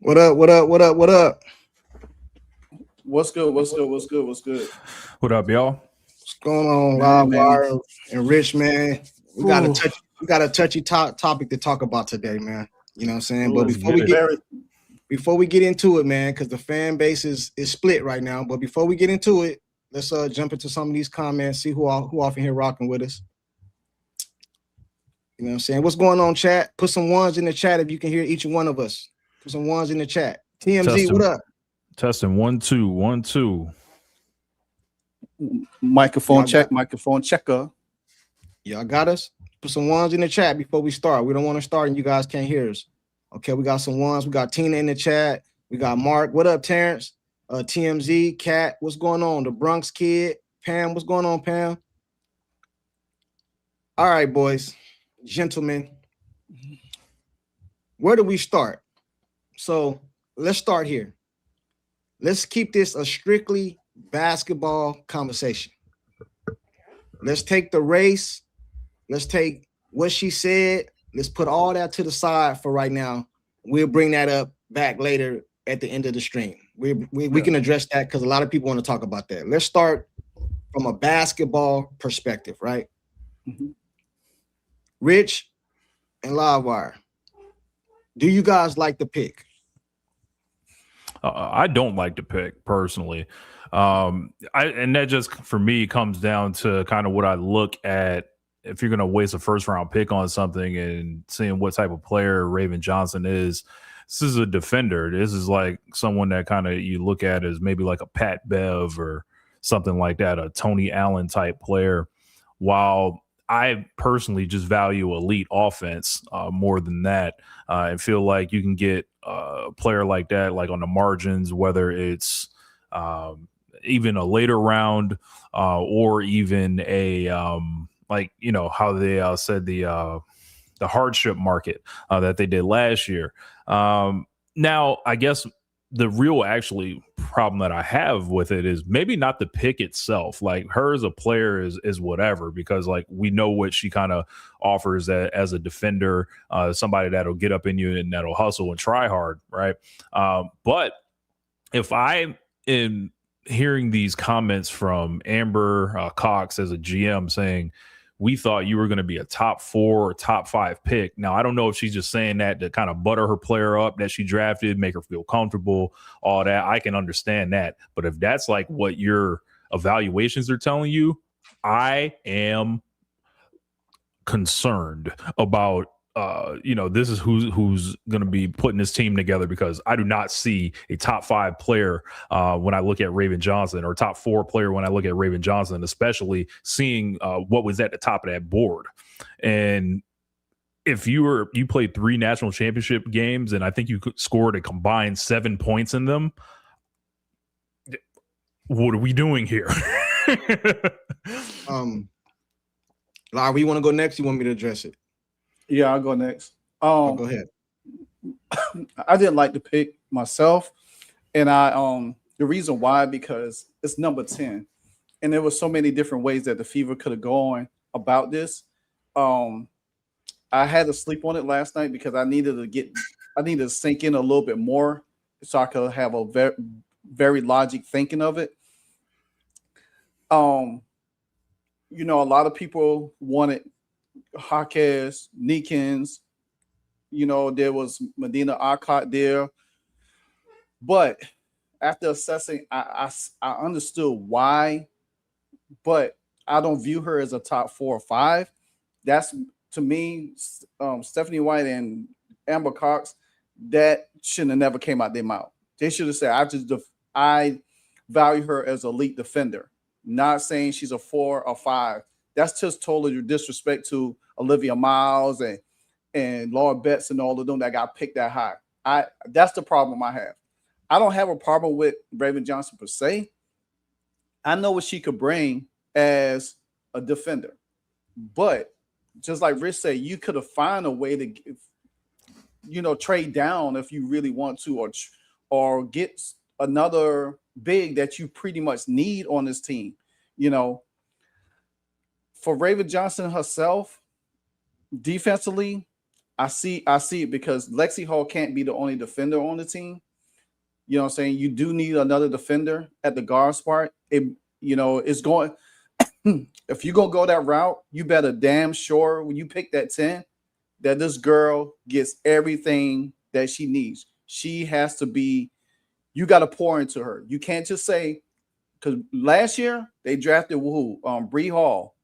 What up? What up? What up? What up? What's good? What's good? What's good? What's good? What up, y'all? What's going on, Man. Livewire and Rich, man? We got a Ooh. touchy topic to talk about today, man. You know what I'm saying? But Let's before get we it. get before we get into it, man, because the fan base is split right now. But before we get into it, let's jump into some of these comments, see who off in here rocking with us. You know what I'm saying? What's going on, chat? Put some ones in the chat if you can hear each one of us. Put some ones in the chat. TMZ, Testing. what up? Testing 1 2 1 2. Microphone Y'all check. Microphone checker. Y'all got us? Put some ones in the chat before we start. We don't want to start and you guys can't hear us. Okay, we got some ones. We got Tina in the chat. We got Mark. What up, Terrence? TMZ, Cat. What's going on? The Bronx Kid. Pam, what's going on, Pam? All right, boys, gentlemen. Where do we start? So let's start here. Let's keep this a strictly basketball conversation. Let's take the race. Let's take what she said. Let's put all that to the side for right now. We'll bring that up back later at the end of the stream. We can address that because a lot of people want to talk about that. Let's start from a basketball perspective, right? Mm-hmm. Rich and Livewire, do you guys like the pick? I don't like the pick personally. And that just for me comes down to kind of what I look at. If you're going to waste a first round pick on something and seeing what type of player Raven Johnson is, this is a defender. This is like someone that kind of you look at as maybe like a Pat Bev or something like that, a Tony Allen type player. While I personally just value elite offense more than that. I feel like you can get a player like that, like on the margins, whether it's even a later round or even a like, you know, how they said the hardship market that they did last year. Now, I guess the real actually problem that I have with it is maybe not the pick itself. Like her as a player is whatever, because like we know what she kind of offers as a defender, somebody that'll get up in you and that'll hustle and try hard, right? But if I am hearing these comments from Amber Cox as a GM saying, we thought you were going to be a top 4 or top 5 pick. Now, I don't know if she's just saying that to kind of butter her player up that she drafted, make her feel comfortable, all that. I can understand that. But if that's like what your evaluations are telling you, I am concerned about this is who's going to be putting this team together, because I do not see a top 5 player when I look at Raven Johnson, or top 4 player when I look at Raven Johnson, especially seeing what was at the top of that board. And if you played 3 national championship games and I think you scored a combined 7 points in them, what are we doing here? Larry, you want to go next? You want me to address it? Yeah, I'll go next. Go ahead. I didn't like the pick myself, and the reason why, because it's number 10, and there were so many different ways that the Fever could have gone about this. I had to sleep on it last night because I needed to sink in a little bit more so I could have a very, very logic thinking of it. A lot of people wanted Jaquez, Neekins, there was Medina Alcott there. But after assessing, I understood why, but I don't view her as a top 4 or 5. That's, to me, Stephanie White and Amber Cox, that shouldn't have never came out their mouth. They should have said, I value her as a elite defender, not saying she's a 4 or 5. That's just totally disrespect to Olivia Miles and Laura Betts and all of them that got picked that high. That's the problem I have. I don't have a problem with Raven Johnson per se. I know what she could bring as a defender. But just like Rich said, you could have found a way to trade down if you really want to, or get another big that you pretty much need on this team. For Raven Johnson herself, defensively, I see it because Lexi Hall can't be the only defender on the team. You know what I'm saying? You do need another defender at the guard spot. It's going if you're gonna go that route, you better damn sure when you pick that 10 that this girl gets everything that she needs. She has to be, you got to pour into her. You can't just say, because last year they drafted who? Bree Hall.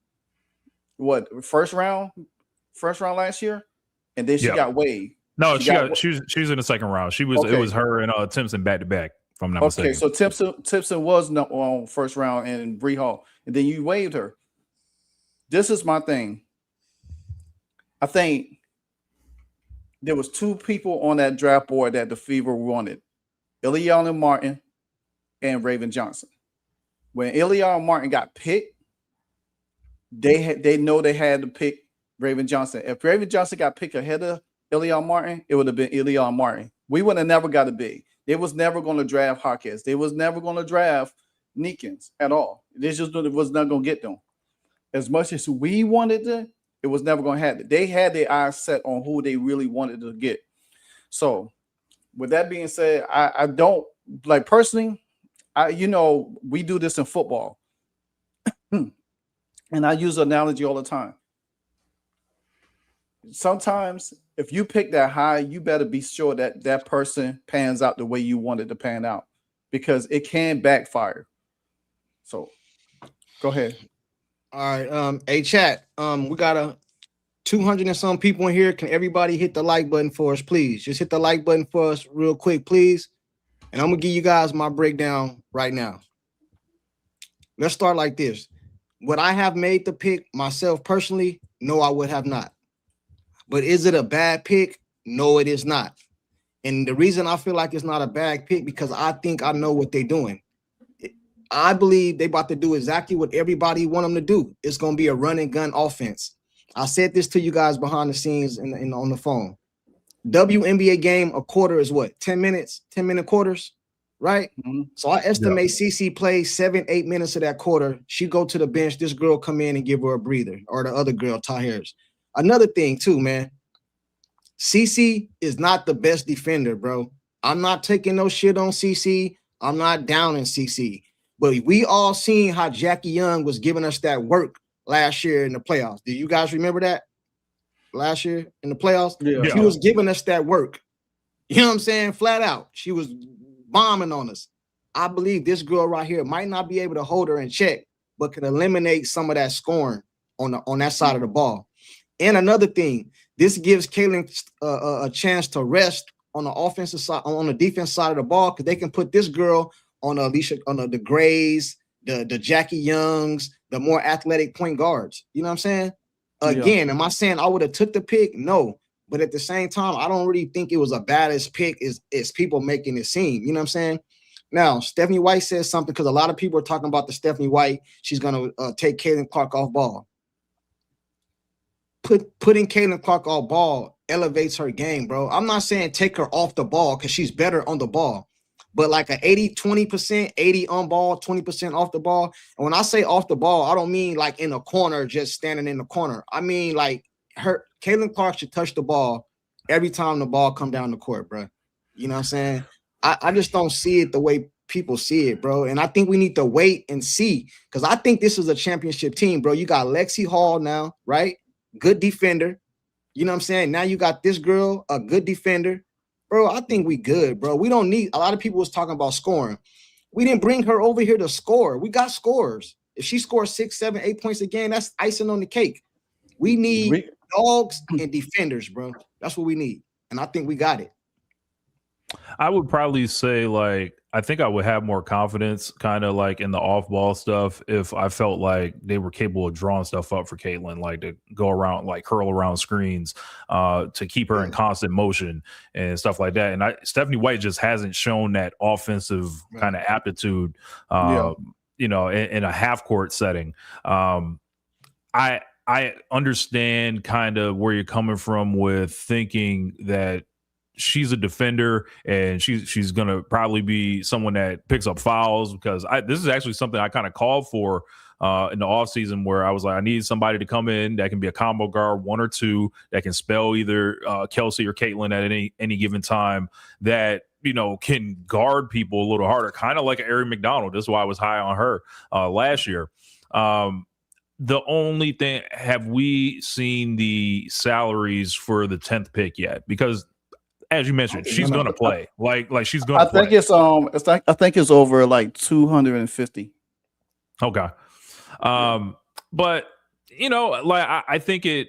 What, first round last year? And then she got waived. No, she's in the second round. It was her and Timpson back to back, if I'm not mistaken. So Timpson was on first round and Bree Hall, and then you waived her. This is my thing. I think there was 2 people on that draft board that the Fever wanted: Ileana Martin and Raven Johnson. When Ileana Martin got picked, they know they had to pick Raven Johnson. If Raven Johnson got picked ahead of Ileana Martin, it would have been Ileana Martin. We would have never got a big. They was never going to draft Hawkins. They was never going to draft Neekins at all. They just was not going to get them. As much as we wanted to, it was never going to happen. They had their eyes set on who they really wanted to get. So, with that being said, I don't like personally. We do this in football, and I use an analogy all the time. Sometimes, if you pick that high, you better be sure that that person pans out the way you want it to pan out, because it can backfire. So, go ahead. All right. Hey, chat. We got a 200 and some people in here. Can everybody hit the like button for us, please? Just hit the like button for us real quick, please. And I'm gonna give you guys my breakdown right now. Let's start like this. Would I have made the pick myself personally? No, I would have not. But is it a bad pick? No, it is not. And the reason I feel like it's not a bad pick, because I think I know what they're doing. I believe they about to do exactly what everybody want them to do. It's going to be a run and gun offense. I said this to you guys behind the scenes on the phone. WNBA game, a quarter is what? 10 minutes, 10-minute quarters, right? Mm-hmm. So I estimate CC plays 7-8 minutes of that quarter. She go to the bench. This girl come in and give her a breather, or the other girl, Ty Harris. Another thing too, man. CC is not the best defender, bro. I'm not taking no shit on CC. I'm not down in CC. But we all seen how Jackie Young was giving us that work last year in the playoffs. Do you guys remember that? Last year in the playoffs? Yeah. She was giving us that work. You know what I'm saying? Flat out. She was bombing on us. I believe this girl right here might not be able to hold her in check, but can eliminate some of that scoring on that side of the ball. And another thing, this gives Kaylin a chance to rest on the offensive side, on the defense side of the ball, because they can put this girl on the Grays, the Jackie Youngs, the more athletic point guards. You know what I'm saying? Again, am I saying I would have took the pick? No. But at the same time, I don't really think it was a baddest pick as people making it seem. You know what I'm saying? Now, Stephanie White says something, because a lot of people are talking about the Stephanie White. She's going to take Caitlin Clark off ball. Putting Caitlin Clark off ball elevates her game, bro. I'm not saying take her off the ball, because she's better on the ball. But like a 20%, 80 on ball, 20% off the ball. And when I say off the ball, I don't mean like in a corner, just standing in the corner. I mean like Caitlin Clark should touch the ball every time the ball come down the court, bro. You know what I'm saying? I just don't see it the way people see it, bro. And I think we need to wait and see, because I think this is a championship team, bro. You got Lexi Hall now, right? Good defender. You know what I'm saying? Now you got this girl, a good defender. Bro, I think we good, bro. We don't need, a lot of people was talking about scoring. We didn't bring her over here to score. We got scorers. If she scores 6, 7, 8 points a game, that's icing on the cake. We need dogs and defenders, bro. That's what we need. And I think we got it. I would probably say, like, I think I would have more confidence kind of like in the off-ball stuff if I felt like they were capable of drawing stuff up for Caitlin, like to go around, like curl around screens, to keep her in constant motion and stuff like that. And Stephanie White just hasn't shown that offensive kind of aptitude, you know, in a half-court setting. I understand kind of where you're coming from with thinking that she's a defender, and she's going to probably be someone that picks up fouls, because this is actually something I kind of called for in the offseason, where I was like, I need somebody to come in that can be a combo guard, 1 or 2, that can spell either Kelsey or Caitlin at any given time, that can guard people a little harder, kind of like Ari McDonald. That's why I was high on her last year. The only thing, have we seen the salaries for the 10th pick yet? Because as you mentioned, she's going to play. Like she's going to play. I think it's over like 250. Okay. But I think it,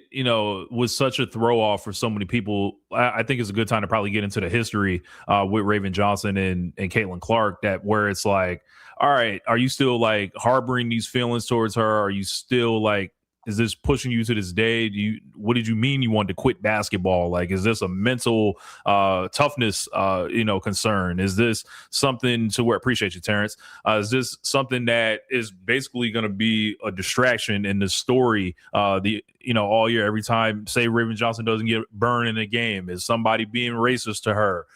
was such a throw off for so many people. I think it's a good time to probably get into the history with Raven Johnson and Caitlin Clark, that where it's like, all right, are you still like harboring these feelings towards her? Are you still like, is this pushing you to this day? What did you mean you wanted to quit basketball? Like, is this a mental toughness, concern? Is this something to where, appreciate you, Terrence. Is this something that is basically going to be a distraction in the story, all year? Every time, say, Raven Johnson doesn't get burned in a game, is somebody being racist to her?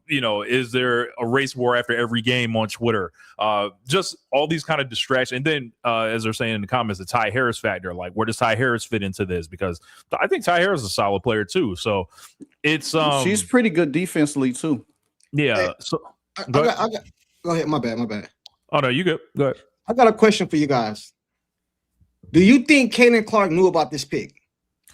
Is there a race war after every game on Twitter? Just all these kind of distractions. And then, as they're saying in the comments, the Ty Harris factor. Like, where does Ty Harris fit into this? Because I think Ty Harris is a solid player too. So it's she's pretty good defensively too. Yeah. Hey, so go ahead. My bad. Oh no, you good. Go ahead. I got a question for you guys. Do you think Caitlin Clark knew about this pick?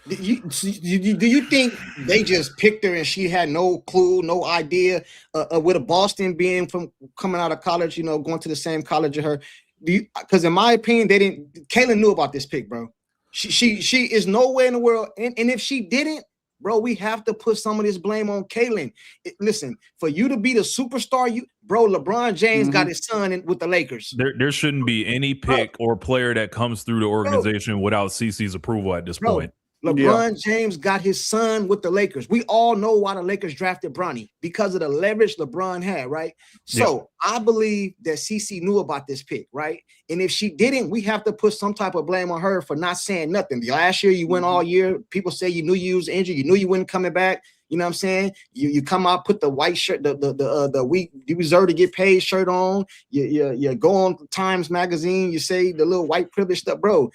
Do you think they just picked her and she had no clue, no idea? With a Boston being from coming out of college, going to the same college as her. Because in my opinion, they didn't. Caitlin knew about this pick, bro. She is nowhere in the world, and if she didn't, bro, we have to put some of this blame on Caitlin. Listen, for you to be the superstar, LeBron James got his son with the Lakers. There shouldn't be any pick or player that comes through the organization without CC's approval at this point. LeBron James got his son with the Lakers. We all know why the Lakers drafted Bronny, because of the leverage LeBron had, right? So I believe that CC knew about this pick, right? And if she didn't, we have to put some type of blame on her for not saying nothing. Last year, you went all year. People say you knew you was injured. You knew you weren't coming back. You know what I'm saying? You come out, put the white shirt, the we deserve to get paid shirt on. You go on Times Magazine. You say the little white privilege stuff, bro.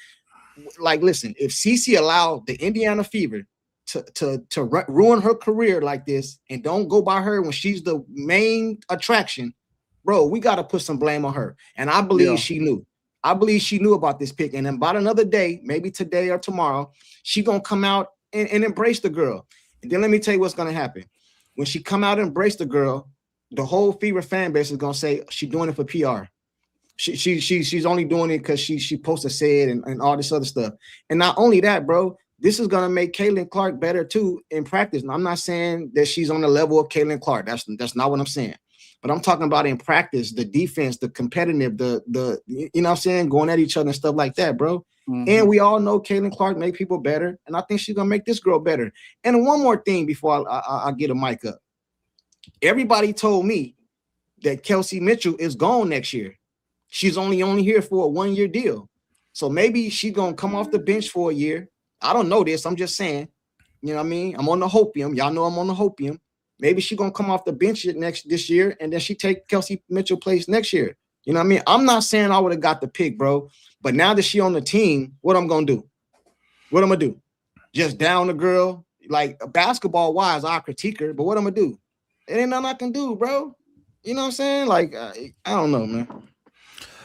Like, listen, if CC allowed the Indiana Fever to ruin her career like this and don't go by her when she's the main attraction, bro, we got to put some blame on her. And I believe she knew. I believe she knew about this pick. And about another day, maybe today or tomorrow, she going to come out and embrace the girl. And then let me tell you what's going to happen. When she come out and embrace the girl, the whole Fever fan base is going to say she's doing it for PR. She's only doing it because she supposed to say it and all this other stuff. And not only that, bro, this is gonna make Caitlin Clark better too in practice. And I'm not saying that she's on the level of Caitlin Clark. That's not what I'm saying. But I'm talking about in practice, the defense, the competitive, the you know what I'm saying, going at each other and stuff like that, bro. And we all know Caitlin Clark make people better, and I think she's gonna make this girl better. And one more thing before I get a mic up. Everybody told me that Kelsey Mitchell is gone next year. She's only here for a 1-year deal. So maybe she's going to come off the bench for a year. I don't know this. I'm just saying. You know what I mean? I'm on the hopium. Y'all know I'm on the hopium. Maybe she's going to come off the bench this year, and then she take Kelsey Mitchell place next year. You know what I mean? I'm not saying I would have got the pick, bro. But now that she on the team, what I'm going to do? What I'm going to do? Just down the girl? Like, basketball-wise, I'll critique her. But what I'm going to do? It ain't nothing I can do, bro. You know what I'm saying? Like, I don't know, man.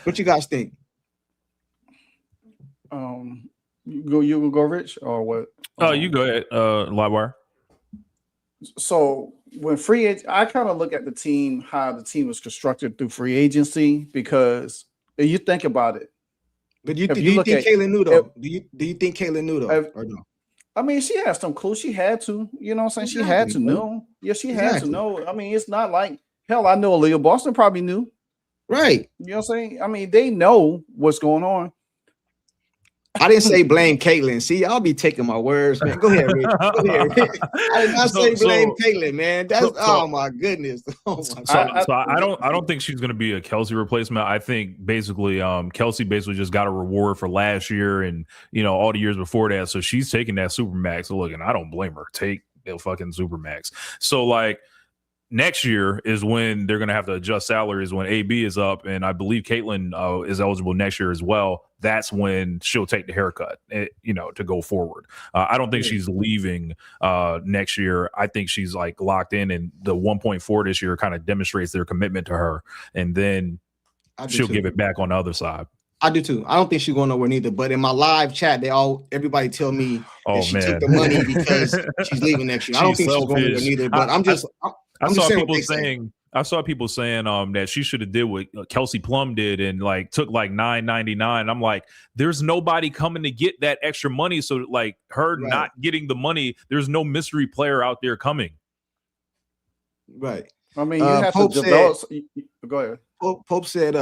What you guys think? You go, Rich, or what? Oh, you go ahead, Livewire. So when I kind of look at the team, how the team was constructed through free agency, because if you think about it. But do you think Caitlin knew though? Do you think Caitlin knew though, or no? I mean, she had some clues. She had to, you know what I'm saying? She had to know. Yeah, she had to know. I mean, it's not like, hell, I know Aaliyah Boston probably knew. Right. You know what I'm saying? I mean, they know what's going on. I didn't say blame Caitlin. See, I'll be taking my words, man. Go ahead, Rich. Go ahead, Rich. I did not say blame Caitlin, man. That's oh my goodness. Oh my so I don't think she's going to be a Kelsey replacement. I think basically Kelsey basically just got a reward for last year and all the years before that. So she's taking that Supermax. Look, and I don't blame her. a fucking supermax. So like next year is when they're going to have to adjust salaries when AB is up, and I believe Caitlin is eligible next year as well. That's when she'll take the haircut, to go forward. I don't think she's leaving next year. I think she's like locked in, and the 1.4 this year kind of demonstrates their commitment to her, and then she'll give it back on the other side. I do too. I don't think she's going nowhere neither. But in my live chat, everybody tell me that she took the money because she's leaving next year. I don't think she's going nowhere neither. But I saw people saying that she should have did what Kelsey Plum did and like took like $9.99. I'm like, there's nobody coming to get that extra money. So like her not getting the money, there's no mystery player out there coming. Right. I mean, you have to develop. Go ahead. Pope said,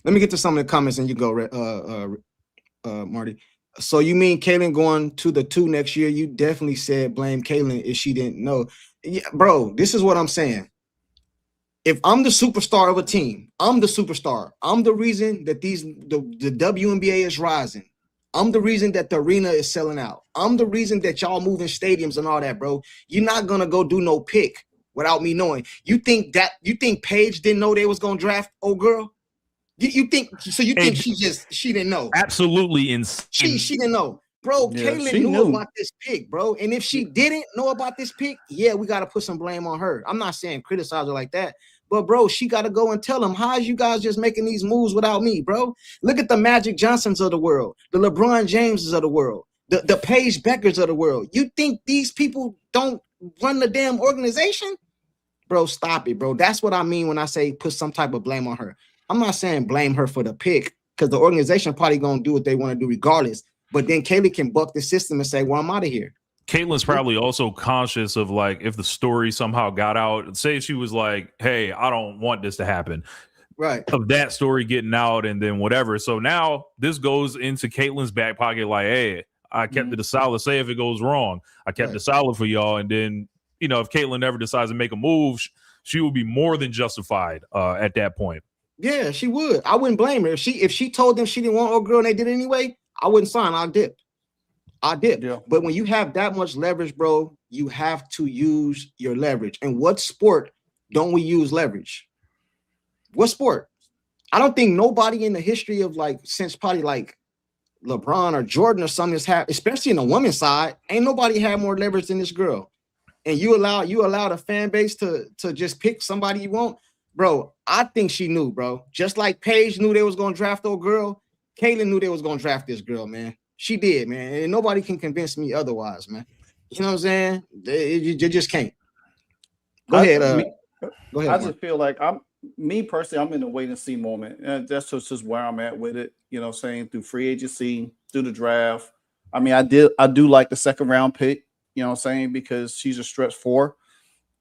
let me get to some of the comments and you go, Marty. So you mean Kaylin going to the 2 next year? You definitely said blame Kaylin if she didn't know. Yeah, bro, this is what I'm saying. If I'm the superstar of a team, I'm the superstar. I'm the reason that the WNBA is rising. I'm the reason that the arena is selling out. I'm the reason that y'all moving stadiums and all that, bro. You're not gonna go do no pick without me knowing. You think Paige didn't know they was gonna draft old girl? You think she didn't know? Absolutely insane. She didn't know. Bro, yeah, Kaylin knew about this pick, bro. And if she didn't know about this pick, yeah, we got to put some blame on her. I'm not saying criticize her like that, but bro, she got to go and tell them, how is you guys just making these moves without me, bro? Look at the Magic Johnsons of the world, the LeBron Jameses of the world, the Paige Beckers of the world. You think these people don't run the damn organization? Bro, stop it, bro. That's what I mean when I say put some type of blame on her. I'm not saying blame her for the pick because the organization probably going to do what they want to do regardless. But then Kaylee can buck the system and say, well, I'm out of here. Caitlin's probably also conscious of like if the story somehow got out, say she was like, hey, I don't want this to happen. Right. Of that story getting out and then whatever. So now this goes into Caitlin's back pocket like, hey, I kept it a solid. Say if it goes wrong, I kept it solid for y'all. And then, if Caitlin ever decides to make a move, she will be more than justified at that point. Yeah, she would. I wouldn't blame her. If she told them she didn't want old girl and they did it anyway, I wouldn't sign. I'll dip. Yeah. But when you have that much leverage, bro, you have to use your leverage. And what sport don't we use leverage? What sport? I don't think nobody in the history of since probably LeBron or Jordan or something has had, especially in the women's side, ain't nobody had more leverage than this girl. And you allow the fan base to just pick somebody you want, bro. I think she knew, bro. Just like Paige knew they was gonna draft old girl, Kaylin knew they was gonna draft this girl, man. She did, man. And nobody can convince me otherwise, man. You know what I'm saying? You just can't. Go ahead. Go ahead. I just feel like I'm in a wait and see moment. And that's just where I'm at with it. You know what I'm saying? Through free agency, through the draft. I mean, I do like the second round pick, you know what I'm saying? Because she's a stretch 4.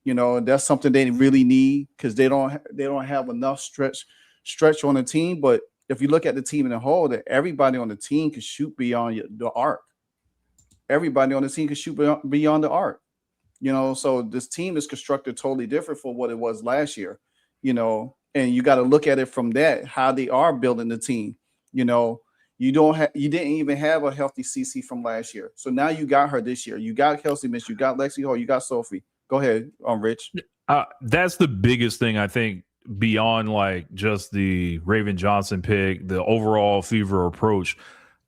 That's something they really need because they don't have enough stretch on the team. But if you look at the team in a whole, that everybody on the team can shoot beyond the arc. Everybody on the team can shoot beyond the arc. So this team is constructed totally different from what it was last year. And you got to look at it from that, how they are building the team. You didn't even have a healthy CC from last year. So now you got her this year. You got Kelsey Mitch, you got Lexi Hall, you got Sophie. Go ahead, Rich. That's the biggest thing I think beyond just the Raven Johnson pick, the overall Fever approach.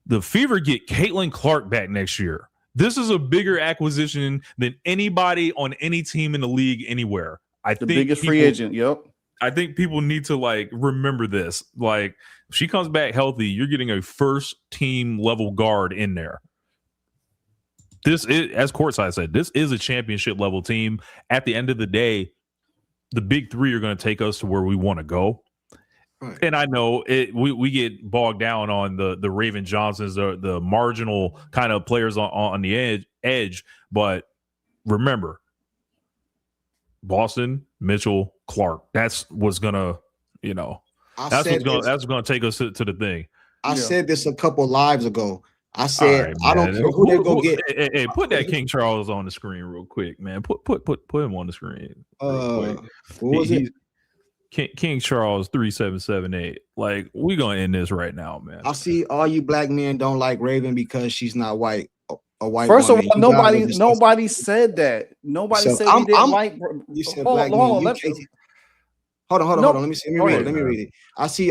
The Fever get Caitlin Clark back next year. This is a bigger acquisition than anybody on any team in the league anywhere. I think biggest free agent. Yep. I think people need to remember this. If she comes back healthy, you're getting a first team level guard in there. This is, as Courtside said, this is a championship level team. At the end of the day, the big 3 are going to take us to where we want to go. Right. And I know we get bogged down on the Raven Johnsons, the marginal kind of players on the edge. But remember, Boston, Mitchell, Clark. That's what's gonna, that's gonna take us to the thing. I said this a couple lives ago. I said, right, I don't care who they go get. Hey, put that King Charles on the screen real quick, man. Put him on the screen. What was it? King Charles 3778. We gonna end this right now, man. I see all you black men don't like Raven because she's not white. a white First of woman. all, You guys are discussing- nobody said that. Nobody So said he didn't like. You said Hold black on, men. hold on. You Let- can't- Hold on. No, Let me see. go Let ahead. me read it. I see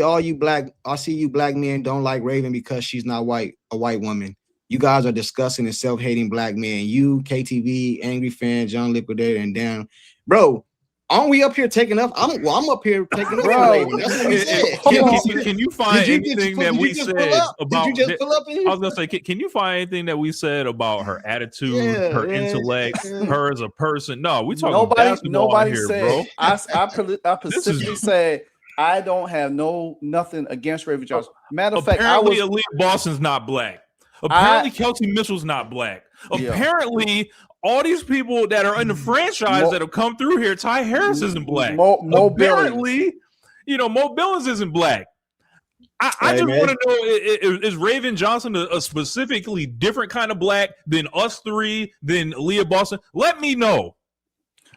you black men don't like Raven because she's not white, a white woman. You guys are discussing and self-hating black men. You, KTV, Angry Fan, John Liquidator, and down. Bro, aren't we up here taking up? I'm up here taking up for Bro, Raven. That's what we said. Can you find anything that we said about? Did you just pull up in? I was gonna say, can you find anything that we said about her attitude, her intellect, her as a person? No, we talking basketball Nobody here, said. bro. I specifically said I don't have nothing against Raven Johnson. Matter of fact, Apparently, Elite Boston's not black. Apparently, Kelsey Mitchell's not black. Yeah. Apparently, all these people that are in the franchise that have come through here, Ty Harris isn't black. Apparently, Mo Billings isn't black. I just want to know: is Raven Johnson a specifically different kind of black than us three, than Leah Boston? Let me know.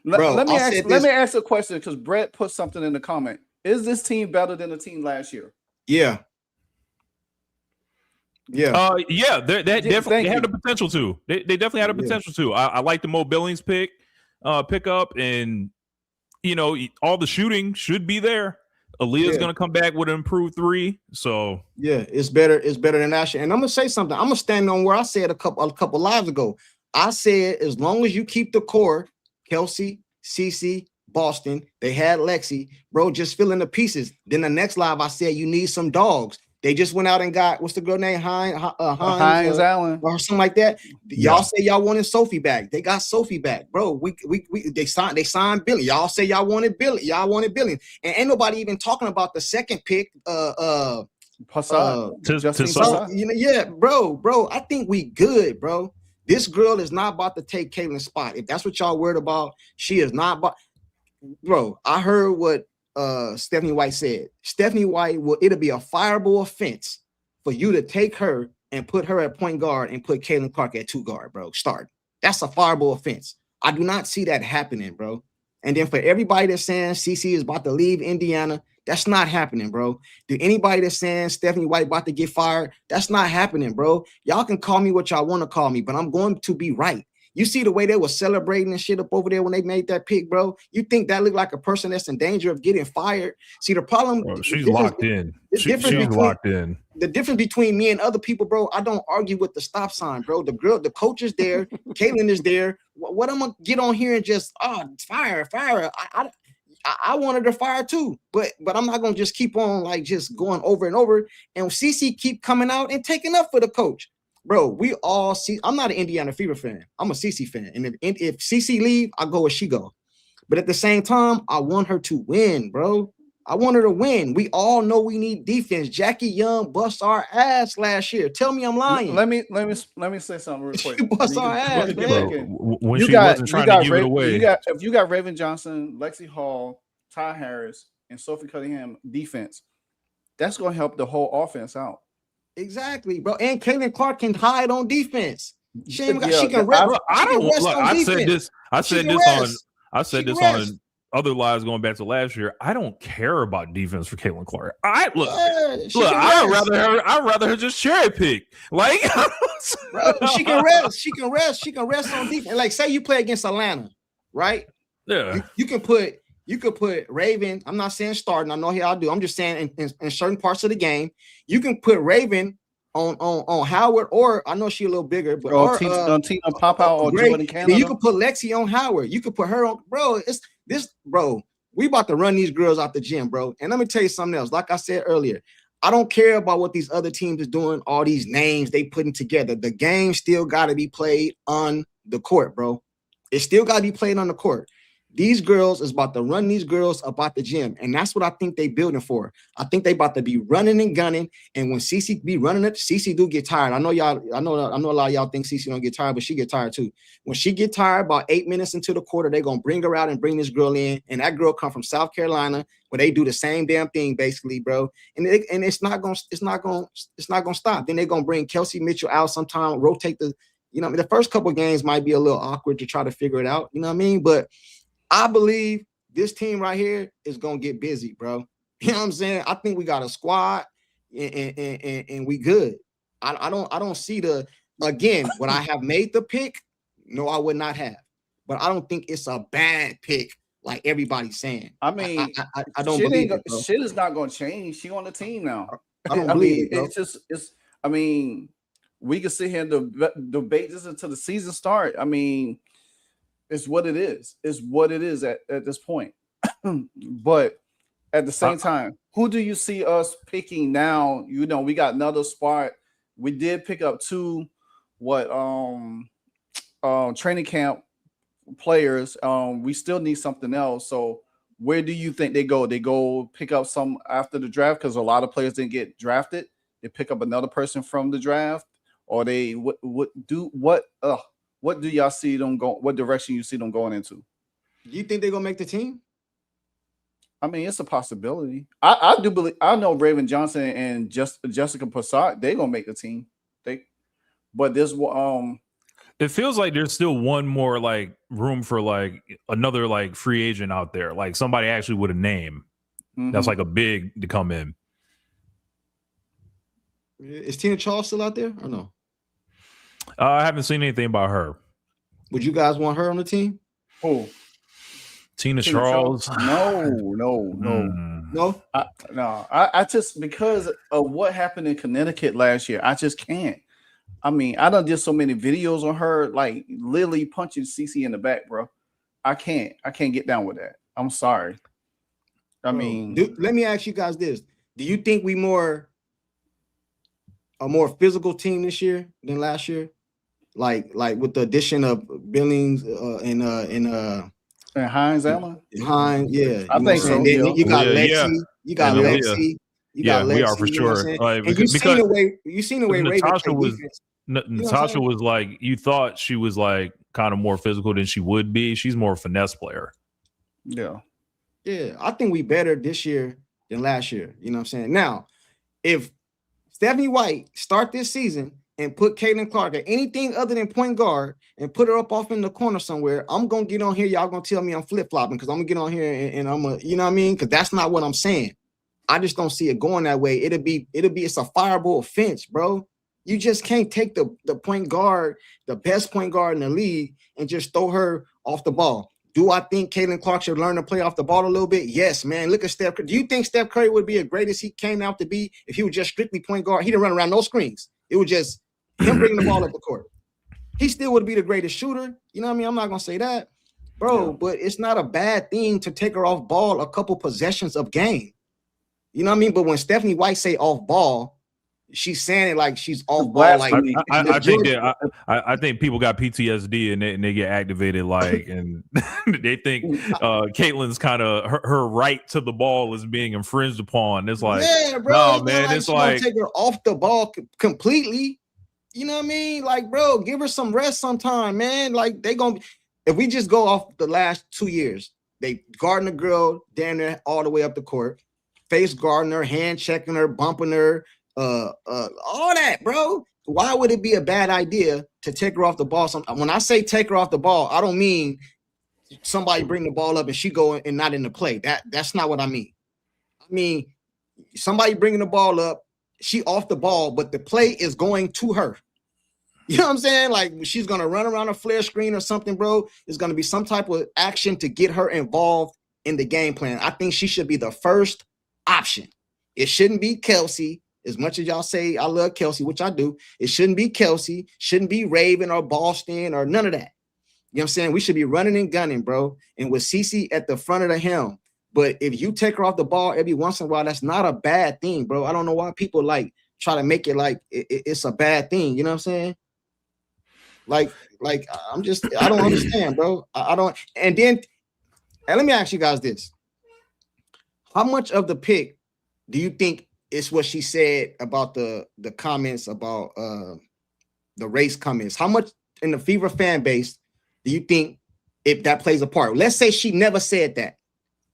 Let me ask a question because Brett put something in the comment. Is this team better than the team last year? Yeah. Yeah. They definitely had the potential to. They definitely had a potential to. I like the Mo Billings pickup, and all the shooting should be there. Aaliyah's gonna come back with an improved 3. So it's better than last year. And I'm gonna say something. I'm gonna stand on where I said a couple lives ago. I said as long as you keep the core, Kelsey, Cece, Boston, they had Lexi, bro, just fill in the pieces. Then the next live I said you need some dogs. They just went out and got, what's the girl name? Hines Allen or something like that. Y'all say y'all wanted Sophie back. They got Sophie back, bro. They signed Billy. Y'all say y'all wanted Billy. And ain't nobody even talking about the second pick. Bro. I think we good, bro. This girl is not about to take Caitlin's spot. If that's what y'all worried about, she is not. Bro, I heard what Stephanie White said. Stephanie White it'll be a fireable offense for you to take her and put her at point guard and put Caitlin Clark at 2 guard, bro. Start. That's a fireable offense. I do not see that happening, bro. And then for everybody that's saying CC is about to leave Indiana, that's not happening, bro. Do anybody that's saying Stephanie White about to get fired, that's not happening, bro. Y'all can call me what y'all want to call me, but I'm going to be right. You see the way they were celebrating and shit up over there when they made that pick, bro? You think that looked like a person that's in danger of getting fired? See, the problem... Bro, she's locked in. She's locked in. The difference between me and other people, bro, I don't argue with the stop sign, bro. The coach is there. Caitlin is there. What I'm going to get on here and just, fire. I wanted her fired too, but I'm not going to just keep on like just going over and over. And CC keep coming out and taking up for the coach. Bro, we all see. I'm not an Indiana Fever fan. I'm a CC fan. And if CC leave, I go where she go. But at the same time, I want her to win, bro. I want her to win. We all know we need defense. Jackie Young bust our ass last year. Tell me I'm lying. Let me say something real quick. She bust our ass, man. When she wasn't trying to give it away. If you got Raven Johnson, Lexi Hall, Ty Harris, and Sophie Cunningham defense, that's going to help the whole offense out. Exactly, bro. And Caitlin Clark can hide on defense. She can rest. I said this on other lives going back to last year. I don't care about defense for Caitlin Clark. I'd rather her just cherry pick. Like, bro, she can rest. She can rest on defense. Like, say you play against Atlanta, right? Yeah. You could put Raven. I'm not saying starting. I know how I do. I'm just saying in certain parts of the game, you can put Raven on Howard, or I know she a little bigger, but Tina pop out or Jordan Canada. You can put Lexi on Howard. You could put her on, bro. It's this, bro. We about to run these girls out the gym, bro. And let me tell you something else. Like I said earlier, I don't care about what these other teams is doing. All these names they putting together. The game still got to be played on the court, bro. It still got to be played on the court. These girls is about to run these girls about the gym. And that's what I think they building for. I think they about to be running and gunning. And when CC be running it, CC do get tired. I know a lot of y'all think CC don't get tired, but she get tired too. When she get tired about 8 minutes into the quarter, they're going to bring her out and bring this girl in. And that girl come from South Carolina where they do the same damn thing basically, bro. And it's not going to stop. Then they're going to bring Kelsey Mitchell out sometime, rotate the first couple of games might be a little awkward to try to figure it out. You know what I mean? But I believe this team right here is gonna get busy, bro. You know what I'm saying? I think we got a squad and we good. I don't see the again, would I have made the pick? No, I would not have. But I don't think it's a bad pick like everybody's saying. I mean, I don't believe it, bro. shit is not going to change. She on the team now. I don't believe it, bro. I mean, we can sit here and debate this until the season start. I mean, it's what it is. It's what it is at this point. But at the same time, who do you see us picking now? You know, we got another spot. We did pick up 2 training camp players. We still need something else. So where do you think they go? They go pick up some after the draft because a lot of players didn't get drafted. They pick up another person from the draft, or they what do y'all see them go? What direction you see them going into? Do you think they're gonna make the team? I mean, it's a possibility. I do believe. I know Raven Johnson and Jessica Passat, they're gonna make the team. But there's it feels like there's still one more like room for like another like free agent out there, like somebody actually with a name that's like a big to come in. Is Tina Charles still out there or no? I haven't seen anything about her. Would you guys want her on the team? Oh, Tina Charles? No. I just, because of what happened in Connecticut last year, I just can't. I mean, I done did so many videos on her, like literally punching CC in the back, bro. I can't get down with that. I'm sorry. I mean, let me ask you guys this: do you think we a more physical team this year than last year? Like with the addition of Billings and Hines Allen? Hines, yeah. I think so. You got Lexi. You got Lexi. You got Lexi, we are for sure. Like, and you seen the way Natasha was like, you thought she was like kind of more physical than she would be. She's more a finesse player. Yeah. Yeah. I think we better this year than last year. You know what I'm saying? Now, if Stephanie White start this season and put Caitlin Clark at anything other than point guard and put her up off in the corner somewhere, I'm going to get on here. Y'all going to tell me I'm flip-flopping because I'm going to get on here and I'm going to, you know what I mean? Because that's not what I'm saying. I just don't see it going that way. It's a fireable offense, bro. You just can't take the point guard, the best point guard in the league, and just throw her off the ball. Do I think Caitlin Clark should learn to play off the ball a little bit? Yes, man. Look at Steph Curry. Do you think Steph Curry would be as great as he came out to be if he was just strictly point guard? He didn't run around no screens. It was just him bringing the ball up the court. He still would be the greatest shooter. You know what I mean? I'm not going to say that, bro, but it's not a bad thing to take her off ball a couple possessions of game. You know what I mean? But when Stephanie White say off ball, she's saying it like she's off ball. Like I think people got PTSD and they get activated, like, and they think Caitlin's kind of her right to the ball is being infringed upon. It's like, yeah, bro, no, man, it's like take her off the ball completely. You know what I mean? Like, bro, give her some rest sometime, man. Like, if we just go off the last 2 years, they guarding the girl down there all the way up the court, face guarding her, hand checking her, bumping her, all that, bro. Why would it be a bad idea to take her off the ball? When I say take her off the ball, I don't mean somebody bring the ball up and she go and not in the play. That's not what I mean. I mean somebody bringing the ball up, she off the ball, but the play is going to her. You know what I'm saying? Like, she's gonna run around a flare screen or something, bro. There's gonna be some type of action to get her involved in the game plan. I think she should be the first option. It shouldn't be Kelsey. As much as y'all say I love Kelsey, which I do, it shouldn't be Kelsey, shouldn't be Raven or Boston or none of that. You know what I'm saying? We should be running and gunning, bro. And with CeCe at the front of the helm. But if you take her off the ball every once in a while, that's not a bad thing, bro. I don't know why people like try to make it like it's a bad thing. You know what I'm saying? Like I don't understand, bro. I don't. And let me ask you guys this. How much of the pick do you think is what she said about the comments about the race comments? How much in the Fever fan base do you think if that plays a part? Let's say she never said that.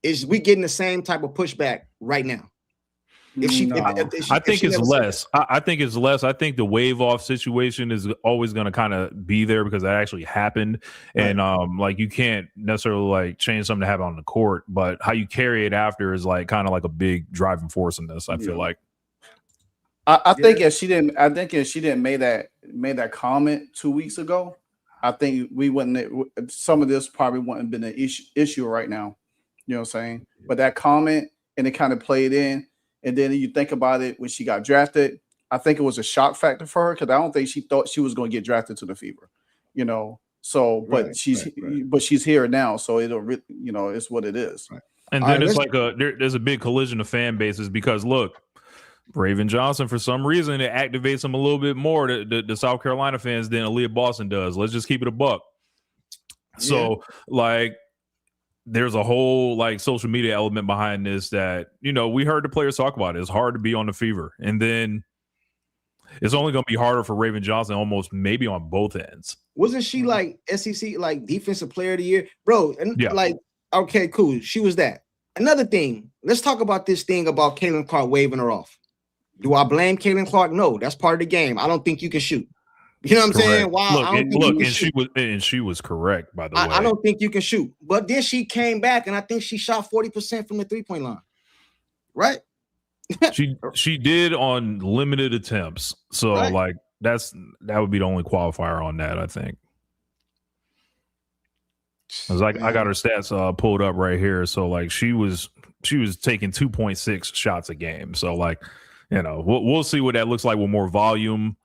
Is we getting the same type of pushback right now? I think it's less. I think it's less. I think the wave off situation is always going to kind of be there because that actually happened, and like you can't necessarily like change something to happen on the court, but how you carry it after is like kind of like a big driving force in this. I feel like. I think if she didn't make that made that comment 2 weeks ago, I think we wouldn't. Some of this probably wouldn't have been an issue right now. You know what I'm saying? But that comment and it kind of played in, and then you think about it when she got drafted. I think it was a shock factor for her because I don't think she thought she was going to get drafted to the Fever. You know, so but she's here now, so it'll really, you know, it's what it is. Right. And then it's like there's a big collision of fan bases because look, Raven Johnson, for some reason, it activates him a little bit more, the South Carolina fans, than Aaliyah Boston does. Let's just keep it a buck. So, like, there's a whole, like, social media element behind this that, you know, we heard the players talk about it. It's hard to be on the Fever. And then it's only going to be harder for Raven Johnson almost maybe on both ends. Wasn't she, like, SEC, like, Defensive Player of the Year? Bro, and, like, okay, cool. She was that. Another thing, let's talk about this thing about Caitlin Clark waving her off. Do I blame Caitlin Clark? No, that's part of the game. I don't think you can shoot. You know what I'm saying? Wow. She was correct, by the way. I don't think you can shoot. But then she came back, and I think she shot 40% from the three-point line. Right? she did on limited attempts. So like that would be the only qualifier on that, I think. I was like, I got her stats pulled up right here. So like she was taking 2.6 shots a game. So like, you know, we'll see what that looks like with more volume.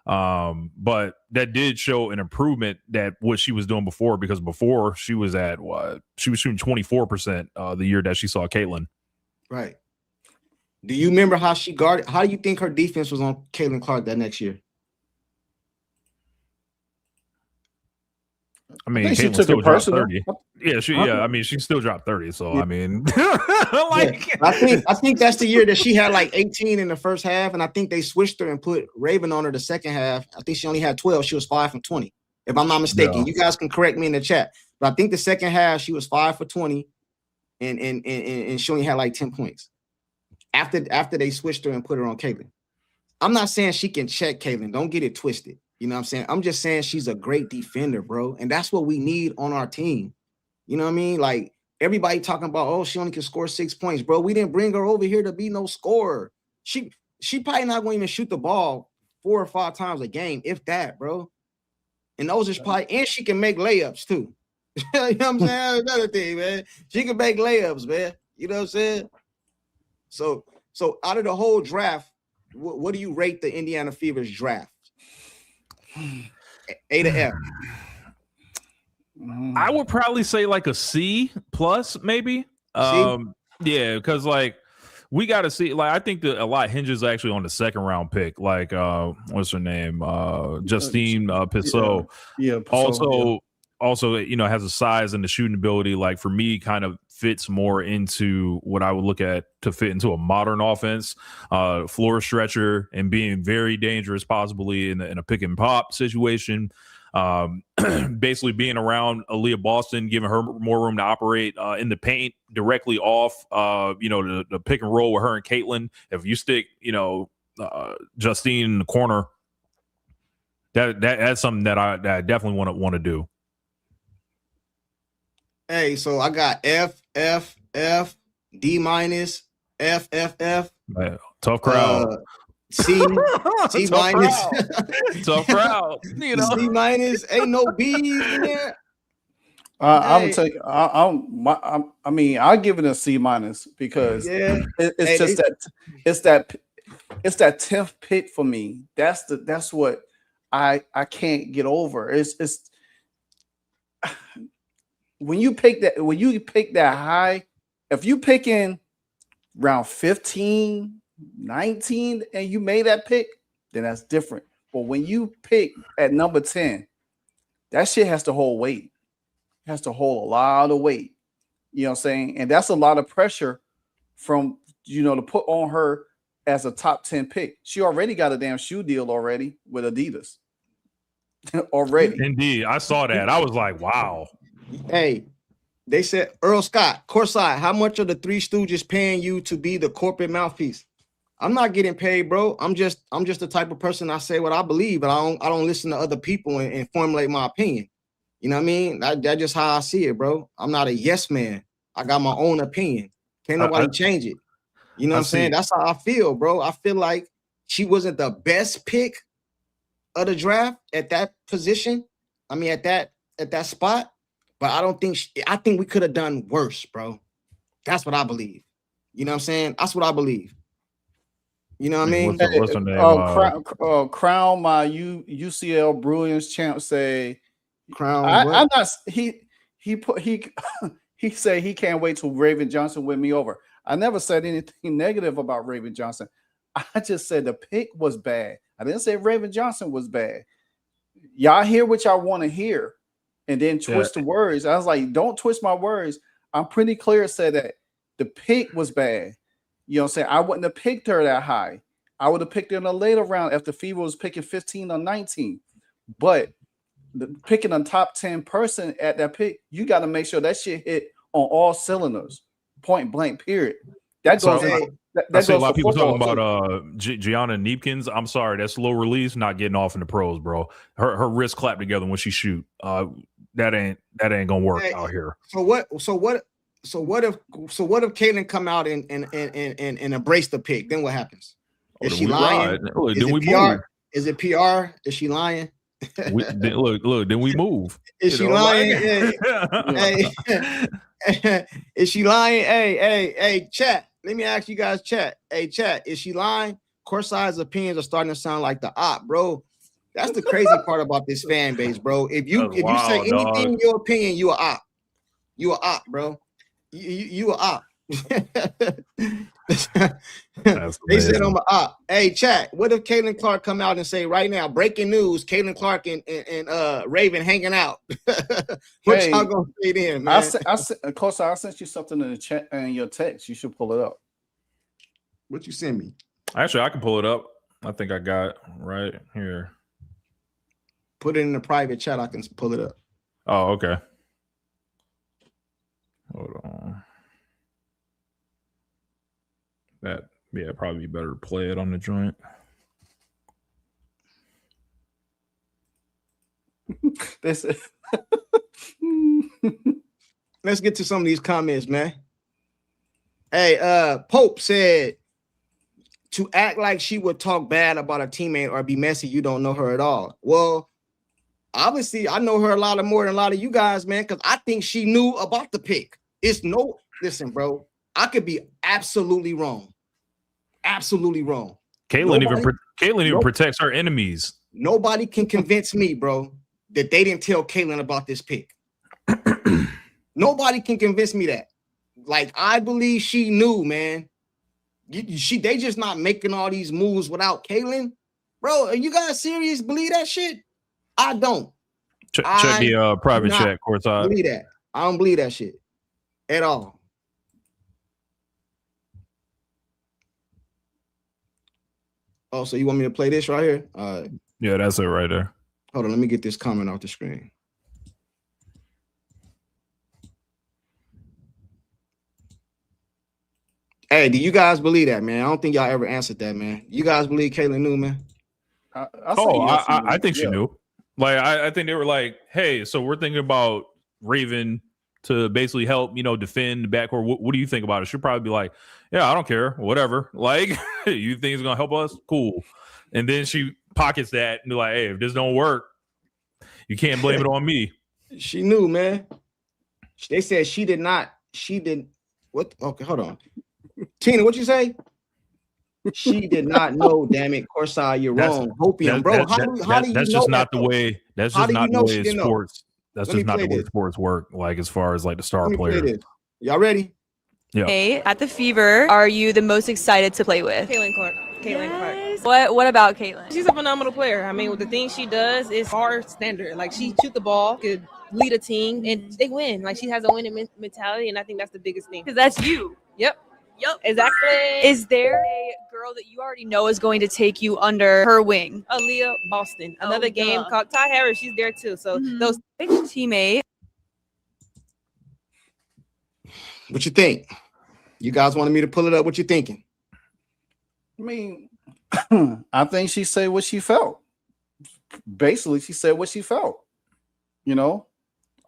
But that did show an improvement that what she was doing before, because before she was at she was shooting 24% the year that she saw Caitlin. Right. Do you remember how she guarded? How do you think her defense was on Caitlin Clark that next year? I mean, she took it personal. 30. Yeah, I mean, she still dropped 30. So I mean, like, I think that's the year that she had like 18 in the first half, and I think they switched her and put Raven on her the second half. I think she only had 12. She was 5 from 20, if I'm not mistaken. No. You guys can correct me in the chat, but I think the second half she was 5 for 20, and she only had like 10 points. After they switched her and put her on Caitlin. I'm not saying she can check Caitlin. Don't get it twisted. You know what I'm saying? I'm just saying she's a great defender, bro. And that's what we need on our team. You know what I mean? Like, everybody talking about, oh, she only can score 6 points, bro. We didn't bring her over here to be no scorer. She probably not going to even shoot the ball 4 or 5 times a game, if that, bro. And those is probably, and she can make layups too. You know what I'm saying? Another thing, man. She can make layups, man. You know what I'm saying? So out of the whole draft, what do you rate the Indiana Fever's draft? A to F. I would probably say like a C plus, maybe. Yeah, because like we got to see. Like, I think that a lot hinges actually on the second round pick. Like, what's her name? Justine Pissot. Yeah. Also, you know, has a size and the shooting ability. Like, for me, kind of fits more into what I would look at to fit into a modern offense, floor stretcher, and being very dangerous, possibly in a pick and pop situation. Basically being around Aaliyah Boston, giving her more room to operate in the paint directly off, you know, the pick and roll with her and Caitlin. If you stick, you know, Justine in the corner, that's something that I definitely want to do. Hey, so I got F, D minus, F. Man, tough crowd. C minus. Tough crowd. You know, C minus. Ain't no B's in there. I'm gonna tell you. I mean, I'll give it a C minus because it's that 10th pick for me. That's what I can't get over. It's when you pick that high, if you pick in round 15, 19, and you made that pick, then that's different. But when you pick at number 10, that shit has to hold weight. It has to hold a lot of weight. You know what I'm saying? And that's a lot of pressure from, you know, to put on her as a top 10 pick. She already got a damn shoe deal already with Adidas. Already. Indeed. I saw that. I was like, wow. Hey, they said, Earl Scott, Courtside, how much are the Three Stooges paying you to be the corporate mouthpiece? I'm not getting paid, bro. I'm just the type of person, I say what I believe, but I don't listen to other people and formulate my opinion. You know what I mean? That's just how I see it, bro. I'm not a yes man. I got my own opinion. Can't nobody change it. You know what I'm saying? That's how I feel, bro. I feel like she wasn't the best pick, of the draft at that position. I mean, at that spot. But I don't think I think we could have done worse, bro. That's what I believe. You know what I'm saying? That's what I believe. You know what I mean? What's her name? Crown my UCL Bruins champ say Crown. I'm not he said he can't wait till Raven Johnson win me over. I never said anything negative about Raven Johnson. I just said the pick was bad. I didn't say Raven Johnson was bad. Y'all hear what y'all want to hear and then twist the words. I was like, don't twist my words. I'm pretty clear said that the pick was bad. You know what I'm saying? I wouldn't have picked her that high. I would have picked her in a later round if the Fever was picking 15 or 19. But picking a top 10 person at that pick, you got to make sure that shit hit on all cylinders, point blank, period. That goes I see a lot of people talking about Gianna Neepkins. I'm sorry, that's low release, not getting off in the pros, bro. Her wrists clap together when she shoot. That ain't gonna work out here. So what if Caitlin come out and embrace the pick? Then what happens? Is she lying? Is it PR? Is she lying? Then we move. Is she lying? Is she lying? Hey, chat. Let me ask you guys, chat. Hey, chat. Is she lying? Courtside's opinions are starting to sound like the op, bro. That's the crazy part about this fan base, bro. If you say anything in your opinion, you a op. You a op, bro. You a op. They said I'm a op. Hey, chat. What if Caitlin Clark come out and say right now, breaking news, Caitlin Clark and Raven hanging out? What y'all gonna say then, man? Courtside, I sent you something in the chat and your text. You should pull it up. What you send me? Actually, I can pull it up. I think I got it right here. Put it in the private chat. I can pull it up. Oh, okay. Hold on. That probably better to play it on the joint. Let's get to some of these comments, man. Hey, Pope said to act like she would talk bad about a teammate or be messy, you don't know her at all. Well, obviously, I know her a lot more than a lot of you guys, man, because I think she knew about the pick. Listen, bro, I could be absolutely wrong. Absolutely wrong. Caitlin even protects her enemies. Nobody can convince me, bro, that they didn't tell Caitlin about this pick. Nobody can convince me that. Like, I believe she knew, man. They just not making all these moves without Caitlin. Bro, are you guys serious? Believe that shit? I don't. Check the private chat, Courtside. Believe that. I don't believe that shit at all. Oh, so you want me to play this right here? Yeah, that's it right there. Hold on, let me get this comment off the screen. Hey, do you guys believe that, man? I don't think y'all ever answered that, man. You guys believe Caitlin knew, man? I think she knew. Like, I think they were like, hey, so we're thinking about Raven to basically help, defend the backcourt. What do you think about it? She'll probably be like, yeah, I don't care, whatever. Like, you think it's gonna help us? Cool. And then she pockets that and be like, hey, if this don't work, you can't blame it on me. She knew, man. They said she did not. She did what? Okay, hold on. Tina, what you say? She did not know. Damn it, Courtside, you're wrong. Hopium, bro. How do you that's know just not that, the way. That's just not the way sports. That's just not the way sports work. Like, as far as like the star player. Y'all ready? Yeah. Hey, at the Fever, are you the most excited to play with? Caitlin Clark. What about Caitlin? She's a phenomenal player. I mean, with the things she does is hard standard. Like, she shoot the ball, could lead a team, and they win. Like, she has a winning mentality, and I think that's the biggest thing. Because that's you. Yep, exactly. Is there a girl that you already know is going to take you under her wing? Aaliyah Boston. Another game called Ty Harris. She's there too. So those teammate. What you think? You guys wanted me to pull it up. What you thinking? I mean, I think she said what she felt. Basically, she said what she felt.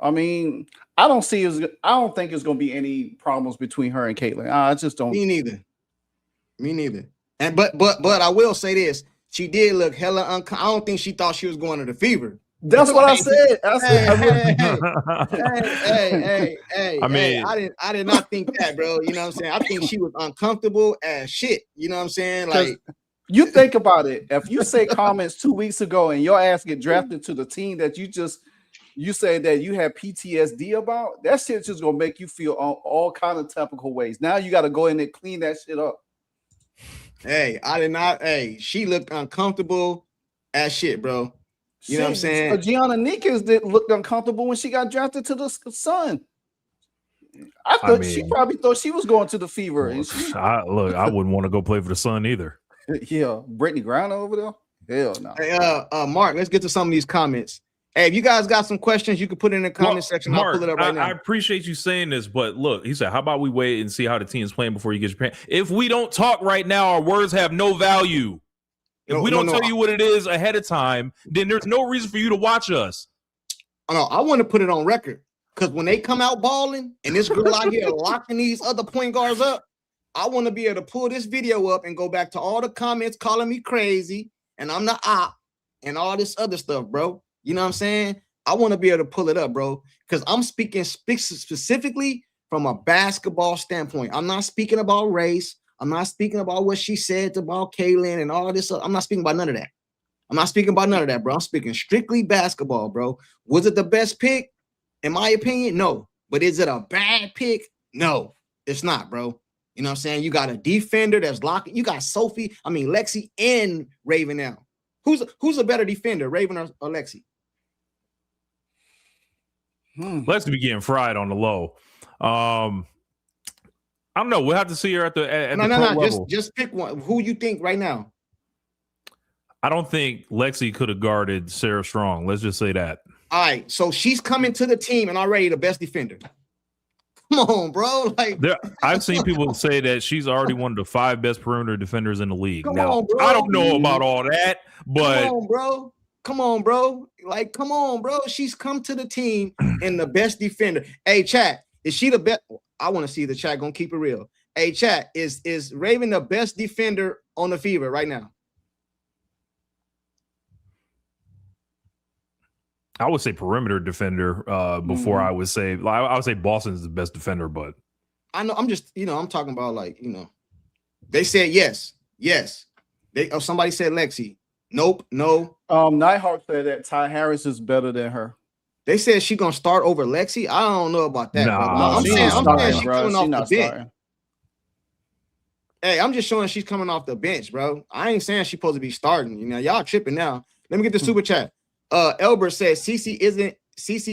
I mean, I don't think it's going to be any problems between her and Caitlin. I just don't. Me neither. And but I will say this: she did look hella I don't think she thought she was going to the Fever. That's what I said. I said, Hey, I mean, I did not think that, bro. You know what I'm saying? I think she was uncomfortable as shit. You know what I'm saying? Like, you think about it. If you say comments 2 weeks ago and your ass get drafted to the team that you say that you have PTSD about, that shit's just gonna make you feel all kind of typical ways. Now you got to go in and clean that shit up. hey, I did not. Hey, she looked uncomfortable as shit, bro. You know what I'm saying? Gianna Neekins did look uncomfortable when she got drafted to the Sun. I thought she probably thought she was going to the Fever. I wouldn't want to go play for the Sun either. Yeah, Brittany Griner over there. Hell no. Hey, Mark, let's get to some of these comments. Hey, if you guys got some questions, you can put it in the comment section. Mark, I'll pull it up right now. I appreciate you saying this, but look, he said, how about we wait and see how the team is playing before you get your pants? If we don't talk right now, our words have no value. If we don't tell you what it is ahead of time, then there's no reason for you to watch us. No, I want to put it on record because when they come out balling and this girl out here locking these other point guards up, I want to be able to pull this video up and go back to all the comments calling me crazy and I'm the op and all this other stuff, bro. You know what I'm saying? I want to be able to pull it up, bro, because I'm speaking specifically from a basketball standpoint. I'm not speaking about race. I'm not speaking about what she said about Kaylin and all this. I'm not speaking about none of that. I'm not speaking about none of that, bro. I'm speaking strictly basketball, bro. Was it the best pick? In my opinion, no. But is it a bad pick? No, it's not, bro. You know what I'm saying? You got a defender that's locking. You got Lexi and Raven now. Who's a better defender, Raven or Lexi? Lexi be getting fried on the low. I don't know. We'll have to see her at the level. Just pick one. Who you think right now? I don't think Lexi could have guarded Sarah Strong. Let's just say that. All right, so she's coming to the team and already the best defender. Come on, bro. I've seen people say that she's already one of the 5 best perimeter defenders in the league. Come now, on, bro. I don't know about all that, but Come on, bro. Come on, bro. She's come to the team and the best defender. Hey, chat, is she the best? I want to see the chat. Gonna keep it real. Hey, chat, is Raven the best defender on the Fever right now? I would say perimeter defender before I would say Boston's the best defender, but I know I'm just, I'm talking about they said yes. Somebody said Lexi. Nope, no. Nighthawk said that Ty Harris is better than her. They said she's gonna start over Lexi. I don't know about that. Nah, I'm saying she's coming off the bench. Starting. Hey, I'm just showing she's coming off the bench, bro. I ain't saying she's supposed to be starting. Y'all tripping now. Let me get the super chat. Elbert says CC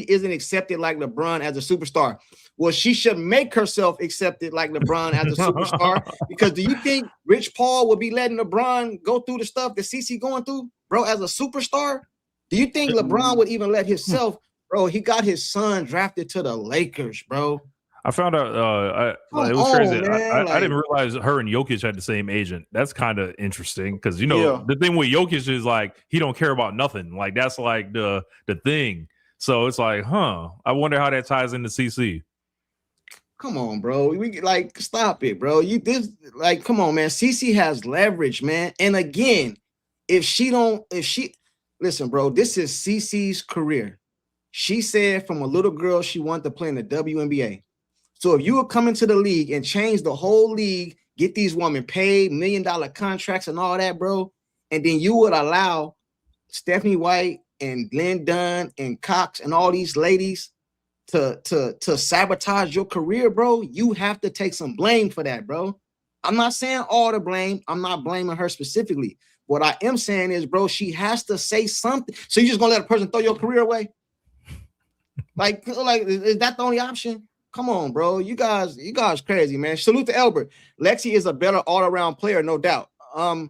isn't accepted like LeBron as a superstar. Well, she should make herself accepted like LeBron as a superstar. Because do you think Rich Paul would be letting LeBron go through the stuff that CC going through, bro, as a superstar? Do you think LeBron would even let himself, bro? He got his son drafted to the Lakers, bro. I found out it was crazy. I didn't realize her and Jokic had the same agent. That's kind of interesting because the thing with Jokic is he don't care about nothing. Like that's like the thing. So it's like, I wonder how that ties into CC. Come on, bro. We stop it, bro. Come on, man. CC has leverage, man. And again, listen, bro, this is CC's career. She said from a little girl she wanted to play in the WNBA. So if you would come into the league and change the whole league, get these women paid $1 million contracts and all that, bro, and then you would allow Stephanie White and Glenn Dunn and Cox and all these ladies to sabotage your career, bro, you have to take some blame for that, bro. I'm not saying all the blame. I'm not blaming her specifically. What I am saying is, bro, she has to say something. So you just gonna let a person throw your career away? Is that the only option? Come on, bro. You guys crazy, man. Salute to Albert. Lexi is a better all-around player, no doubt. We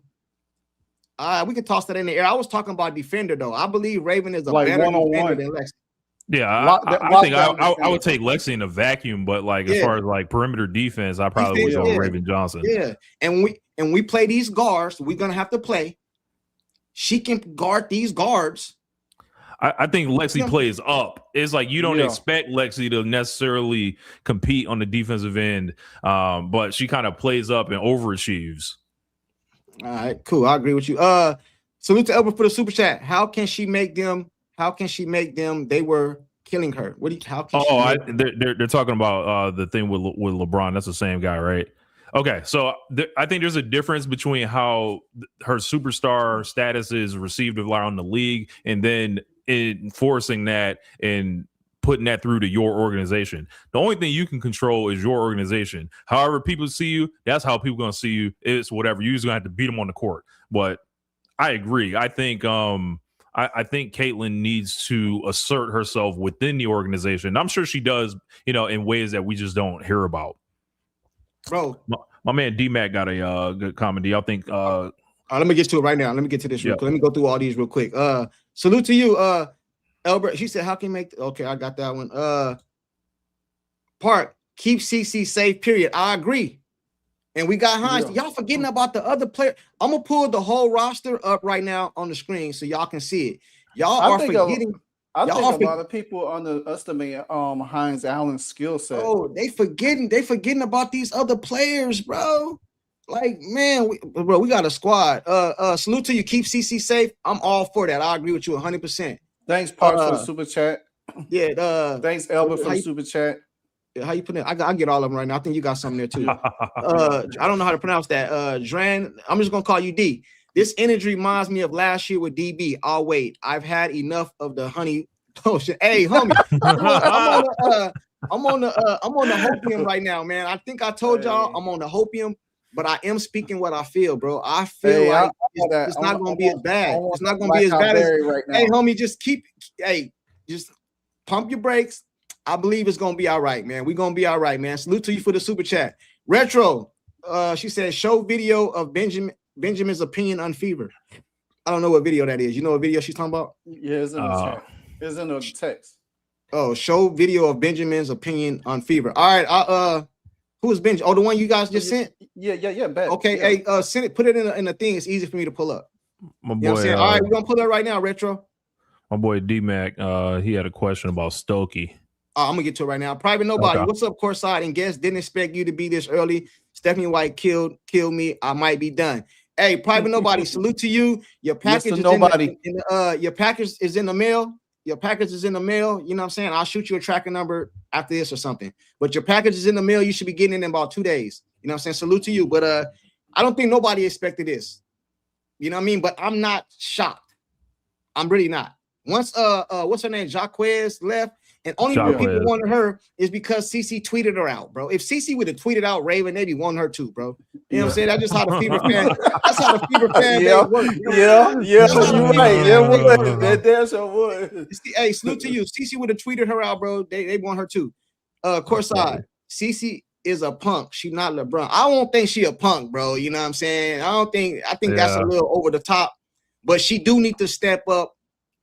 can toss that in the air. I was talking about defender, though. I believe Raven is a better defender than Lexi. Yeah, I think I would take Lexi in a vacuum, but as far as perimeter defense, I probably would go Raven Johnson. Yeah, and we play these guards. We're gonna have to play. She can guard these guards. I think Lexi plays up. It's like you don't expect Lexi to necessarily compete on the defensive end, but she kind of plays up and overachieves. All right, cool. I agree with you. Salute to Elba for the super chat. How can she make them? They were killing her. What do you? How can she? They're talking about the thing with LeBron. That's the same guy, right? Okay, so I think there's a difference between how her superstar status is received around the league, and then enforcing that and putting that through to your organization. The only thing you can control is your organization. However people see you, that's how people going to see you. It's whatever. You're just going to have to beat them on the court. But I agree. I think I think Caitlyn needs to assert herself within the organization. I'm sure she does, in ways that we just don't hear about. Bro, my man D-Mac got a good comment. Do y'all think let me get to it right now. Let me get to this real quick. Let me go through all these real quick. Salute to you, Albert. She said, how can you make okay, I got that one. Park, keep CC safe, period. I agree. And we got Hines. Y'all forgetting about the other player. I'm gonna pull the whole roster up right now on the screen so y'all can see it. Y'all are forgetting. I think a lot of people underestimate Hines Allen's skill set. Oh, they forgetting about these other players, bro. Like, man, we got a squad. Salute to you. Keep CC safe. I'm all for that. I agree with you 100%. Thanks, Parks, for the super chat. Yeah. Thanks, Elba, for the super chat. How you put it? I get all of them right now. I think you got something there too. I don't know how to pronounce that. Dran, I'm just gonna call you D. This energy reminds me of last year with DB. I'll wait. I've had enough of the honey potion. Hey, homie, I'm on the hopium right now, man. I think I told y'all I'm on the hopium, but I am speaking what I feel, bro. I feel like it's not gonna be as bad. It's not gonna be as bad as right now. Hey, homie, just just pump your brakes. I believe it's gonna be all right, man. We're gonna be all right, man. Salute to you for the super chat. Retro, she said, show video of Benjamin's opinion on fever. I don't know what video that is. You know what video she's talking about? Yeah, it's in the chat. It's in the text. Oh, show video of Benjamin's opinion on fever. All right, who is Benjamin? Oh, the one you guys just sent? Yeah. Bet. Okay, hey, send it, put it in the thing. It's easy for me to pull up. My boy, you know what I'm saying? All right, we're gonna pull it right now, Retro. My boy D-Mac, he had a question about Stokey. I'm gonna get to it right now. Private Nobody, okay. What's up, Courtside and guests? Didn't expect you to be this early. Stephanie White killed me. I might be done. Hey, Private Nobody, salute to you. Your package your package is in the mail. Your package is in the mail. You know what I'm saying? I'll shoot you a tracking number after this or something. But your package is in the mail. You should be getting it in about 2 days. You know what I'm saying? Salute to you. But I don't think nobody expected this. You know what I mean? But I'm not shocked. I'm really not. Once what's her name? Jaquez left. And only reason people wanted her is because CC tweeted her out, bro. If CC would have tweeted out Raven, they'd be wanting her too, bro. You know what I'm saying? That's just how the Fever fan. That's how the Fever fan works. Yeah. You're right. Yeah, there's her wood. Hey, salute to you. CC would have tweeted her out, bro. They want her too. Courtside. CC is a punk. She not LeBron. I don't think she a punk, bro. You know what I'm saying? I think that's a little over the top, but she do need to step up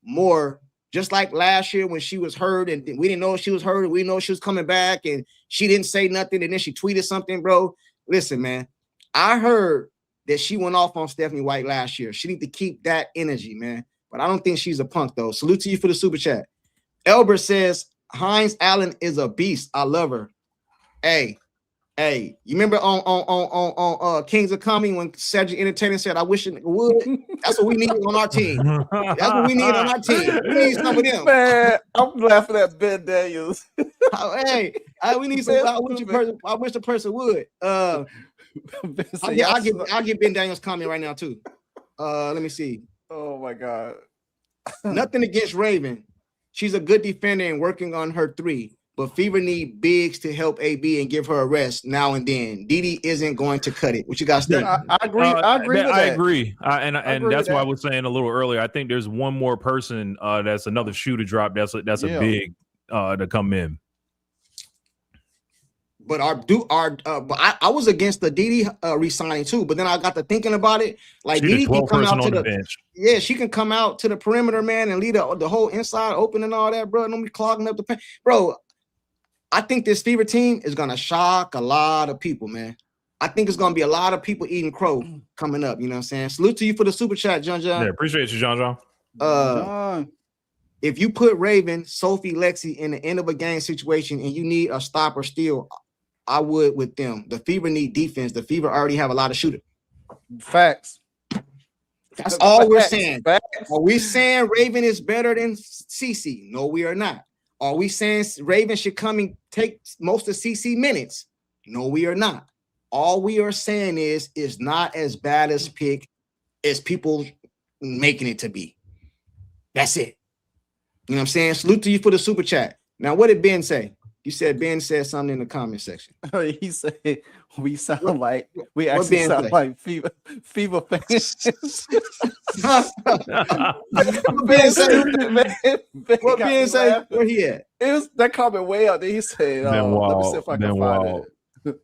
more. Just like last year when she was hurt and we didn't know she was hurt. We didn't know she was coming back and she didn't say nothing. And then she tweeted something, bro. Listen, man, I heard that she went off on Stephanie White last year. She need to keep that energy, man. But I don't think she's a punk, though. Salute to you for the super chat. Elbert says, Hines Allen is a beast. I love her. Hey, you remember on Kings of Comedy when Cedric Entertainment said, I wish it would? That's what we need on our team. That's what we need on our team. We need some of them. Man, I'm laughing at Ben Daniels. We need some. I wish the person would. I'll get Ben Daniels' comment right now, too. Let me see. Oh, my God. Nothing against Raven. She's a good defender and working on her three. But Fever need bigs to help AB and give her a rest now and then. Didi isn't going to cut it. What you guys think? I agree. I agree. And that's why I was saying a little earlier. I think there's one more person that's another shoe to drop. That's a big to come in. But I was against the Didi re-signing too. But then I got to thinking about it. Like Didi can come out to the bench. Yeah, she can come out to the perimeter, man, and leave the whole inside open and all that, bro. Don't be clogging up the paint, bro. I think this Fever team is gonna shock a lot of people, man. I think it's gonna be a lot of people eating crow coming up. You know what I'm saying? Salute to you for the super chat, John. Yeah, appreciate you, John. If you put Raven, Sophie, Lexi in the end of a game situation and you need a stop or steal, I would with them. The Fever need defense. The Fever already have a lot of shooters. Facts. That's all we're Facts, saying. facts. Are we saying Raven is better than CC? No, we are not. Are we saying Raven should come and take most of CC minutes? No, we are not. All we are saying is not as bad as pick as people making it to be. That's it. You know what I'm saying? Salute to you for the super chat. Now, what did Ben say? You said Ben said something in the comment section. He said we sound like we what actually Ben sound say? like fever fans. What Ben say? What Ben say? Where he at? It was that comment way out there. He said, "Let me see if I can find it."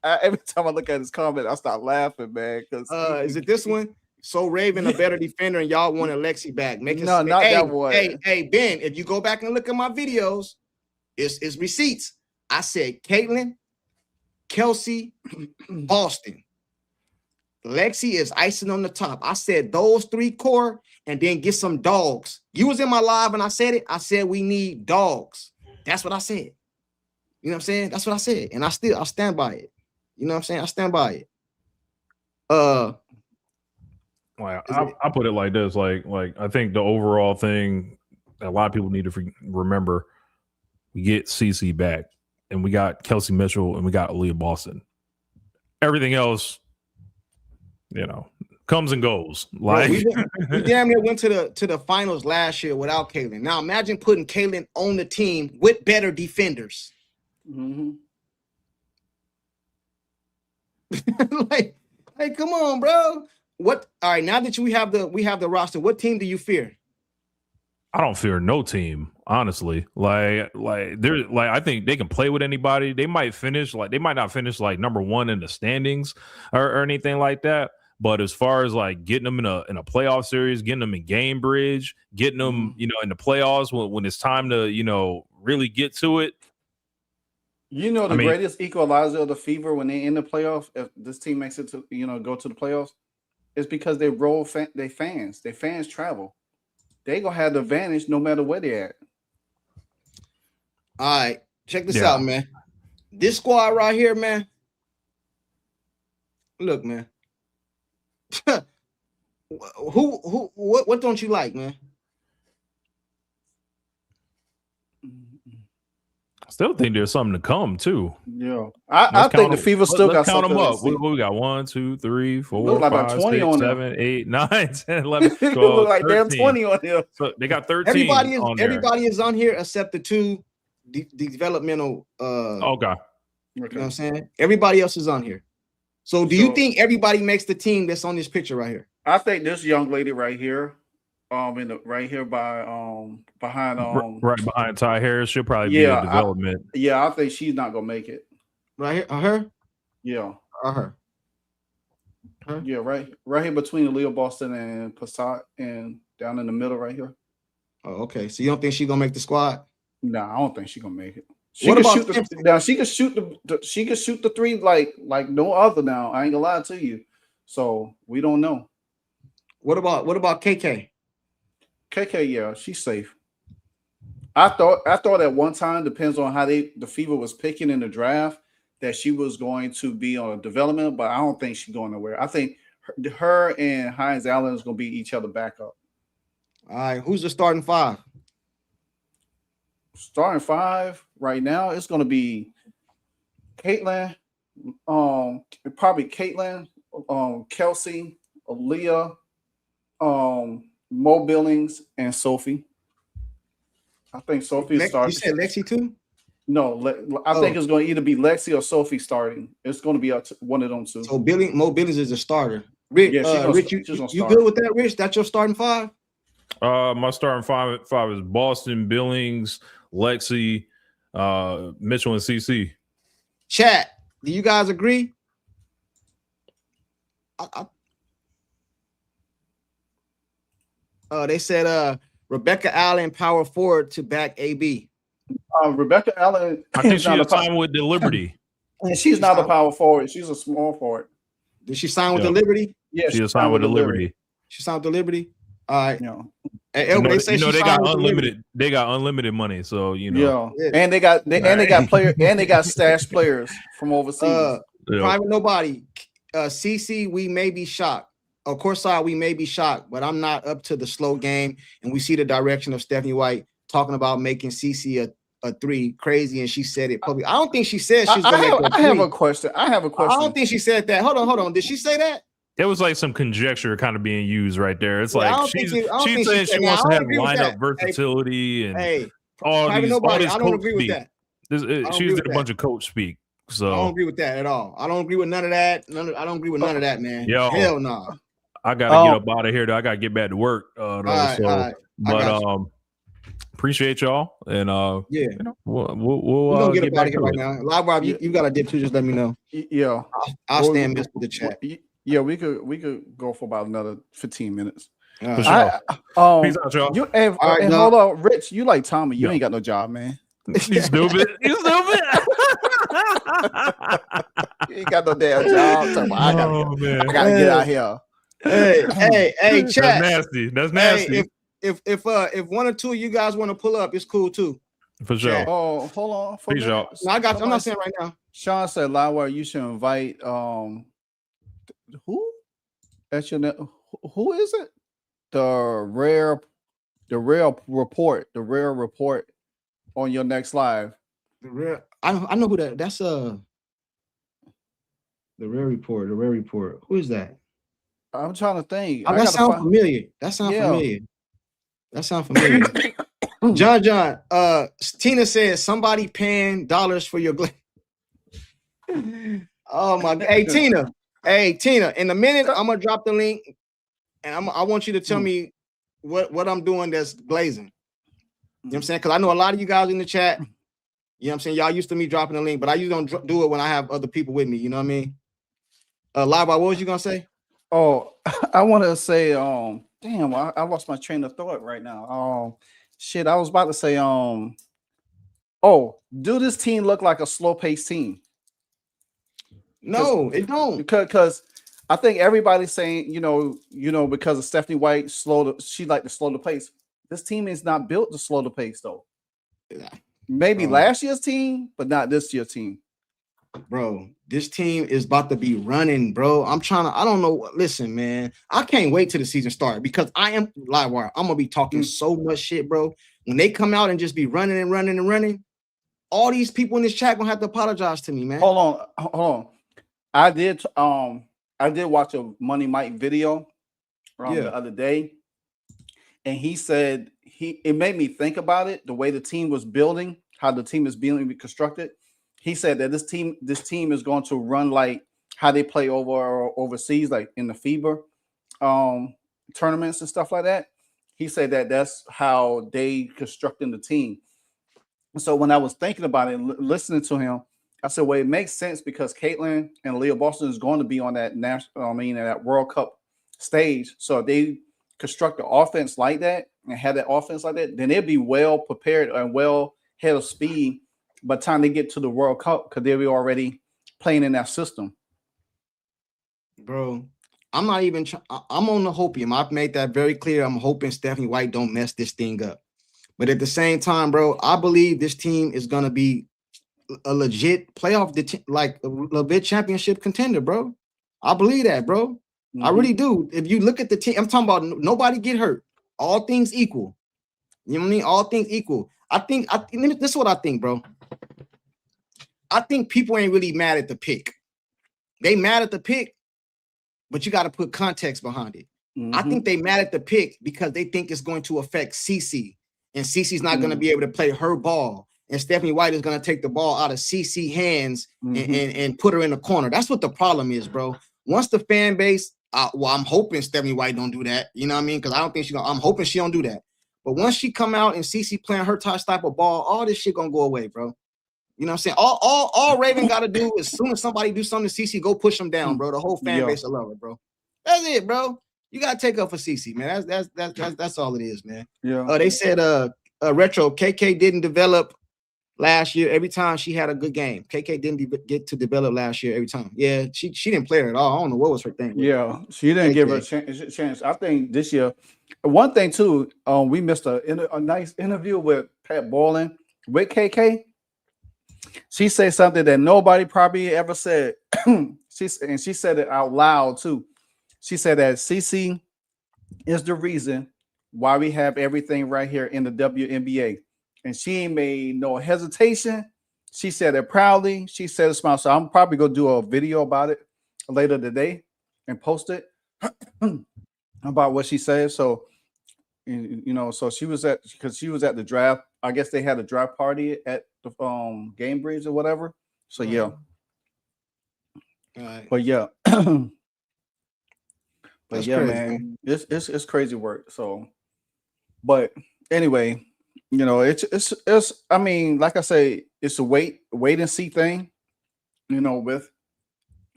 Every time I look at his comment, I start laughing, man. Because is it this one? So Raven a better defender, and y'all want Alexi back. Make it no, not that one. Hey, Ben, if you go back and look at my videos, it's receipts. I said Caitlin, Kelsey, Boston. Lexi is icing on the top. I said those three core, and then get some dogs. You was in my live and I said it. I said we need dogs. That's what I said. You know what I'm saying? That's what I said, and I stand by it. You know what I'm saying? I stand by it. Like I put it like this, like I think the overall thing that a lot of people need to remember, we get CC back, and we got Kelsey Mitchell, and we got Aaliyah Boston. Everything else, comes and goes. Like we damn near went to the finals last year without Kaylin. Now imagine putting Kaylin on the team with better defenders. Mm-hmm. like, come on, bro. What? All right, now that we have the roster, what team do you fear? I don't fear no team, honestly. Like they're like, I think they can play with anybody. They might not finish like number one in the standings or anything like that. But as far as like getting them in a playoff series, getting them in Game Bridge, getting them, in the playoffs when it's time to, really get to it. Greatest equalizer of the fever when they in the playoffs, if this team makes it to, go to the playoffs, is because they roll their fans. Their fans travel. They gonna have the advantage no matter where they're at. All right, check this out, man. This squad right here, man. Look, man. What don't you like, man? I still think there's something to come too. Yeah, I think the fever still got count something. Them up. We got 1, 2, 3, 4, like 5, 20 6, on 7, 8, 9, 10, 11, 12, look like 13. damn 20 on here. So they got 13. Everybody is on here except the two developmental. Okay. You know what I'm saying? Everybody else is on here. So do you think everybody makes the team that's on this picture right here? I think this young lady right here, right here behind right behind Ty Harris, she'll probably be a development. I think she's not gonna make it. Right here, her? Yeah. Her. Yeah, right here between Leo Boston and Passat and down in the middle right here. Oh, okay. So you don't think she's gonna make the squad? No, I don't think she's gonna make it. She can shoot the three like no other now. I ain't gonna lie to you. So we don't know. What about KK? KK, yeah, she's safe. I thought at one time, depends on how the Fever was picking in the draft, that she was going to be on a development, but I don't think she's going nowhere. I think her and Hines Allen is going to be each other backup. All right, who's the starting five? Starting five right now, it's going to be Caitlin, probably Caitlin, Kelsey, Aaliyah, Mo Billings, and Sophie. I think Sophie is starting. You said Lexi too? No, I think it's going to either be Lexi or Sophie starting. It's going to be one of them two. So Mo Billings is a starter. Rich, Rich, you good with that, Rich? That's your starting five? My starting five is Boston, Billings, Lexi, Mitchell, and CC. Chat, do you guys agree? They said Rebecca Allen power forward to back AB. Rebecca Allen, I think she's signed with the Liberty. And she's not a power forward. She's a small forward. Did she sign with the Liberty? Yeah, she signed with the Liberty. She signed with the Liberty. All right. Yeah. And they got unlimited. They got unlimited money. So Yeah. And they got players and they got stash players from overseas. Private nobody. CC, we may be shocked. of course, we may be shocked, but I'm not up to the slow game. And we see the direction of Stephanie White talking about making CC a 3 crazy, and she said it publicly. I don't think she said she's gonna make that. I have a question. I don't think she said that. Hold on. Did she say that? There was like some conjecture kind of being used right there. It's like she's saying she wants to have lineup versatility and all these. I don't agree with that. She did a bunch of coach speak. So I don't agree with that at all. I don't agree with none of that. I don't agree with none of that, man. Yo, hell no. Nah. I gotta get up out of here. Though I gotta get back to work. Appreciate y'all, and yeah, we'll gonna get up out of here right now. Livewire, you got a dip too? Just let me know. Yeah, I'll stand with the chat. Yeah, we could go for about another 15 minutes. For sure. Peace out, y'all. Hold on, Rich. You like Tommy? You ain't got no job, man. You stupid. You stupid. You ain't got no damn job. I gotta get out here. Hey, chat. That's nasty. Hey, if one or two of you guys want to pull up, it's cool too. For sure. Yeah. Oh, hold on. Peace, y'all. No, I got you. I'm not saying right now. Sean said, Livewire, you should invite who? That's your name. Who is it? The rare report on your next live. I know who that's the rare report. Who is that? I'm trying to think. That sounds familiar. That sounds familiar. John. Tina says somebody paying dollars for your glaze. Oh my God. Hey Tina, in a minute I'm gonna drop the link, and I want you to tell me what I'm doing that's glazing. You know what I'm saying? Because I know a lot of you guys in the chat. You know what I'm saying? Y'all used to me dropping the link, but I usually don't do it when I have other people with me. You know what I mean? Live, what was you gonna say? Oh, I want to say, damn, I lost my train of thought right now. Shit, I was about to say, do this team look like a slow-paced team? No, it don't. Because I think everybody's saying, because of Stephanie White, she like to slow the pace. This team is not built to slow the pace, though. Yeah. Maybe last year's team, but not this year's team. Bro, this team is about to be running, bro. I don't know. Listen, man, I can't wait till the season starts because I am Livewire. I'm gonna be talking so much shit, bro. When they come out and just be running and running and running, all these people in this chat gonna have to apologize to me, man. Hold on. I did watch a Money Mike video the other day, and he said it made me think about it, the way the team was building, how the team is being reconstructed. He said that this team is going to run like how they play overseas, like in the FIBA tournaments and stuff like that. He said that that's how they constructing the team. So when I was thinking about it and listening to him, I said, well, it makes sense because Caitlin and Leah Boston is going to be on that that World Cup stage. So if they construct the offense like that and have that offense like that, then they'll be well prepared and well head of speed by the time they get to the World Cup because they'll be already playing in that system. Bro, I'm not even I'm on the hopium. I've made that very clear. I'm hoping Stephanie White don't mess this thing up. But at the same time, bro, I believe this team is going to be a legit playoff, like a legit championship contender, bro. I believe that, bro. Mm-hmm. I really do. If you look at the team, I'm talking about nobody get hurt. All things equal. You know what I mean? All things equal. I think this is what I think, bro. I think people ain't really mad at the pick. They mad at the pick, but you got to put context behind it. Mm-hmm. I think they mad at the pick because they think it's going to affect CeCe, and CeCe's not going to be able to play her ball. And Stephanie White is going to take the ball out of CeCe hands and put her in the corner. That's what the problem is, bro. Once the fan base, I'm hoping Stephanie White don't do that. You know what I mean? Because I don't think I'm hoping she don't do that. But once she come out and CeCe playing her type of ball, all this shit gonna go away, bro. You know what I'm saying? All Raven got to do is, as soon as somebody do something to CeCe, go push them down, bro. The whole fan base will love her, bro. That's it, bro. You gotta take up for CeCe, man. That's all it is, man. Yeah. They said retro KK didn't develop last year. Every time she had a good game, KK didn't get to develop last year. Every time, yeah, she didn't play her at all. I don't know what was her thing. Yeah, she didn't give her a chance. I think this year, one thing too, we missed a nice interview with Pat Boylan with KK. She said something that nobody probably ever said. She said it out loud too. She said that CC is the reason why we have everything right here in the WNBA. And she ain't made no hesitation. She said it proudly. She said it smile. So I'm probably gonna do a video about it later today and post it about what she said. So so she was at the draft. I guess they had a draft party at the Game Breeze or whatever. So yeah. All right. But yeah. That's yeah, crazy, man. It's crazy work. So but anyway, it's I mean, like I say, it's a wait and see thing, with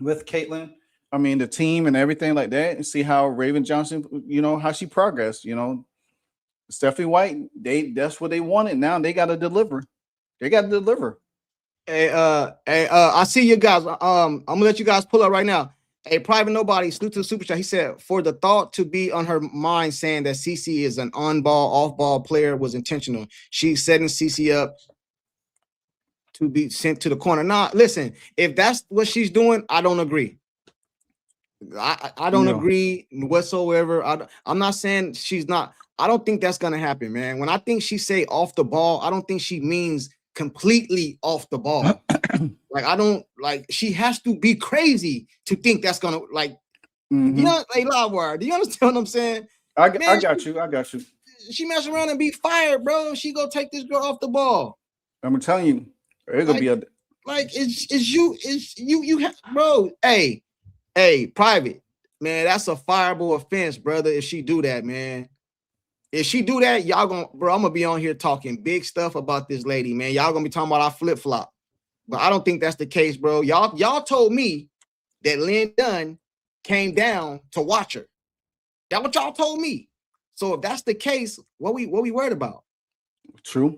Caitlin. I mean, the team and everything like that, and see how Raven Johnson, how she progressed. Stephanie White, that's what they wanted. Now they gotta deliver. They gotta deliver. Hey, I see you guys. I'm gonna let you guys pull up right now. A private nobody, salute to the super chat. He said, for the thought to be on her mind saying that CC is an on-ball, off-ball player was intentional. She's setting CC up to be sent to the corner. Nah, listen, if that's what she's doing, I don't agree. I don't agree whatsoever. I'm not saying she's not. I don't think that's gonna happen, man. When I think she say off the ball, I don't think she means completely off the ball. Like I don't like. She has to be crazy to think that's gonna like. Livewire. Do you understand what I'm saying? I got you. She mess around and be fired, bro. She go take this girl off the ball. I'm telling you, it's gonna be a like. It's you, bro. Hey, private, man. That's a fireable offense, brother. If she do that, man. If she do that, y'all gonna, bro, I'm gonna be on here talking big stuff about this lady, man. Y'all gonna be talking about our flip-flop. But I don't think that's the case, bro. Y'all told me that Lynn Dunn came down to watch her. That's what y'all told me. So if that's the case, what we worried about? True.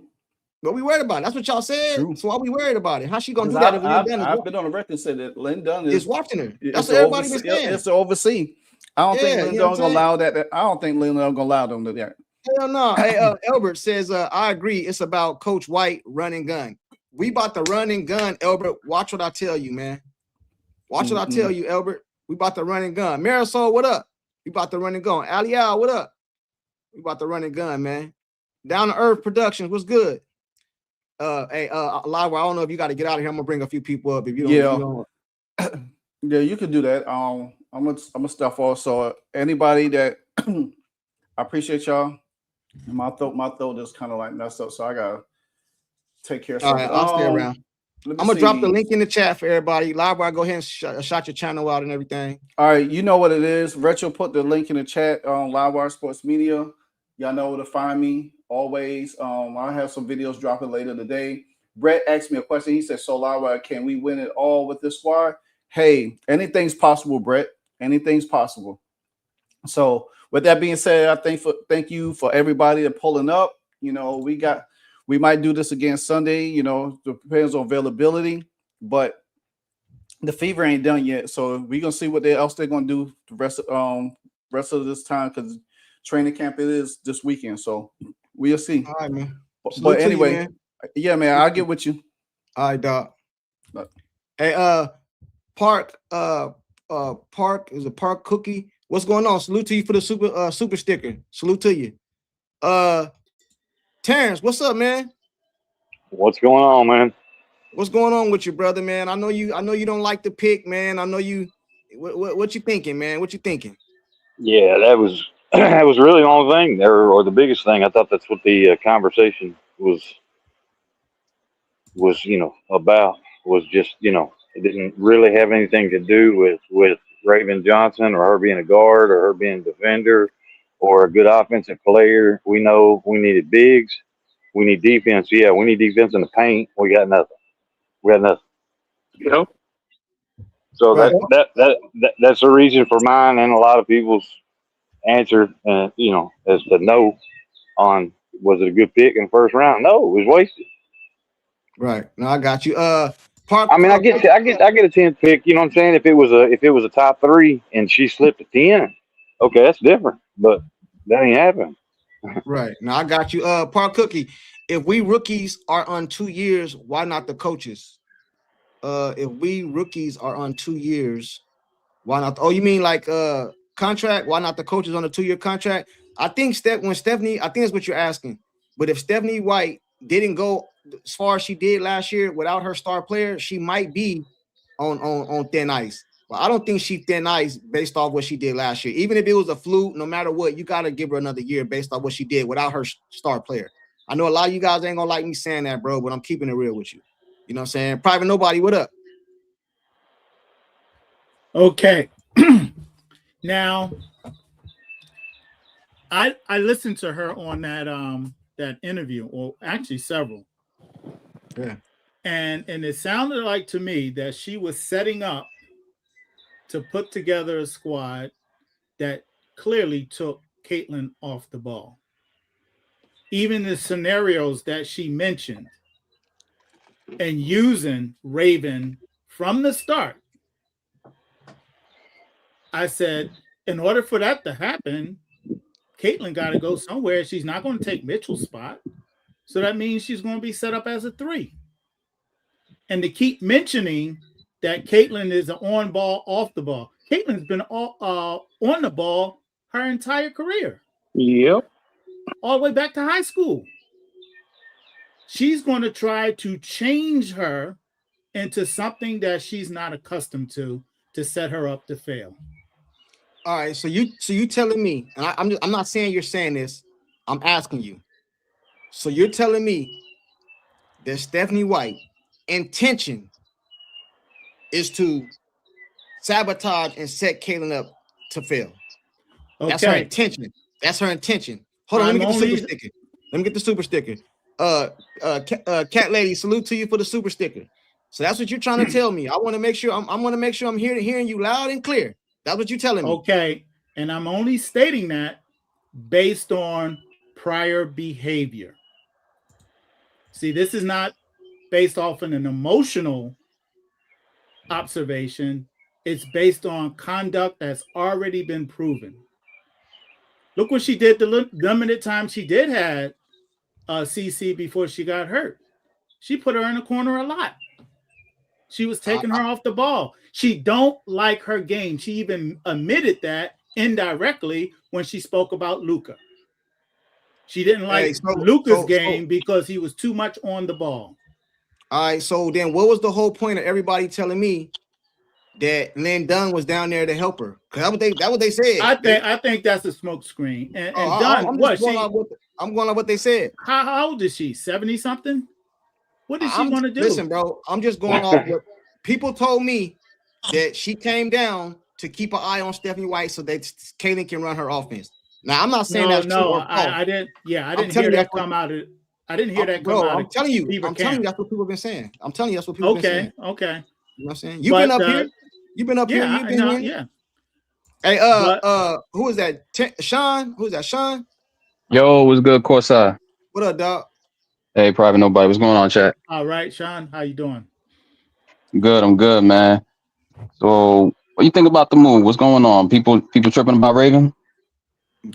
What we worried about? That's what y'all said. True. So why we worried about it? How she gonna do that if Lynn Dunn I've been on the record and said that Lynn Dunn is watching her? That's what everybody been saying. It's to oversee. I don't think Lynn Dunn gonna allow that. I don't think Lynn Dunn gonna allow them to do that. Hell no. Hey, Albert says, I agree. It's about Coach White run and gun. We about to run and gun, Albert. Watch what I tell you, man. Watch what I tell you, Albert. We about to run and gun. Marisol, what up? We about to run and gun. Alial, what up? We about to run and gun, man. Down to Earth Productions, what's good? Hey, Livewire, I don't know if you got to get out of here. I'm gonna bring a few people up. If you don't, yeah, you can do that. I'm gonna stuff also. Anybody that I appreciate y'all. My throat is kind of like messed up, so I gotta take care of something. All right, I'll stay around. I'm gonna drop the link in the chat for everybody. Livewire, go ahead and shout your channel out and everything. All right, you know what it is. Retro put the link in the chat on Livewire Sports Media. Y'all know where to find me always. I have some videos dropping later today. Brett asked me a question. He said, "So Livewire, can we win it all with this squad?" Hey, anything's possible, Brett. Anything's possible. So with that being said, I thank you for everybody that pulling up. We might do this again Sunday. Depends on availability, but the fever ain't done yet. So we're gonna see what else they're gonna do the rest of this time, because training camp is this weekend. So we'll see. All right, man. But anyway, man. Yeah, man, I'll get with you. All right, dog. Hey, Park is a Park Cookie. What's going on? Salute to you for the super sticker. Salute to you. Terrence, what's up, man? What's going on, man? What's going on with you, brother, man? I know you don't like the pick, man. I know you. What you thinking, man? What you thinking? Yeah, that was really the only thing there, or the biggest thing. I thought that's what the conversation was about. Was just it didn't really have anything to do with Raven Johnson or her being a guard or her being a defender or a good offensive player. We know we needed bigs. We need defense. Yeah, we need defense in the paint. We got nothing. So right. that's the reason for mine and a lot of people's answer, as to no on was it a good pick in the first round? No, it was wasted. Right. No, I got you. Park. I mean, I get a 10th pick. You know what I'm saying? If it was a top 3 and she slipped to 10, okay, that's different. But that ain't happening. Right. Now I got you. Park Cookie. If we rookies are on 2 years, why not the coaches? If we rookies are on 2 years, why not? Oh, you mean like contract? Why not the coaches on a 2-year contract? I think Stephanie, I think that's what you're asking. But if Stephanie White didn't go as far as she did last year without her star player, she might be on thin ice. But I don't think she thin ice based off what she did last year. Even if it was a fluke, no matter what, you got to give her another year based off what she did without her star player. I know a lot of you guys ain't gonna like me saying that, bro, but I'm keeping it real with you. You know what I'm saying? Private Nobody, what up? Okay. Now, I listened to her on that interview, or actually several. Yeah. And it sounded like to me that she was setting up to put together a squad that clearly took Caitlin off the ball. Even the scenarios that she mentioned and using Raven from the start. I said, in order for that to happen, Caitlin got to go somewhere. She's not going to take Mitchell's spot. So that means she's going to be set up as a 3. And to keep mentioning that Caitlin is an on ball, off the ball. Caitlin's been on the ball her entire career. Yep. All the way back to high school. She's going to try to change her into something that she's not accustomed to set her up to fail. All right, so you telling me, and I'm not saying you're saying this, I'm asking you. So you're telling me that Stephanie White intention is to sabotage and set Caitlin up to fail. Okay. That's her intention. That's her intention. Hold on, let me get the super sticker. Let me get the super sticker. Cat Lady, salute to you for the super sticker. So that's what you're trying to tell me. I want to make sure I'm hearing you loud and clear. That's what you're telling me. Okay, and I'm only stating that based on prior behavior. See, this is not based off an emotional observation. It's based on conduct that's already been proven. Look what she did the limited time she did have CC before she got hurt. She put her in the corner a lot. She was taking her off the ball. She don't like her game. She even admitted that indirectly when she spoke about Luka. She didn't like Luka's game because he was too much on the ball. All right, so then what was the whole point of everybody telling me that Lynn Dunn was down there to help her? Because that's what they said. I think that's a smoke screen. And Dunn, I'm going on what they said. How old is she? 70-something? What is she going to do? Listen, bro, I'm just going off what people told me, that she came down to keep an eye on Stephanie White so that Caitlin can run her offense. Now, I'm not saying that's true or false. I didn't. Yeah, I didn't hear that come out of. I didn't hear that come out. I'm telling you that's what people have been saying. I'm telling you that's what people have been saying. Okay. You know what I'm saying? You've been up here. You've been up here. You've been here. Yeah. Hey, who is that? Sean? Who is that? Sean? Yo, what's good, Courtside? What up, dog? Hey, Private Nobody. What's going on, chat? All right, Sean. How you doing? Good. I'm good, man. So, what do you think about the move? What's going on? People tripping about Raven?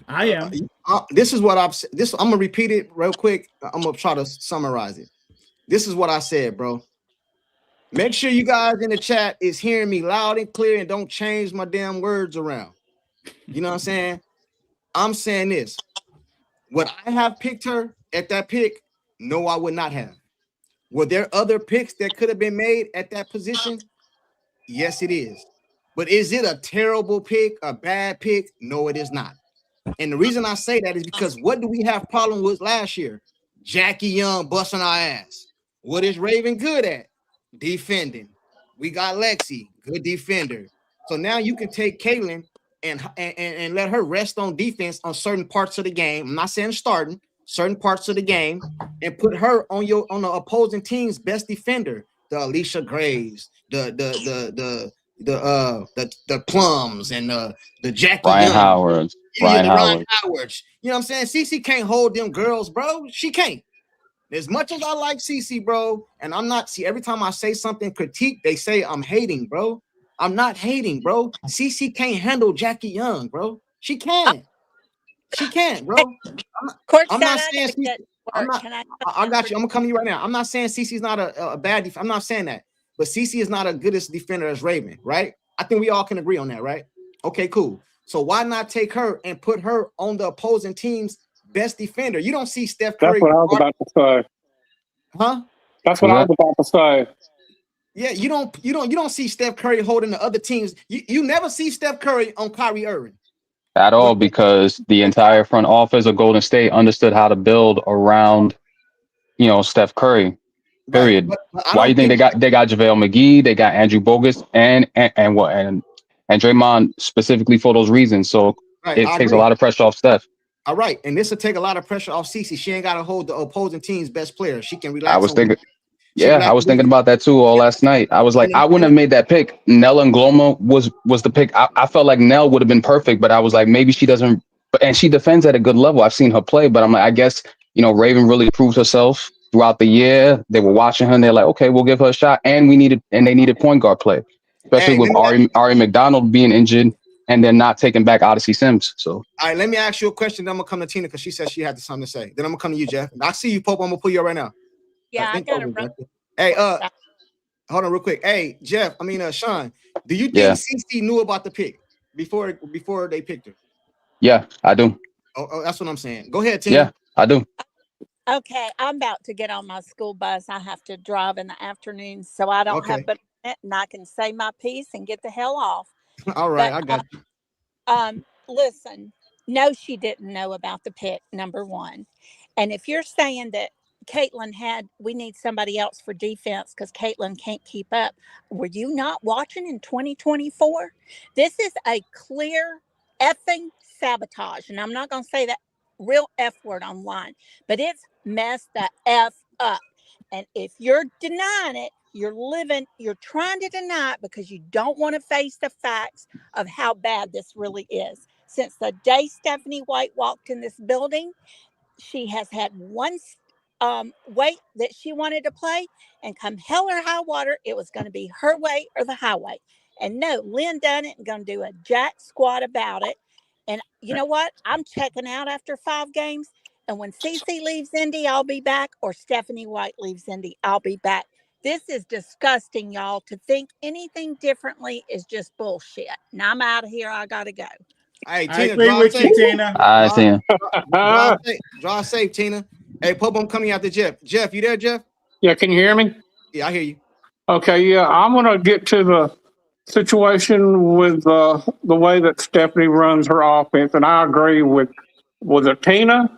I am. This is what I'm gonna repeat it real quick. I'm gonna try to summarize it. This is what I said, bro. Make sure you guys in the chat is hearing me loud and clear and don't change my damn words around. You know what I'm saying? I'm saying this. Would I have picked her at that pick? No, I would not have. Were there other picks that could have been made at that position? Yes, it is. But is it a terrible pick, a bad pick? No, it is not. And the reason I say that is because what do we have problem with last year? Jackie Young busting our ass. What is Raven good at? Defending. We got Lexi, good defender. So now you can take Caitlin and let her rest on defense on certain parts of the game. I'm not saying starting, certain parts of the game, and put her on the opposing team's best defender, the Alicia Graves, the Plums, and the Jackie Ryan Young. Howard. Ryan Howard. You know what I'm saying? CC can't hold them girls, bro. She can't. As much as I like CC, bro, and I'm not, every time I say something critique, they say I'm hating, bro. I'm not hating, bro. CC can't handle Jackie Young, bro. She can't. She can't, bro. I'm not saying CC. I got you. I'm gonna come to you right now. I'm not saying CC's not a bad I'm not saying that. But CC is not as good as defender as Raven, right? I think we all can agree on that, right? Okay, cool. So why not take her and put her on the opposing team's best defender? You don't see Steph Curry. That's what I was about to say. Huh? That's what I was about to say. Yeah, you don't see Steph Curry holding the other teams. You never see Steph Curry on Kyrie Irving. At all, because the entire front office of Golden State understood how to build around, Steph Curry. Period. But Why do you think they got JaVale McGee, they got Andrew Bogut, and Draymond specifically for those reasons. So it takes a lot of pressure off Steph. All right, and this will take a lot of pressure off Cece. She ain't got to hold the opposing team's best player. She can relax. I was thinking about that too all last night. I was like, I wouldn't have made that pick. Nell and Gloma was the pick. I felt like Nell would have been perfect, but I was like, maybe she doesn't. And she defends at a good level. I've seen her play, but I'm like, I guess Raven really proved herself throughout the year. They were watching her, and they're like, okay, we'll give her a shot. And they needed point guard play, especially with Ari McDonald being injured, and they're not taking back Odyssey Sims. So, all right, let me ask you a question. Then I'm gonna come to Tina because she said she had something to say. Then I'm gonna come to you, Jeff. I see you, Pope. I'm gonna pull you up right now. Yeah, I got it. Hey, hold on real quick. Hey, Jeff. Sean. Do you think CC knew about the pick before they picked her? Yeah, I do. Oh, that's what I'm saying. Go ahead, Tina. Yeah, I do. Okay, I'm about to get on my school bus. I have to drive in the afternoon, so I don't have but a minute, and I can say my piece and get the hell off. All right, I got you. Listen, no, she didn't know about the pick, number one. And if you're saying that we need somebody else for defense because Caitlin can't keep up, were you not watching in 2024? This is a clear effing sabotage. And I'm not going to say that real F word online, but it's messed the F up. And if you're denying it, you're trying to deny it because you don't want to face the facts of how bad this really is. Since the day Stephanie White walked in this building, she has had one way that she wanted to play, and come hell or high water, it was going to be her way or the highway. And no, Lynn Dunn isn't going to do a jack squat about it. And you know what? I'm checking out after 5 games. And when CC leaves Indy, I'll be back. Or Stephanie White leaves Indy, I'll be back. This is disgusting, y'all. To think anything differently is just bullshit. Now I'm out of here. I got to go. Hey, I agree with you, Tina. Draw safe, Tina. Hey, Pope, I'm coming after Jeff. Jeff, you there, Jeff? Yeah, can you hear me? Yeah, I hear you. Okay, yeah, I'm going to get to the situation with the way that Stephanie runs her offense, and I agree with it Tina?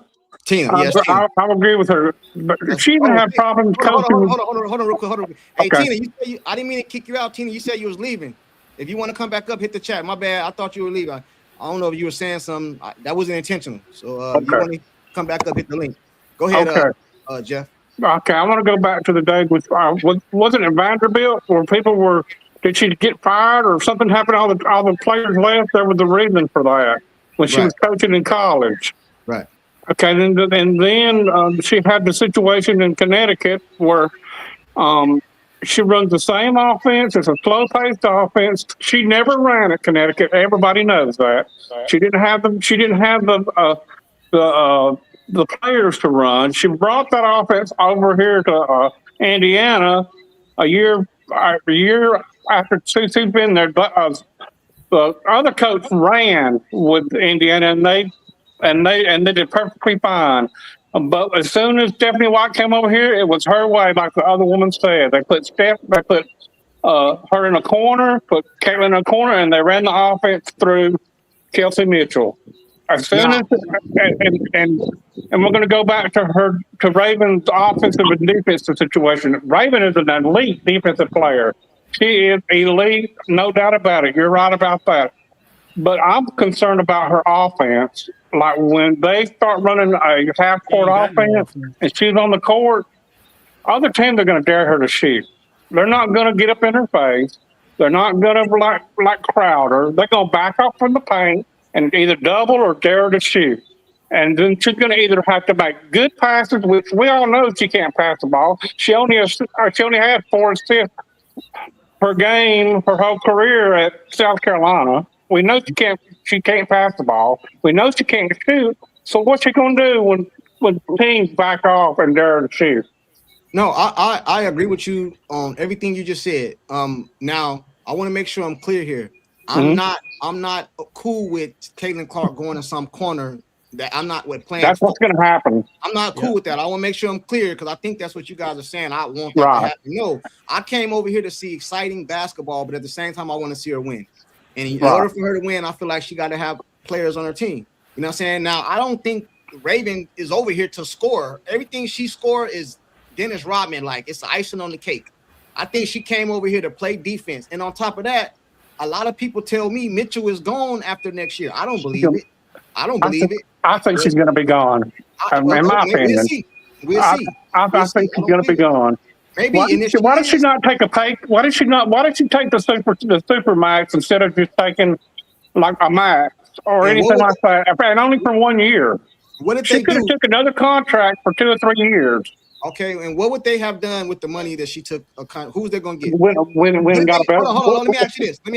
Tina, yes, Tina. I agree with her. But she didn't have problems coaching. Hold on, real quick. Hey, okay. Tina, I didn't mean to kick you out, Tina. You said you was leaving. If you want to come back up, hit the chat. My bad. I thought you were leaving. I don't know if you were saying something. That wasn't intentional. So you want to come back up, hit the link. Go ahead, Jeff. Okay, I want to go back to the day with wasn't it Vanderbilt where did she get fired or something happened? All the players left. There was a reason for that when she was coaching in college. Right. Okay, and then she had the situation in Connecticut where she runs the same offense. It's a slow-paced offense. She never ran at Connecticut. Everybody knows that. She didn't have the players to run. She brought that offense over here to Indiana a year after she's been there. The other coach ran with Indiana, and they did perfectly fine. But as soon as Stephanie White came over here, it was her way, like the other woman said. They put her in a corner, put Caitlin in a corner, and they ran the offense through Kelsey Mitchell. As soon as and we're going to go back to Raven's offensive and defensive situation. Raven is an elite defensive player. She is elite, no doubt about it. You're right about that. But I'm concerned about her offense. Like when they start running a half-court offense and she's on the court, other teams are going to dare her to shoot. They're not going to get up in her face. They're not going to like Crowder. They're going to back up from the paint and either double or dare her to shoot. And then she's going to either have to make good passes, which we all know she can't pass the ball. She only had 4 assists per game her whole career at South Carolina. We know she can't pass the ball. We know she can't shoot. So what's she going to do when teams back off and dare her to shoot? No, I agree with you on everything you just said. Now I want to make sure I'm clear here. I'm not cool with Caitlin Clark going to some corner that I'm not with playing. That's what's going to happen. I'm not cool with that. I want to make sure I'm clear because I think that's what you guys are saying. I want that to Right. happen. No, I came over here to see exciting basketball, but at the same time, I want to see her win. And in Right. order for her to win, I feel like she got to have players on her team. You know what I'm saying? Now, I don't think Raven is over here to score. Everything she scored is Dennis Rodman, like it's icing on the cake. I think she came over here to play defense. And on top of that, a lot of people tell me Mitchell is gone after next year. I don't believe it. I don't believe it. I think she's going to be gone. In my opinion, we'll see. We'll see. I think she's going to be gone. Maybe Why did she not take a pay? Why did she take the super max instead of just taking like a max or And anything like that? And only for 1 year. What did She they could have do? took another contract for 2 or 3 years. Okay, and what would they have done with the money that she took? Who's they going to get? When got a better. Hold on. Let me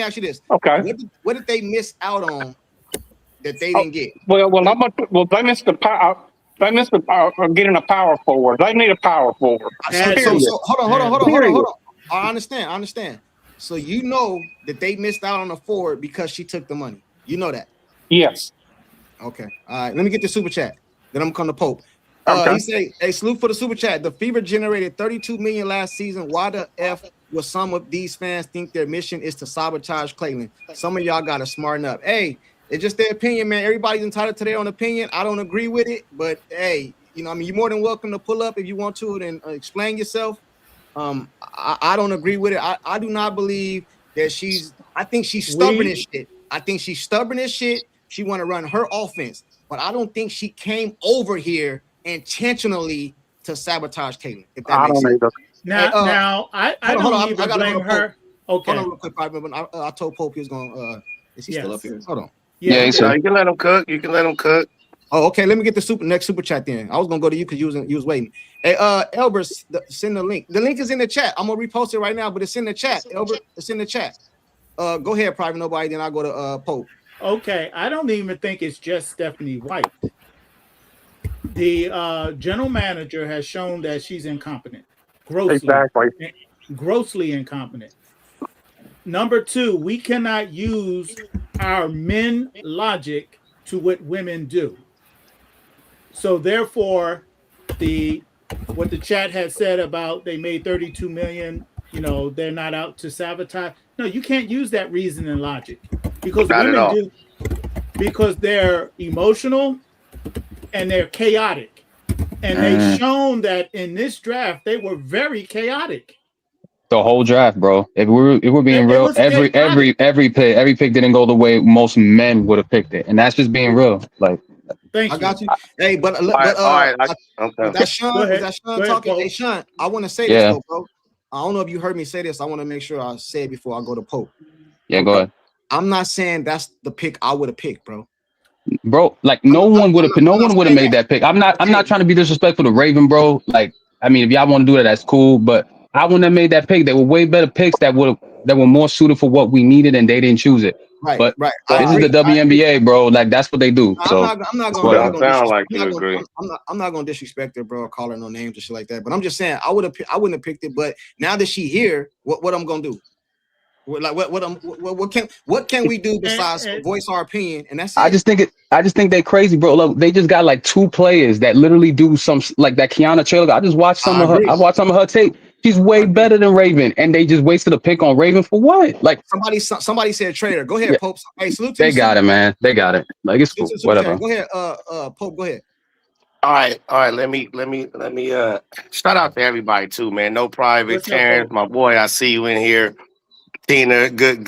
ask you this. Okay. What did they miss out on that they didn't get? Well, they missed the power. They missed getting a power forward. They need a power forward. So hold on. I understand. So you know that they missed out on a forward because she took the money. You know that. Yes. Okay. All right. Let me get the super chat. Then I'm gonna come to Pope. Okay. He say, "Hey, salute for the super chat. The Fever generated 32 million last season. Why the f will some of these fans think their mission is to sabotage Caitlin? Some of y'all gotta smarten up. Hey, it's just their opinion, man. Everybody's entitled to their own opinion. I don't agree with it, but hey, you know, I mean, you're more than welcome to pull up if you want to and explain yourself. I don't agree with it. I do not believe that I think she's stubborn as shit. I think she's stubborn as shit. She want to run her offense, but I don't think she came over here intentionally to sabotage Caitlin. If that makes sense. Now, I don't even blame her. Okay. Hold on real quick, I told Pope he was going. Is he still up here? Hold on. Yeah, you can let him cook. Oh, okay. Let me get the next super chat then. I was gonna go to you because you was waiting. Hey, Elbert, send the link. The link is in the chat. I'm gonna repost it right now, but it's in the chat. Elbert, it's in the chat. Go ahead, Private Nobody. Then I'll go to Pope. Okay, I don't even think it's just Stephanie White. The general manager has shown that she's incompetent, grossly incompetent. Number two, we cannot use our men logic to what women do. So therefore, what the chat had said about they made 32 million, you know, they're not out to sabotage. No, you can't use that reason and logic because women do, because they're emotional and they're chaotic. And they've shown that in this draft, they were very chaotic. The whole draft, bro. If we're being real, every pick didn't go the way most men would have picked it, and that's just being real. Like, I got you. Hey, but that's Sean. Talking. Hey, Sean, I want to say this though, bro. I don't know if you heard me say this. I want to make sure I say it before I go to Pope. Yeah, go ahead. I'm not saying that's the pick I would have picked, bro. Bro, like no one would have made that pick. I'm not trying to be disrespectful to Raven, bro. Like, I mean, if y'all want to do that, that's cool. But I wouldn't have made that pick. They were way better picks that were more suited for what we needed, and they didn't choose it. Right. This is the WNBA, bro. Like that's what they do. So I'm not gonna disrespect her, bro, or call her no names or shit like that. But I'm just saying I wouldn't have picked it. But now that she here, what I'm gonna do? What can we do besides voice our opinion? And that's it. I just think they crazy, bro. Look, they just got like 2 players that literally do some like that. Kiana Taylor. I just watched some of her. I watched some of her tape. She's way better than Raven, and they just wasted a pick on Raven for what? Like somebody said traitor. Go ahead, Pope. Hey, salute to they got it, man. They got it. Like it's cool. Whatever. Go ahead, Pope. Go ahead. All right. Let me shout out to everybody too, man. No private. Terrence, my boy, I see you in here. Tina, good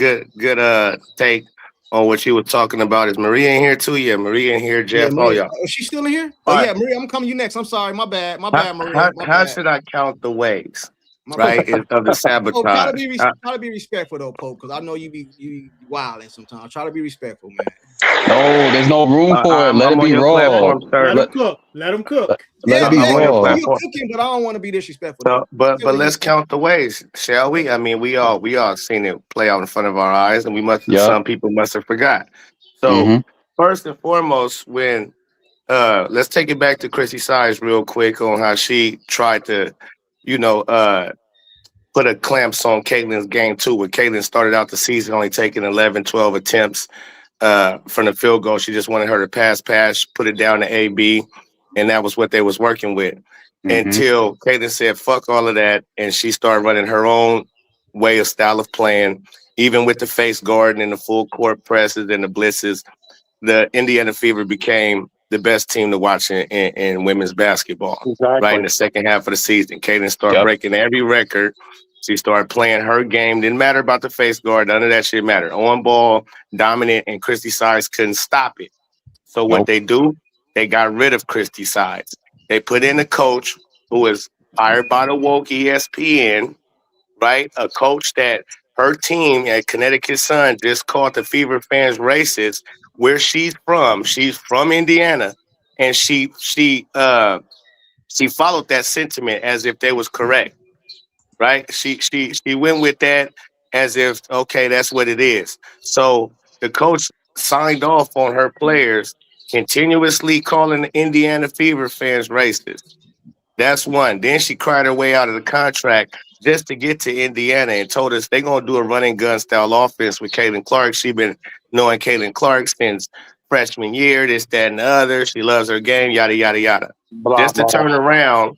take on what you were talking about. Is Maria in here too? Yeah, Maria in here. Jeff, all y'all. Is she still in here? Yeah, Maria, I'm coming to you next. I'm sorry, my bad, Maria. How should I count the ways? Right, of the sabotage. Try to be respectful though, Pope, because I know you wilding sometimes. Try to be respectful, man. No, there's no room for it. Let it be raw. Let him cook. Let it be raw. You're cooking, but I don't want to be disrespectful. No, but let's count the ways, shall we? I mean, we all seen it play out in front of our eyes, and some people must have forgot. So first and foremost, when let's take it back to Chrissy Sides real quick on how she tried to, put a clamps on Caitlin's game too. When Caitlin started out the season only taking 11, 12 attempts from the field goal, she just wanted her to pass, put it down to AB, and that was what they was working with. Until Caitlin said, fuck all of that, and she started running her own way of style of playing, even with the face guard and the full court presses and the blitzes. The Indiana Fever became the best team to watch in women's basketball. Right in the second half of the season. Caitlin started breaking every record. She started playing her game. Didn't matter about the face guard. None of that shit mattered. On ball, dominant, and Christy Sides couldn't stop it. So what they do, they got rid of Christy Sides. They put in a coach who was hired by the woke ESPN, right? A coach that her team at Connecticut Sun just called the Fever fans racist. Where she's from Indiana, and she followed that sentiment as if they was correct, right? She went with that as if, okay, that's what it is. So the coach signed off on her players continuously calling the Indiana Fever fans racist. That's one. Then she cried her way out of the contract just to get to Indiana and told us they're going to do a running gun style offense with Caitlin Clark. She's been knowing Caitlin Clark since freshman year, this, that, and the other. She loves her game, yada, yada, yada. Just to turn around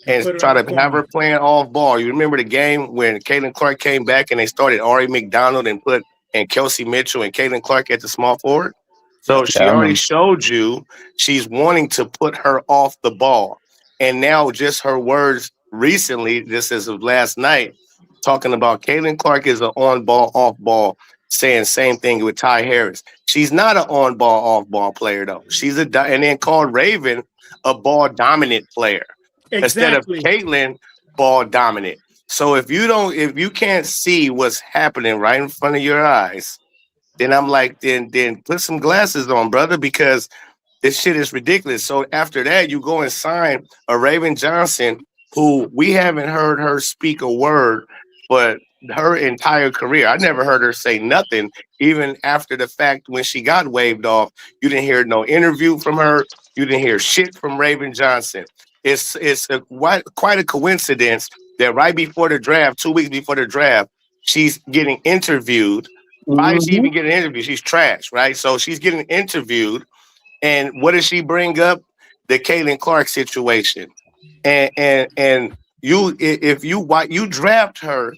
and try to have her playing off ball. You remember the game when Caitlin Clark came back and they started Ari McDonald and put Kelsey Mitchell and Caitlin Clark at the small forward? So she already showed you she's wanting to put her off the ball. And now just her words recently, just as of last night, talking about Caitlin Clark is an on-ball, off-ball, saying same thing with Ty Harris. She's not an on-ball, off-ball player, though. She's and then called Raven a ball-dominant player. Instead of Caitlin, ball-dominant. So if you can't see what's happening right in front of your eyes, then I'm like, then put some glasses on, brother, because this shit is ridiculous. So after that, you go and sign a Raven Johnson, who we haven't heard her speak a word, but her entire career, I never heard her say nothing, even after the fact when she got waived off. You didn't hear no interview from her. You didn't hear shit from Raven Johnson. It's quite a coincidence that right before the draft, 2 weeks before the draft, she's getting interviewed. Why is she even getting interviewed? She's trash, right? So she's getting interviewed. And what does she bring up? The Caitlin Clark situation. And you draft her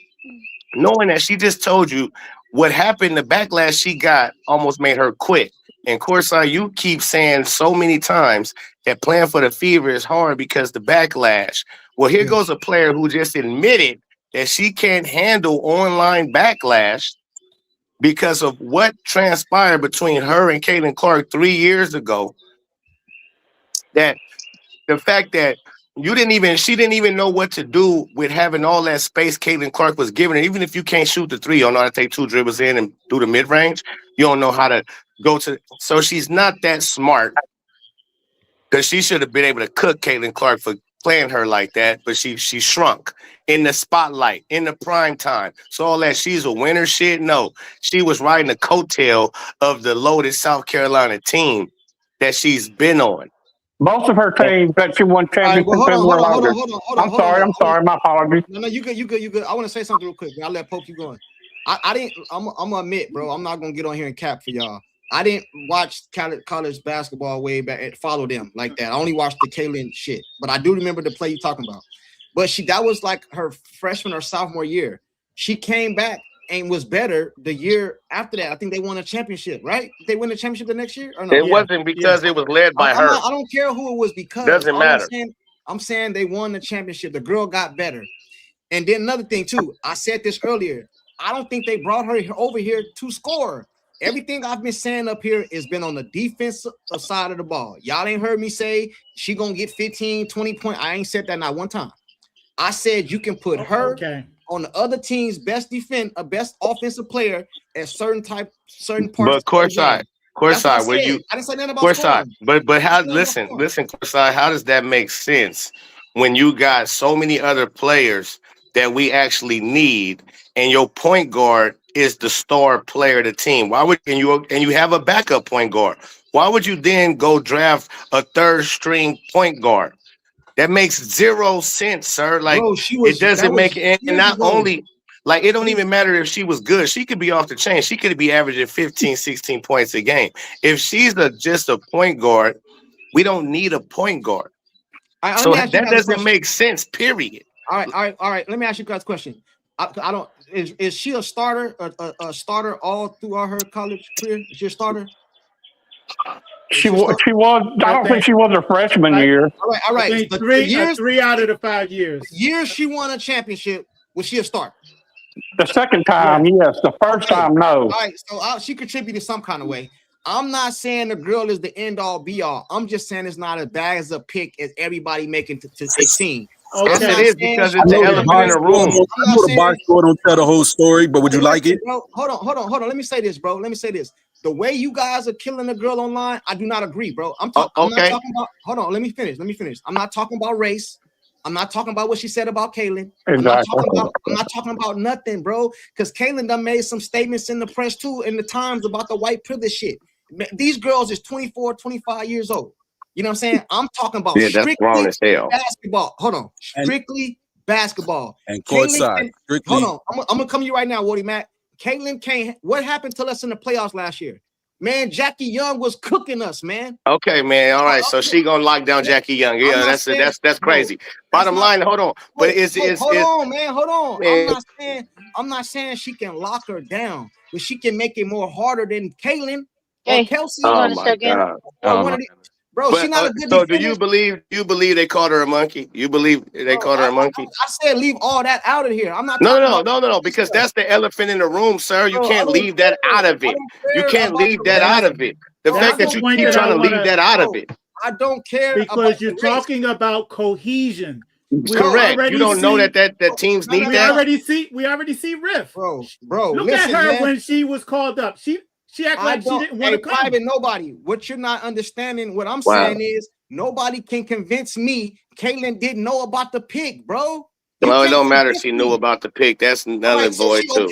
knowing that she just told you what happened, the backlash she got almost made her quit. And Courtside, you keep saying so many times that playing for the Fever is hard because the backlash. Well, here goes a player who just admitted that she can't handle online backlash because of what transpired between her and Caitlin Clark 3 years ago. That the fact that she didn't even know what to do with having all that space Caitlin Clark was giving her. Even if you can't shoot the three, you don't know how to take 2 dribbles in and do the mid-range. You don't know how to go to. So she's not that smart, because she should have been able to cook Caitlin Clark for playing her like that, but she shrunk in the spotlight, in the prime time. So all that she's a winner shit, no. She was riding the coattail of the loaded South Carolina team that she's been on. Most of her teams that she won championships were loaded. I'm sorry, my apologies. No, you good. I want to say something real quick. I'll let Pope keep going. I'm gonna admit, bro, I'm not gonna get on here and cap for y'all. I didn't watch college basketball way back and follow them like that. I only watched the Caitlin shit, but I do remember the play you talking about. But that was like her freshman or sophomore year. She came back and was better the year after that. I think they won a championship, right? They win the championship the next year, or no? It wasn't because it was led by her. I don't care who it was because. Doesn't matter. I'm saying they won the championship. The girl got better. And then another thing too, I said this earlier. I don't think they brought her over here to score. Everything I've been saying up here has been on the defensive side of the ball. Y'all ain't heard me say she gonna get 15, 20 points. I ain't said that not one time. I said you can put her on the other team's best offensive player at certain parts. But Courtside, where you? I didn't say nothing about Courtside, but how? Listen, Courtside. How does that make sense when you got so many other players that we actually need, and your point guard is the star player of the team? Why would and you have a backup point guard? Why would you then go draft a third string point guard? That makes zero sense, sir. Like Bro, it doesn't make it. And not ago. only like it don't even matter if she was good. She could be off the chain. She could be averaging 15, 16 points a game. If she's just a point guard, we don't need a point guard. So that doesn't make sense. Period. All right. Let me ask you guys a question. I don't. Is she a starter? A starter all throughout her college career? Is she a starter? She was. I don't think she was her freshman year. All right. Three out of the 5 years. The years she won a championship, was she a starter? The second time, yes. The first time, no. All right. So she contributed some kind of way. I'm not saying the girl is the end all be all. I'm just saying it's not as bad as a pick as everybody making to seem. Yes, it is because it's the elephant in the room. I know the box score don't tell the whole story, but would you like it? Bro, hold on. Let me say this, bro. The way you guys are killing the girl online, I do not agree, bro. I'm not talking about. Hold on. Let me finish. I'm not talking about race. I'm not talking about what she said about Kaylin. Exactly. I'm not talking about nothing, bro. Because Kaylin done made some statements in the press too, in the Times about the white privilege shit. These girls is 24, 25 years old. You know what I'm saying? I'm talking about strictly wrong as hell. Basketball. Hold on. Strictly basketball. And Courtside. Hold on. I'm going to come to you right now, Woody Mac. Caitlin can't. What happened to us in the playoffs last year? Man, Jackie Young was cooking us, man. Okay, man. All right. So she gonna lock down Jackie Young. Yeah, that's crazy. Bottom line, hold on. But hold on, man. Hold on. Man. I'm not saying she can lock her down, but she can make it more harder than Kaylin or Kelsey. Oh my God. Bro, she's not a good So defender. do you believe they called her a monkey? You believe they called her a monkey? I said leave all that out of here. I'm not No, because that's the elephant in the room, sir. You can't leave that out of it. You can't leave that out of it. The fact that you keep trying to leave that out of it. I don't care because you're talking about cohesion. Correct. You don't know that teams need that. We already see Riff. Bro. Look at her when she was called up. She acted like she didn't want to come. Private nobody. What you're not understanding, what I'm saying is nobody can convince me Kaylin didn't know about the pick, bro. Well, it don't matter if she knew about the pick. That's another boy too.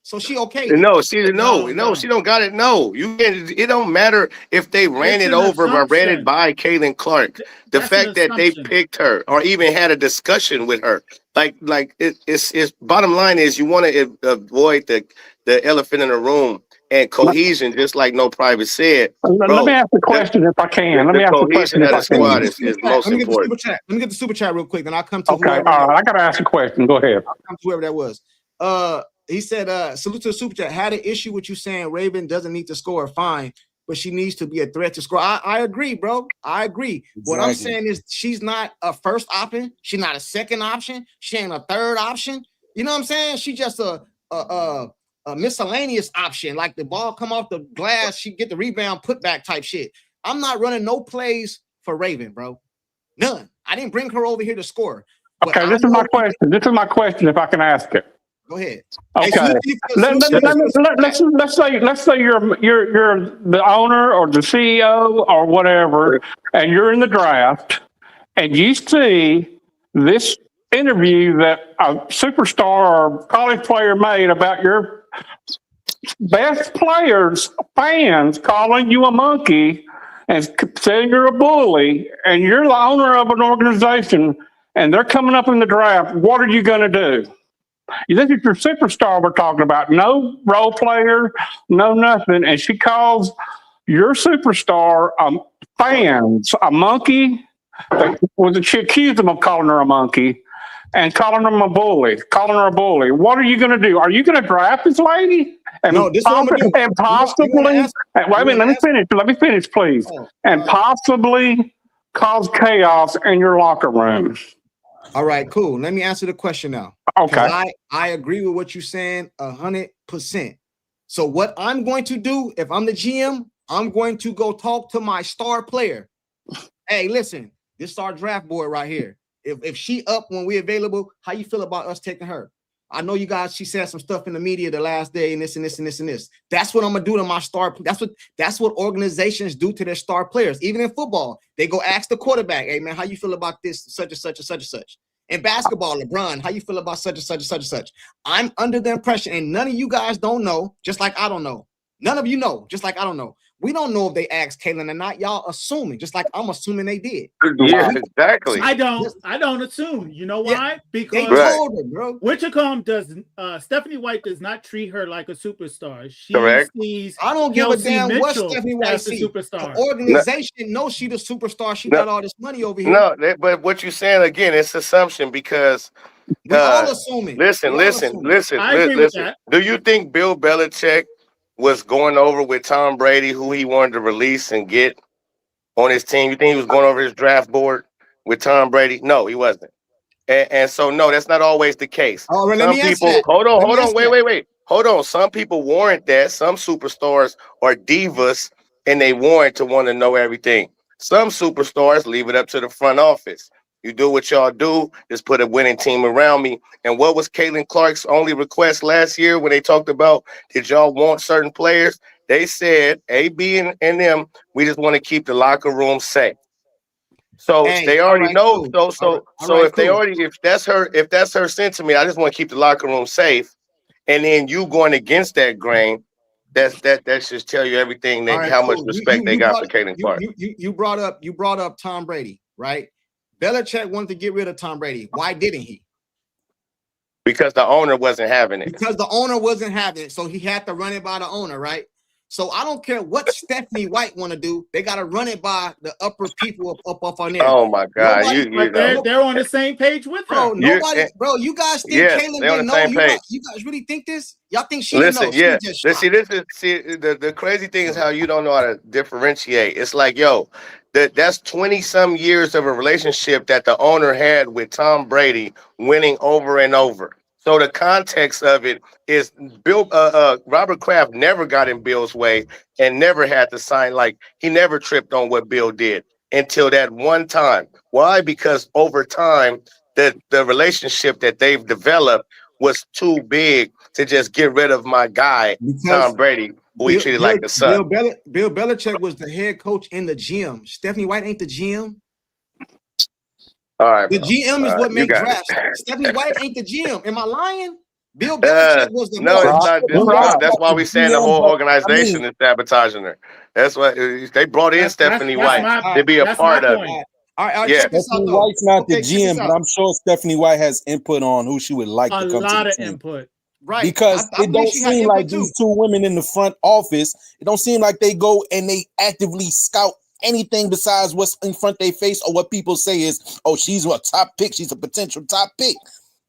So she okayed it. No, she don't got it. No, you can't. It don't matter if they ran it over or ran it by Kaylin Clark. The fact that they picked her or even had a discussion with her, like it's bottom line is you want to avoid the elephant in the room. And cohesion, just like No Private said. Let me ask a question if I can. Let me ask a question if I can. Is most important. Let me get the super chat real quick, then I'll come to whoever. All right, I got to ask a question. Go ahead. I'll come to whoever that was. He said, salute to the super chat. Had an issue with you saying Raven doesn't need to score, fine, but she needs to be a threat to score. I agree, bro. I agree. Exactly. What I'm saying is she's not a first option. She's not a second option. She ain't a third option. You know what I'm saying? She's just a miscellaneous option, like the ball come off the glass, she get the rebound, put back type shit. I'm not running no plays for Raven, bro. None. I didn't bring her over here to score. Okay, this is my question. This is my question. If I can ask it. Go ahead. Okay. Let's say you're the owner or the CEO or whatever, and you're in the draft, and you see this interview that a superstar or college player made about your best players, fans calling you a monkey and saying you're a bully, and you're the owner of an organization, and they're coming up in the draft. What are you going to do? This is your superstar we're talking about. No role player, no nothing. And she calls your superstar fans a monkey. She accused them of calling her a monkey and calling her a bully. What are you going to do? Are you going to draft this lady? And no, this and possibly, wait a minute, let me finish, please. And possibly cause chaos in your locker room. All right, cool. Let me answer the question now. Okay. I agree with what you're saying 100%. So what I'm going to do, if I'm the GM, I'm going to go talk to my star player. Hey, listen, this is our draft board right here. If she up when we're available, how you feel about us taking her? I know you guys, she said some stuff in the media the last day and this and this and this and this. That's what I'm gonna do to my star. That's what organizations do to their star players. Even in football, they go ask the quarterback, hey man, how you feel about this, such and such and such and such. In basketball, LeBron, how you feel about such and such and such and such. I'm under the impression, and none of you guys don't know, just like I don't know. None of you know, just like I don't know. We don't know if they asked Caitlyn or not. Y'all assuming, just like I'm assuming they did. Yeah, exactly. I don't assume. You know why? Yeah, because they told her, bro. Wintercombe does. Stephanie White does not treat her like a superstar. She Correct. sees. I don't give Kelsey a damn what Mitchell Stephanie White as the sees. superstar. The organization knows she the superstar. She got all this money over here. No, but what you're saying again, it's assumption because we all assuming. Listen. I agree with that. Do you think Bill Belichick was going over with Tom Brady who he wanted to release and get on his team? You think he was going over his draft board with Tom Brady? No, he wasn't. And so no, that's not always the case. Oh, well, let Some me answer people that. hold on, Wait. wait. Hold on. Some people warrant that. Some superstars are divas and they warrant to want to know everything. Some superstars leave it up to the front office. You do what y'all do, just put a winning team around me. And what was Caitlin Clark's only request last year when they talked about did y'all want certain players? They said, A, B, and them, we just want to keep the locker room safe. So they already know. Cool. If that's her sentiment, I just want to keep the locker room safe. And then you going against that grain, that should tell you everything how much respect they got for Caitlin Clark. You brought up Tom Brady, right? Belichick wanted to get rid of Tom Brady. Why didn't he? Because the owner wasn't having it. Because the owner wasn't having it, so he had to run it by the owner, right? So I don't care what Stephanie White want to do. They got to run it by the upper people up on there. Oh my God! They're on the same page with her. Bro, you guys think Caitlyn didn't know? You guys really think this? Y'all think she didn't know? The crazy thing is how you don't know how to differentiate. It's like, yo, that's 20-some years of a relationship that the owner had with Tom Brady, winning over and over. So the context of it is Robert Kraft never got in Bill's way and never had to sign. Like, he never tripped on what Bill did until that one time. Why? Because over time, the relationship that they've developed was too big to just get rid of my guy, Tom Brady, who he treated like the son. Bill Belichick was the head coach in the gym. Stephanie White ain't the GM. All right, the GM is what makes drafts. Stephanie White ain't the GM. Am I lying? Bill Belichick was the no, it's not just that's why we saying the whole organization is sabotaging her. That's why they brought in Stephanie White to be a part of it. All right, yeah. Stephanie White's not the GM, but I'm sure Stephanie White has input on who she would like to come to the team. A lot of input. Right. Because it don't seem like these two women in the front office, it don't seem like they go and they actively scout anything besides what's in front of their face or what people say is, oh, she's a top pick. She's a potential top pick.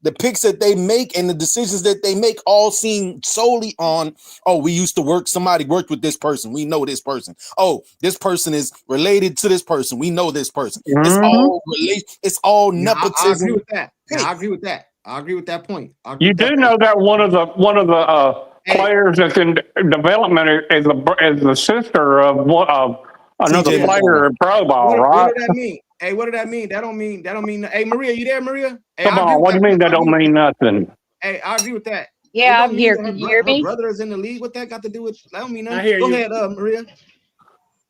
The picks that they make and the decisions that they make all seem solely on, oh, we used to work, somebody worked with this person. We know this person. Oh, this person is related to this person. We know this person. Mm-hmm. It's all nepotism. I agree with that. I agree with that. I agree with that point. You do know that one of the players that's in development is the sister of another player in Pro Ball, right? What did that mean? Hey, what did that mean? That don't mean. Hey, Maria, you there, Maria? Hey, come on, what do you mean that don't mean nothing? Hey, I agree with that. Yeah, I'm here. Can you hear me? Her brother is in the league. What that got to do with? That don't mean nothing. I hear you. Go ahead, Maria.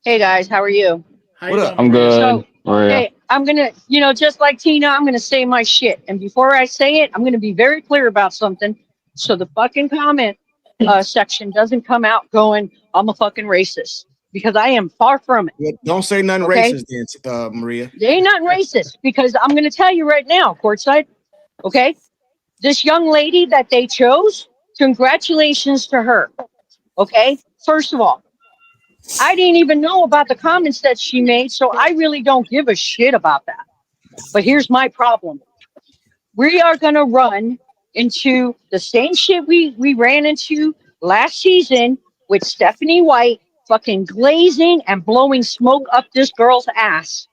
Hey guys, how are you? What up? I'm good. So, Maria. hey, I'm gonna, just like Tina, I'm gonna say my shit. And before I say it, I'm gonna be very clear about something. So the fucking comment section doesn't come out going, I'm a fucking racist. Because I am far from it. Yeah, don't say nothing racist, then, Maria. They ain't nothing racist. Because I'm going to tell you right now, Courtside. Okay, this young lady that they chose. Congratulations to her. Okay, first of all, I didn't even know about the comments that she made, so I really don't give a shit about that. But here's my problem: we are going to run into the same shit we ran into last season with Stephanie White. Fucking glazing and blowing smoke up this girl's ass.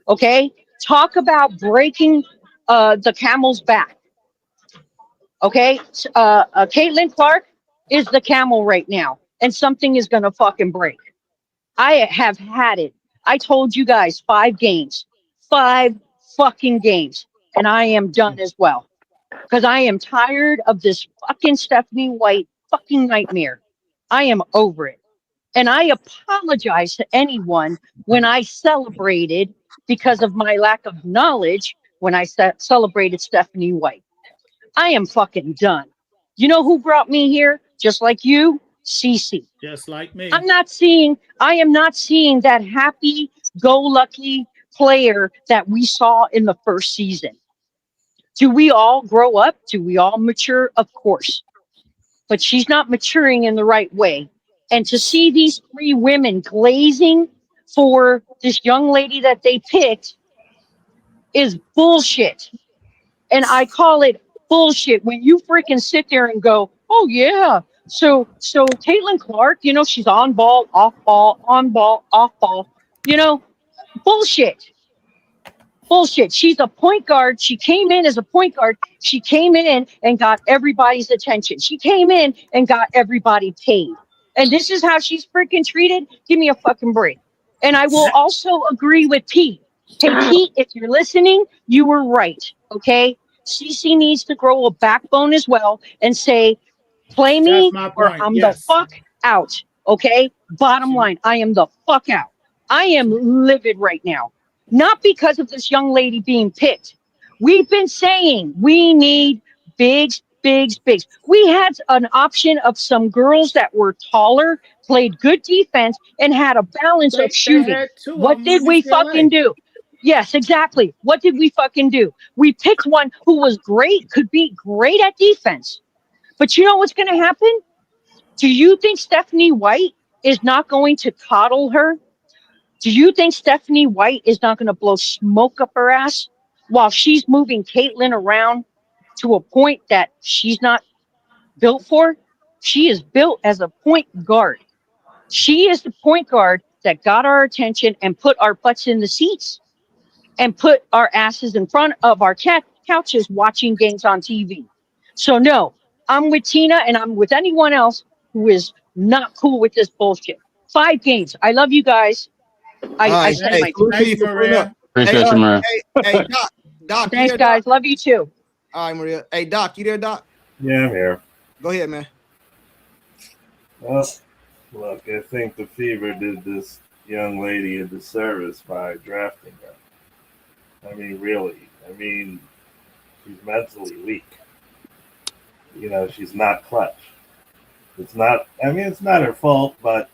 Okay? Talk about breaking the camel's back. Okay? Caitlin Clark is the camel right now. And something is going to fucking break. I have had it. I told you guys 5 games. 5 fucking games. And I am done as well. Because I am tired of this fucking Stephanie White fucking nightmare. I am over it. And I apologize to anyone when I celebrated because of my lack of knowledge when I celebrated Stephanie White. I am fucking done. You know who brought me here? Just like you, Cece. Just like me. I am not seeing that happy-go-lucky player that we saw in the first season. Do we all grow up? Do we all mature? Of course. But she's not maturing in the right way. And to see these three women glazing for this young lady that they picked is bullshit. And I call it bullshit when you freaking sit there and go, oh yeah. So Caitlin Clark, she's on ball, off ball, on ball, off ball. Bullshit. Bullshit. She's a point guard. She came in as a point guard. She came in and got everybody's attention. She came in and got everybody paid. And this is how she's freaking treated? Give me a fucking break. And I will also agree with Pete. Hey, Pete, if you're listening, you were right. Okay? Cece needs to grow a backbone as well and say, play me or I'm the fuck out. Okay? Bottom line, I am the fuck out. I am livid right now. Not because of this young lady being picked. We've been saying we need bigs. We had an option of some girls that were taller, played good defense, and had a balance of shooting. What did we fucking do? Yes, exactly. What did we fucking do? We picked one who was great, could be great at defense. But you know what's going to happen? Do you think Stephanie White is not going to coddle her? Do you think Stephanie White is not going to blow smoke up her ass while she's moving Caitlin around to a point that she's not built for? She is built as a point guard. She is the point guard that got our attention and put our butts in the seats and put our asses in front of our couches watching games on TV. So no, I'm with Tina and I'm with anyone else who is not cool with this bullshit. 5 games. I love you guys. I said my Thanks, Maria. Appreciate you, Maria. Hey, Doc. Thanks, guys. Love you too. All right, Maria. Hey, Doc, you there, Doc? Yeah, I'm here. Go ahead, man. Well, look, I think the Fever did this young lady a disservice by drafting her. I mean, really. I mean, she's mentally weak. She's not clutch. It's not her fault, but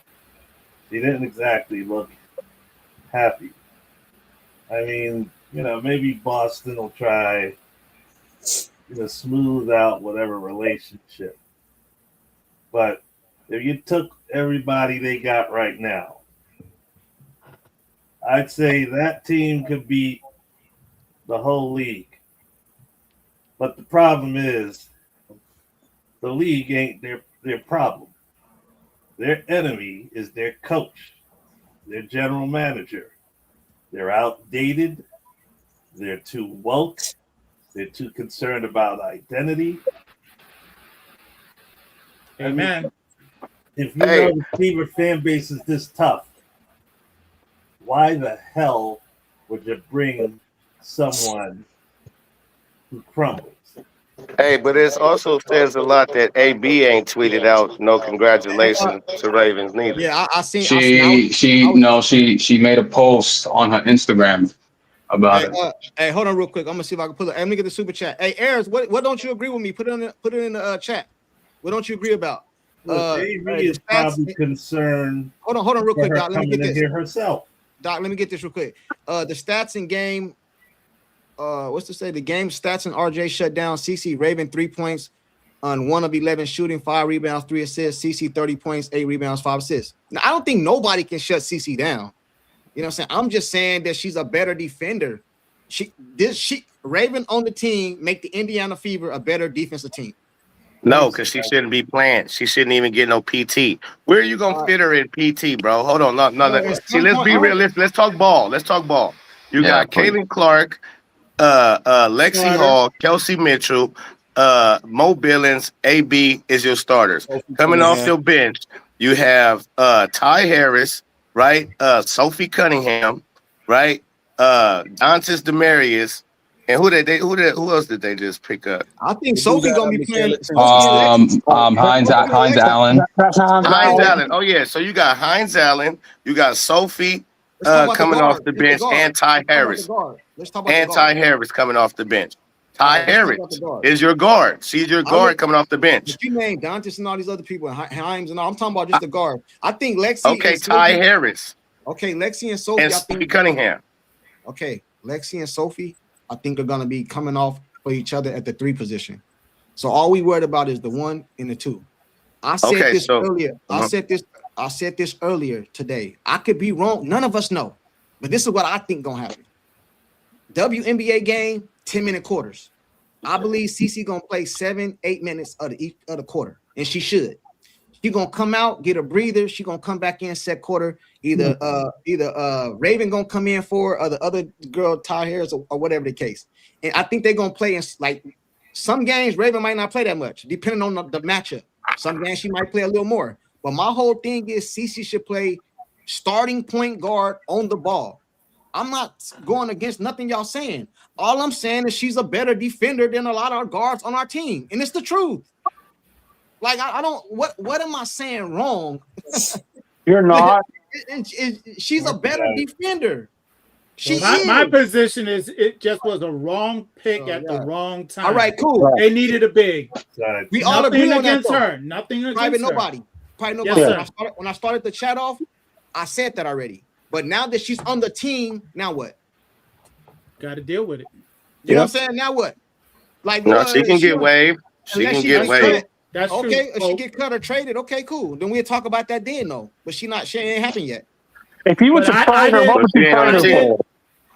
she didn't exactly look happy. I mean, maybe Boston will try smooth out whatever relationship. But if you took everybody they got right now, I'd say that team could beat the whole league. But the problem is the league ain't their problem. Their enemy is their coach, their general manager. They're outdated. They're too woke. They're too concerned about identity. Amen. If you know the Fever fan base is this tough, why the hell would you bring someone who crumbles? Hey, but it also says a lot that AB ain't tweeted out no congratulations to Ravens neither. Yeah, I seen. She made a post on her Instagram about it. Hey, hold on real quick. I'm gonna see if I can pull it. Hey, let me get the super chat. Hey, Ayers, what don't you agree with me? Put it in the chat. What don't you agree about? Look, AB is probably concerned. Hold on real quick, Doc. Let me get this here herself. Doc, let me get this real quick. The stats in game. What's to say? The game stats and RJ shut down. CC Raven 3 points on 1 of 11 shooting, 5 rebounds, 3 assists. CC 30 points, 8 rebounds, 5 assists. Now I don't think nobody can shut CC down. You know what I'm saying? I'm just saying that she's a better defender. Raven on the team make the Indiana Fever a better defensive team. No, because she shouldn't be playing. She shouldn't even get no PT. Where are you gonna fit her in PT, bro? Hold on, no. See, let's be realistic. Let's talk ball. You got Caitlin Clark, Lexi Hall, Kelsey Mitchell, Mo Billings, AB is your starters. Coming off your bench, you have Ty Harris, right? Sophie Cunningham, right? Dantes Demarius, and who else did they just pick up? I think Sophie gonna be playing. Hines Allen. Hines Allen. Oh yeah, so you got Hines Allen, you got Sophie coming off the bench, and Ty Harris. Let's talk about and Ty Harris coming off the bench. Ty let's talk Harris about the guards. is your guard. She's your guard coming off the bench. But you named Dantas and all these other people, and Himes and all. I'm talking about just the guard. I think Lexi. Okay, and Ty Sophie, Harris okay, Lexi and Sophie. and I Sophie think Cunningham. Okay, Lexi and Sophie, I think are gonna be coming off for each other at the 3 position. So all we worried about is the 1 and the 2. I said Okay, this so- earlier. I said this earlier today. I could be wrong. None of us know, but this is what I think gonna happen. WNBA game, 10-minute quarters. I believe CeCe gonna play 7-8 minutes of the quarter, and she should. She gonna come out, get a breather. She gonna come back in set quarter. Either Raven gonna come in for, or the other girl Ty Harris, or whatever the case. And I think they're gonna play in like some games. Raven might not play that much, depending on the matchup. Some games she might play a little more. But my whole thing is CeCe should play starting point guard on the ball. I'm not going against nothing y'all saying. All I'm saying is she's a better defender than a lot of our guards on our team, and it's the truth. Like I don't. What am I saying wrong? You're not. She's a better defender. My position is it just was a wrong pick at the wrong time. All right, cool. They needed a big. We all agree on that. Against her. Nothing against Private her. nobody. Private Yes, nobody. sir. When I started the chat off, I said that already. But now that she's on the team, now what? Got to deal with it. You know what I'm saying? Now what? Like, No, she can get waived. She can get waived. That's okay. true. If she get cut or traded, okay, cool. Then we'll talk about that then, though. But she ain't happened yet. If you was to trade her, what would you trade her for?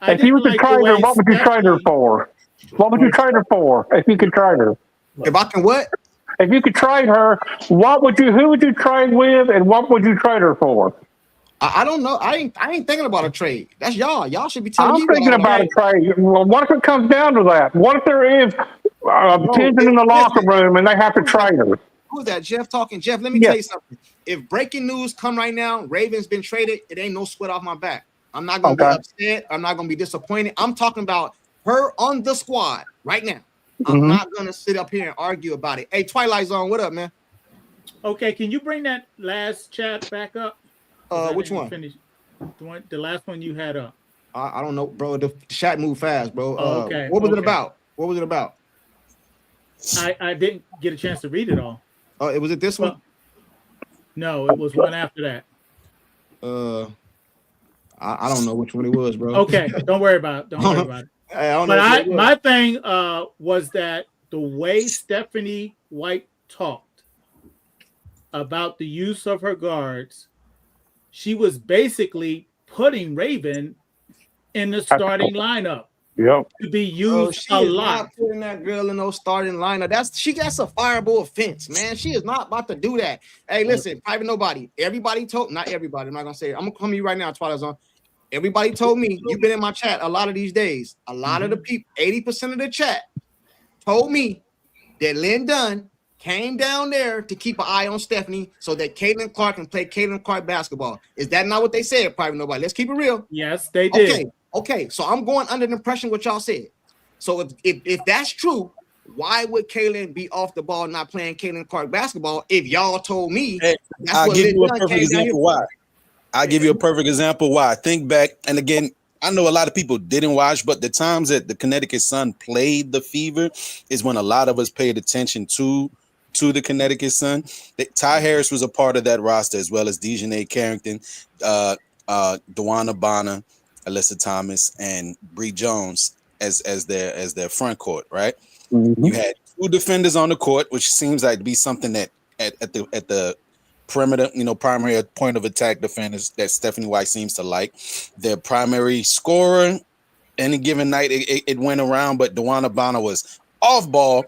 If you was to trade her, what would you trade her for? What would you trade her for if you could trade her? If I can what? If you could trade her, who would you trade with, and what would you trade her for? I don't know. I ain't thinking about a trade. That's y'all. Y'all should be telling me. I'm thinking about a trade. Well, what if it comes down to that? What if there is tension in the locker room and they have to trade her? Who's that? Jeff talking. Jeff, let me tell you something. If breaking news come right now, Raven's been traded, it ain't no sweat off my back. I'm not gonna be upset. I'm not gonna be disappointed. I'm talking about her on the squad right now. I'm not gonna sit up here and argue about it. Hey, Twilight Zone, what up, man? Okay, can you bring that last chat back up? Which one? The last one you had up. I don't know, bro. The chat moved fast, bro. Okay. What was it about? What was it about? I didn't get a chance to read it all. Oh, it was it this one? No, it was one after that. I don't know which one it was, bro. Okay, don't worry about it. Don't worry about it. My thing was that the way Stephanie White talked about the use of her guards, she was basically putting Raven in the starting lineup. Yep. To be used she a is lot. not putting that girl in no starting lineup. That's a fireable offense, man. She is not about to do that. Hey, listen, private nobody. Everybody told, not everybody. I'm not gonna say it. I'm gonna come to you right now, Twilight Zone. Everybody told me, you've been in my chat a lot of these days. A lot of the people, 80% of the chat, told me that Lynn Dunn came down there to keep an eye on Stephanie so that Caitlin Clark can play Caitlin Clark basketball. Is that not what they said, private nobody? Let's keep it real. Yes, they did. Okay. So I'm going under the impression what y'all said. So if that's true, why would Caitlin be off the ball not playing Caitlin Clark basketball if y'all told me? I'll give you a perfect example why. I'll give you a perfect example why. Think back, and again, I know a lot of people didn't watch, but the times that the Connecticut Sun played the Fever is when a lot of us paid attention to the Connecticut Sun. Ty Harris was a part of that roster, as well as Dejanay Carrington, DeWanna Bonner, Alyssa Thomas, and Bree Jones as their front court, right? Mm-hmm. You had 2 defenders on the court, which seems like to be something that at the perimeter, primary point of attack defenders that Stephanie White seems to like. Their primary scorer, any given night, it went around, but DeWanna Bonner was off ball,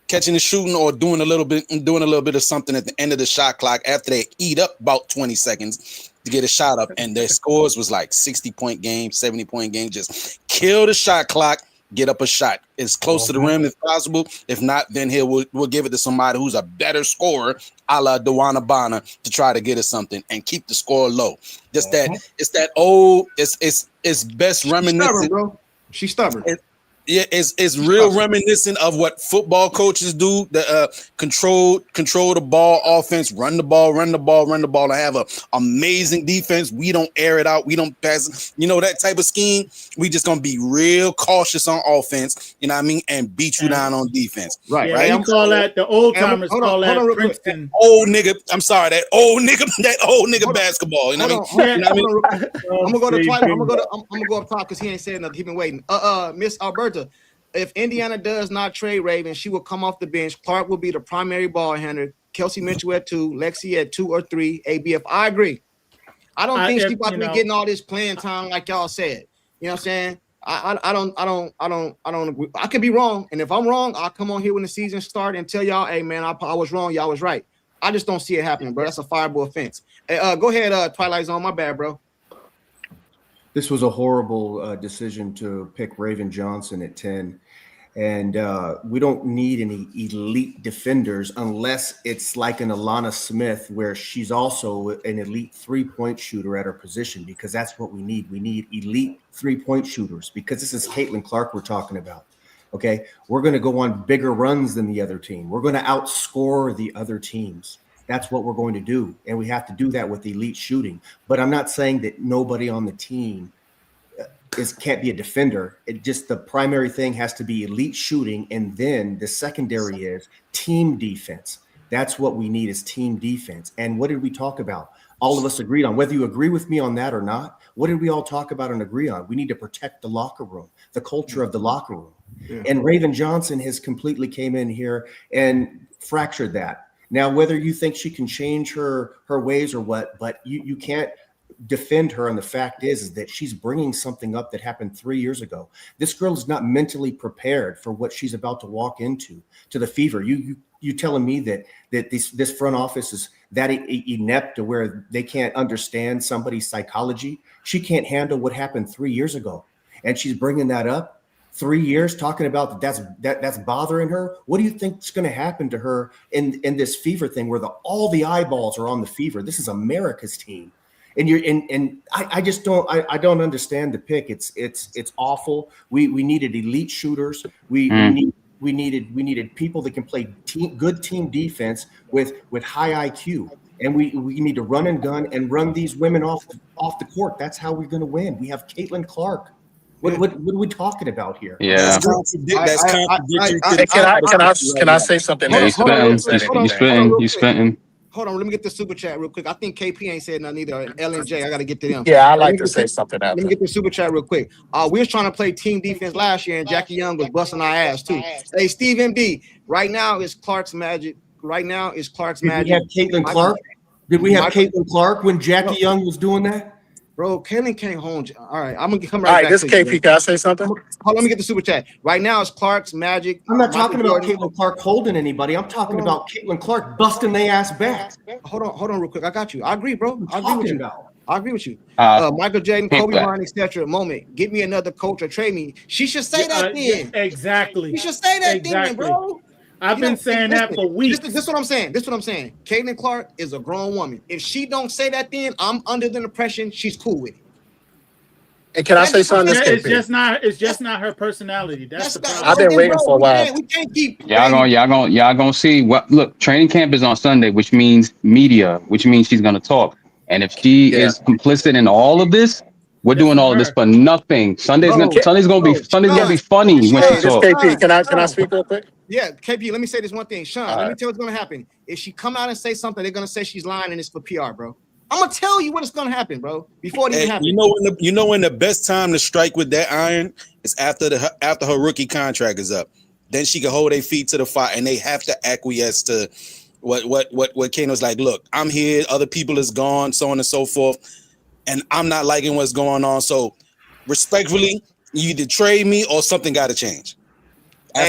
catching and shooting, or doing a little bit of something at the end of the shot clock after they eat up about 20 seconds to get a shot up, and their scores was like 60-point game, 70-point game. Just kill the shot clock, get up a shot as close to the rim as possible. If not, then we'll give it to somebody who's a better scorer, a la DeWanna Bonner, to try to get us something and keep the score low. It's that old. It's best reminiscent. She's stubborn, bro. She's stubborn. Yeah, it's real reminiscent of what football coaches do. The control the ball offense, run the ball, and have a amazing defense. We don't air it out. We don't pass. You know, that type of scheme. We just gonna be real cautious on offense. You know what I mean, and beat you down on defense. Right. Yeah, right. we call that the old timers call that Princeton. Old nigga. I'm sorry, that old nigga basketball. You know what I mean? I'm gonna go to Twilight. I'm gonna go up top because he ain't saying nothing. He been waiting. Miss Alberta, if Indiana does not trade Raven, she will come off the bench. Clark will be the primary ball handler. Kelsey Mitchell at 2, Lexi at 2 or 3. ABF. I agree. I don't think she's about to be getting all this playing time like y'all said. You know what I'm saying? I don't agree. I could be wrong, and if I'm wrong, I'll come on here when the season starts and tell y'all, hey man, I was wrong. Y'all was right. I just don't see it happening, bro. That's a fireable offense. Go ahead, Twilight Zone. My bad, bro. This was a horrible decision to pick Raven Johnson at 10. And we don't need any elite defenders unless it's like an Alana Smith, where she's also an elite three-point shooter at her position, because that's what we need. We need elite three-point shooters, because this is Caitlin Clark we're talking about. Okay, we're going to go on bigger runs than the other team. We're going to outscore the other teams. That's what we're going to do. And we have to do that with elite shooting. But I'm not saying that nobody on the team can't be a defender. It just, the primary thing has to be elite shooting. And then the secondary is team defense. That's what we need, is team defense. And what did we talk about? All of us agreed on, whether you agree with me on that or not, what did we all talk about and agree on? We need to protect the locker room, the culture of the locker room. Yeah. And Raven Johnson has completely came in here and fractured that. Now, whether you think she can change her ways or what, but you can't defend her. And the fact is that she's bringing something up that happened 3 years ago. This girl is not mentally prepared for what she's about to walk into, to the fever. You telling me that this front office is that inept to where they can't understand somebody's psychology? She can't handle what happened 3 years ago, and she's bringing that up. 3 years talking about that's bothering her. What do you think is going to happen to her in this fever thing, where all the eyeballs are on the fever? This is America's team, and I just don't understand the pick. It's awful. We needed elite shooters. We needed people that can play good team defense with high IQ, and we need to run and gun and run these women off the court. That's how we're going to win. We have Caitlin Clark. What are we talking about here? Yeah. That's contradictory. Can I say something? You spitting. Hold on, let me get the super chat real quick. I think KP ain't said nothing either. LNJ, I got to get to them. Yeah, I like to say something. Let me get the super chat real quick. We was trying to play team defense last year, and Jackie Young was busting our ass too. Hey, Steve MD, right now is Clark's magic. Did we have Caitlin Clark? Did we have Caitlin Clark when Jackie Young was doing that? Bro, Caitlin came home. All right, I'm gonna come right right back. This is KP. Can I say something? Hold on, let me get the super chat. Right now, it's Clark's magic. I'm not talking about Caitlin Clark holding anybody. I'm talking about Caitlin Clark busting their ass back. Hold on, real quick. I got you. I agree, bro. I agree with you. Michael Jaden, Kobe Bryant, etc. Moment. Give me another coach or trade me. She should say that then. Exactly. You should say that then, bro. I've been saying that for weeks. This is what I'm saying. Caitlin Clark is a grown woman. If she don't say that then, I'm under the impression she's cool with it. And can I say something? It's just not her personality. That's the problem. I've been waiting for a while. We can't keep Y'all gonna see what. Look, training camp is on Sunday, which means media, which means she's gonna talk. And if she is complicit in all of this, we're doing all of this for nothing. Sunday's gonna be funny when she talks. KP, can I speak real quick? Yeah, KP, let me say this one thing. Sean, let me tell you what's gonna happen. If she come out and say something, they're gonna say she's lying and it's for PR, bro. I'm gonna tell you what is gonna happen, bro. Before it even happens. You know when the best time to strike with that iron is after her rookie contract is up. Then she can hold their feet to the fire, and they have to acquiesce to what Kano's like. Look, I'm here. Other people is gone, so on and so forth, and I'm not liking what's going on. So, respectfully, you either trade me or something got to change. She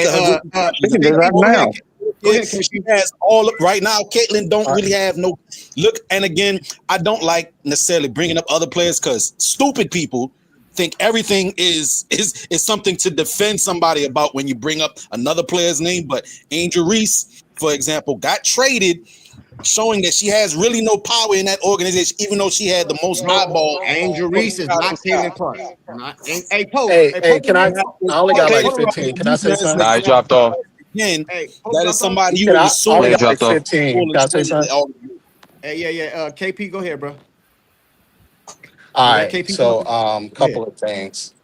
has all right now. Caitlin don't really have no look. And again, I don't like necessarily bringing up other players because stupid people think everything is something to defend somebody about when you bring up another player's name. But Angel Reese, for example, got traded showing that she has really no power in that organization, even though she had the most eyeball. Angel Reese is not Caitlin Clark. Hey, Pope. Hey, can I? I only got like Hold on, 15. Can I say something? Nah, I dropped off. Again, Hey, Pope that dropped is somebody you Can would I assume. only Yeah, got like dropped off. 15? Can I say something? Hey, yeah. KP, go ahead, bro. All Is that right. KP So, talking? couple of things.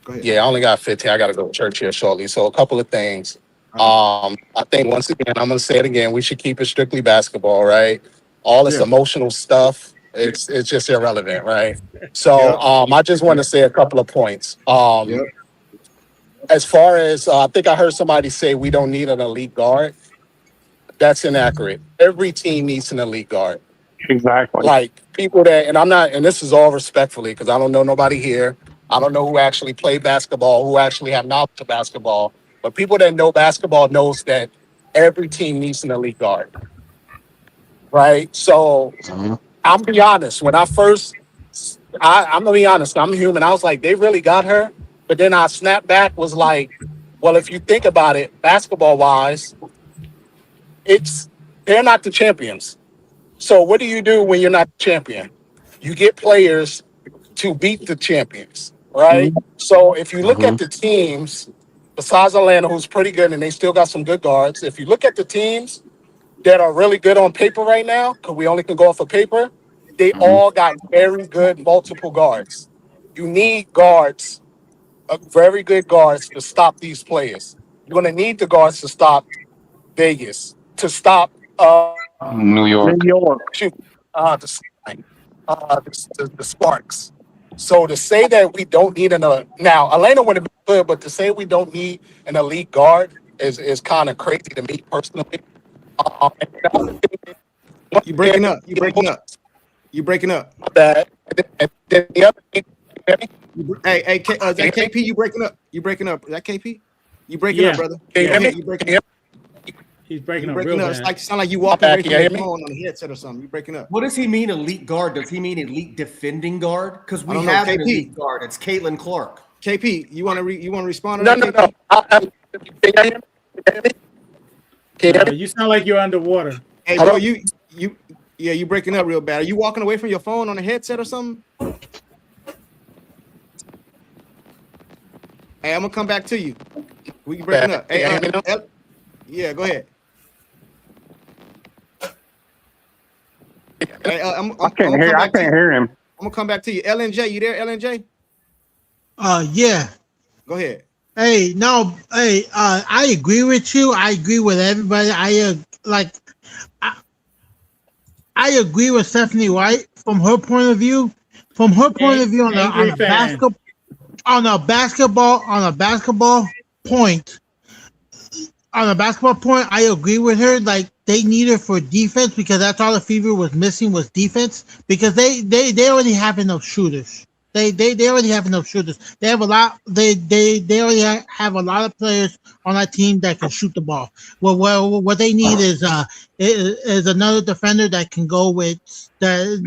Go ahead. Yeah, I only got 15. I got to go to church here shortly. So, a couple of things. I think once again, I'm going to say it again. We should keep it strictly basketball, right? All this Yeah. emotional stuff, it's just irrelevant, right? So, I just want to say a couple of points. As far as I think I heard somebody say we don't need an elite guard. That's inaccurate. Every team needs an elite guard. Exactly. Like people that, and I'm not, and this is all respectfully because I don't know nobody here. I don't know who actually play basketball, who actually have knowledge of basketball. But people that know basketball knows that every team needs an elite guard, right? So I'm be honest. When I first, I'm gonna be honest. I'm human. I was like, they really got her. But then I snapped back. Was like, well, if you think about it, basketball wise, they're not the champions. So what do you do when you're not the champion? You get players to beat the champions, right? So if you look at the teams, besides Atlanta, who's pretty good, and they still got some good guards. If you look at the teams that are really good on paper right now, because we only can go off of paper, they all got very good multiple guards. You need guards, very good guards to stop these players. You're going to need the guards to stop Vegas, to stop New York. the Sparks. So to say that we don't need now Atlanta would have been good, but to say we don't need an elite guard is kind of crazy to me personally. And the other thing is, You breaking up. You breaking up. That and then the other thing, Hey, is that KP? You breaking up? Is that KP? You breaking up, brother? You breaking up? He's breaking up breaking real up. bad. It's like sound like you walking away from Can you your hear me? phone on the headset or something. You breaking up. What does he mean, elite guard? Does he mean elite defending guard? Because I we don't know, have an KP. elite guard. It's Caitlin Clark. KP, you want to respond to No, that? no, KP? No, you sound like you're underwater. Hey, bro, you breaking up real bad. Are you walking away from your phone on the headset or something? Hey, I'm gonna come back to you. We breaking up. Hey, yeah, go ahead. Hey, I can't hear him. I'm gonna come back to you. LNJ, you there, LNJ? Yeah. Go ahead. Hey, no, I agree with you. I agree with everybody. I agree with Stephanie White from her point of view. From her point of view on a basketball point, I agree with her. Like they need her for defense because that's all the Fever was missing was defense because they already have enough shooters. They already have enough shooters. They have a lot. They already have a lot of players on that team that can shoot the ball. Well, what they need is another defender that can go with that.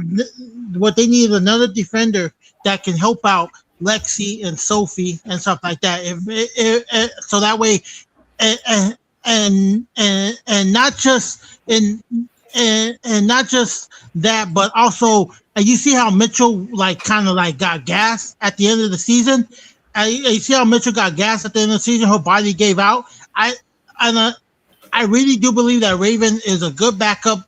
What they need is another defender that can help out Lexi and Sophie and stuff like that. So that way, and not just and not just that, but also you see how Mitchell kind of got gas at the end of the season. You see how Mitchell got gas at the end of the season. Her body gave out. I really do believe that Raven is a good backup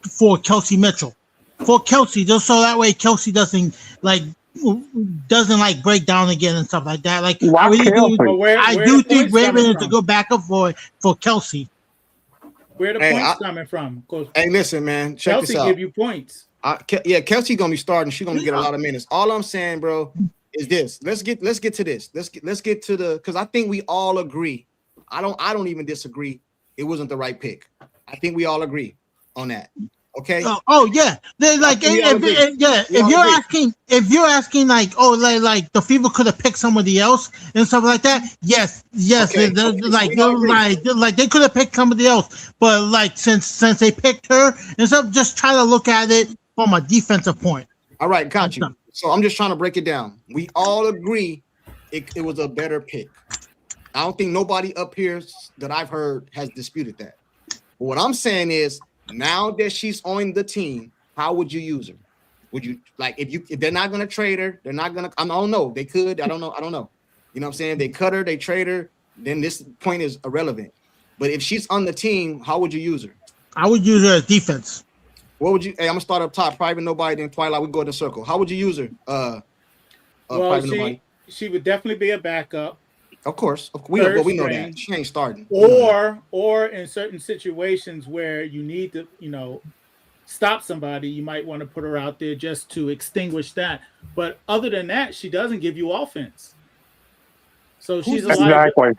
for Kelsey Mitchell. For Kelsey, just so that way Kelsey doesn't break down again and stuff like that. I really do think Raven is a good backup for Kelsey. Where the points coming from? Hey, listen, man. Check Kelsey this out. give you points. Kelsey gonna be starting. She's gonna get a lot of minutes. All I'm saying, bro, is this. Let's get to this. Let's get to the because I think we all agree. I don't even disagree. It wasn't the right pick. I think we all agree on that. Okay. Oh yeah. If you're asking like the Fever could have picked somebody else and stuff like that. Yes. Okay. They could have picked somebody else, but since they picked her and stuff, just try to look at it from a defensive point. All right, got you. So I'm just trying to break it down. We all agree it was a better pick. I don't think nobody up here that I've heard has disputed that. But what I'm saying is Now that she's on the team, how would you use her? Would you like if they're not gonna trade her, they're not gonna I don't know. They could, I don't know. You know what I'm saying? They cut her, they trade her, then this point is irrelevant. But if she's on the team, how would you use her? I would use her as defense. What would you? Hey, I'm gonna start up top. Private nobody, then Twilight. We go in the circle. How would you use her? Well, Private nobody. she would definitely be a backup. Of course, we know string. that she ain't starting. Or in certain situations where you need to, stop somebody, you might want to put her out there just to extinguish that. But other than that, she doesn't give you offense. So she's exactly.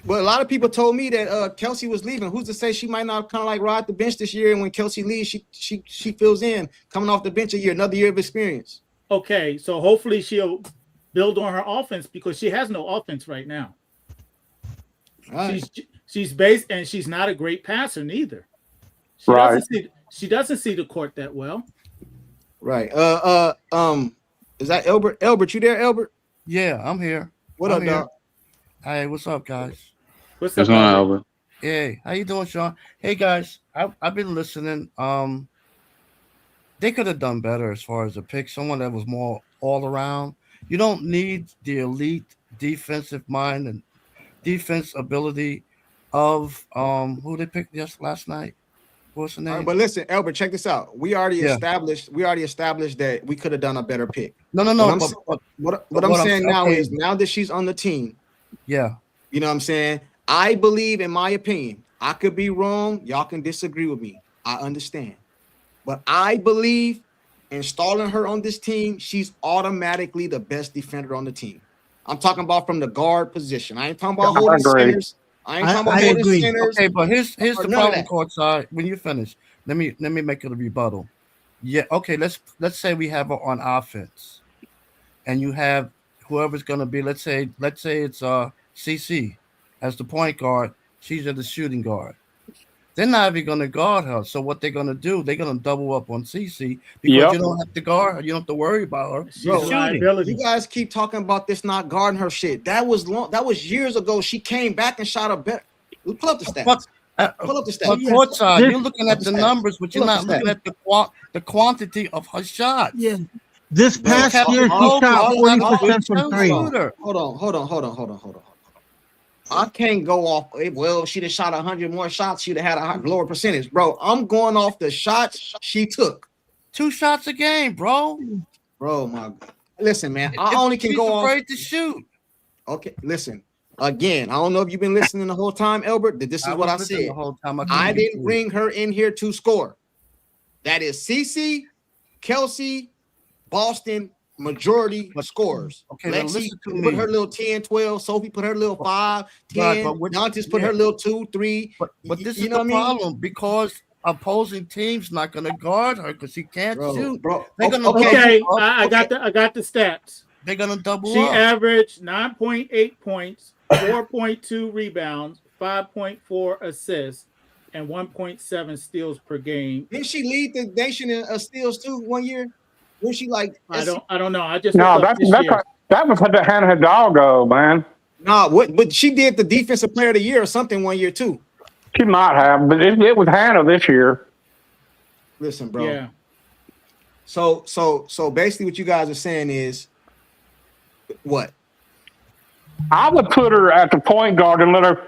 Well, a lot of people told me that Kelsey was leaving. Who's to say she might not kind of like ride the bench this year? And when Kelsey leaves, she fills in, coming off the bench another year of experience. Okay, so hopefully she'll build on her offense because she has no offense right now. Right. She's based, and she's not a great passer neither. She doesn't see the court that well. Right. Is that Elbert? Elbert, you there, Elbert? Yeah, I'm here. What up, dog? Hey, what's up, guys? What's up, Albert? Hey, how you doing, Sean? Hey, guys, I've been listening. They could have done better as far as the pick. Someone that was more all around. You don't need the elite defensive mind and defense ability of who they picked just last night. What's the name? Right, but listen, Albert, check this out. We already established that we could have done a better pick. No. What I'm saying now is now that she's on the team. Yeah. You know what I'm saying? I believe, in my opinion, I could be wrong. Y'all can disagree with me. I understand. But I believe installing her on this team, she's automatically the best defender on the team. I'm talking about from the guard position. I ain't talking about holding centers. I ain't talking about holding centers. Okay, but here's the problem, Courtside. When you finish, let me make it a rebuttal. Yeah, okay, let's say we have her on offense, and you have whoever's gonna be, let's say it's CC as the point guard, she's at the shooting guard. They're not even gonna guard her. So what they're gonna do, they're gonna double up on CC because you don't have to guard her, you don't have to worry about her. Bro, you guys keep talking about this not guarding her shit. That was years ago. She came back and shot a better. Pull up the stats. Pull up the stats. But Courtside, you're looking at the numbers, but you're not looking at the quantity of her shots. Yeah. This past year, she shot 40% from three. Hold on. I can't go off. Well, she'd have shot 100 more shots. She'd have had a lower percentage, bro. I'm going off the shots she took. 2 shots a game, bro. Bro, my God. Listen, man. I only can go off. She's afraid to shoot. Okay, listen. Again, I don't know if you've been listening the whole time, Albert. This is what I said. The whole time. I didn't bring her in here to score. That is CC, Kelsey, Boston. Majority scores. Okay, Lexi put her little 10, 12. Sophie put her little 5, 10. Dantes put her little 2, 3. But this is the problem because opposing teams not going to guard her because she can't shoot. Bro. I got the stats. They're going to double she up. She averaged 9.8 points, 4.2 rebounds, 5.4 assists, and 1.7 steals per game. Didn't she lead the nation in steals too 1 year? Was she like? I don't know. I just that was the Hannah Hidalgo, man. No, but she did the defensive player of the year or something 1 year too. She might have, but it was Hannah this year. Listen, bro. Yeah. So basically, what you guys are saying is, what? I would put her at the point guard and let her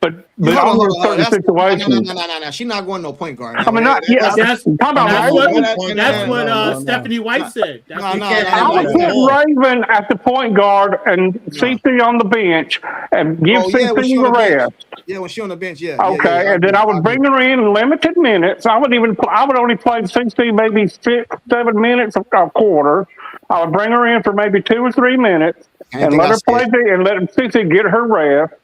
but under certain situations. No. She's not going no point guard. I mean, that's what Stephanie White said. I would put Raven at the point guard and CC on the bench and give CC the rest. Yeah, when she on the bench, yeah. Okay, and then I would bring her in limited minutes. I would only play CC maybe 6-7 minutes a quarter. I would bring her in for maybe 2 or 3 minutes and let her play and let CC get her rest.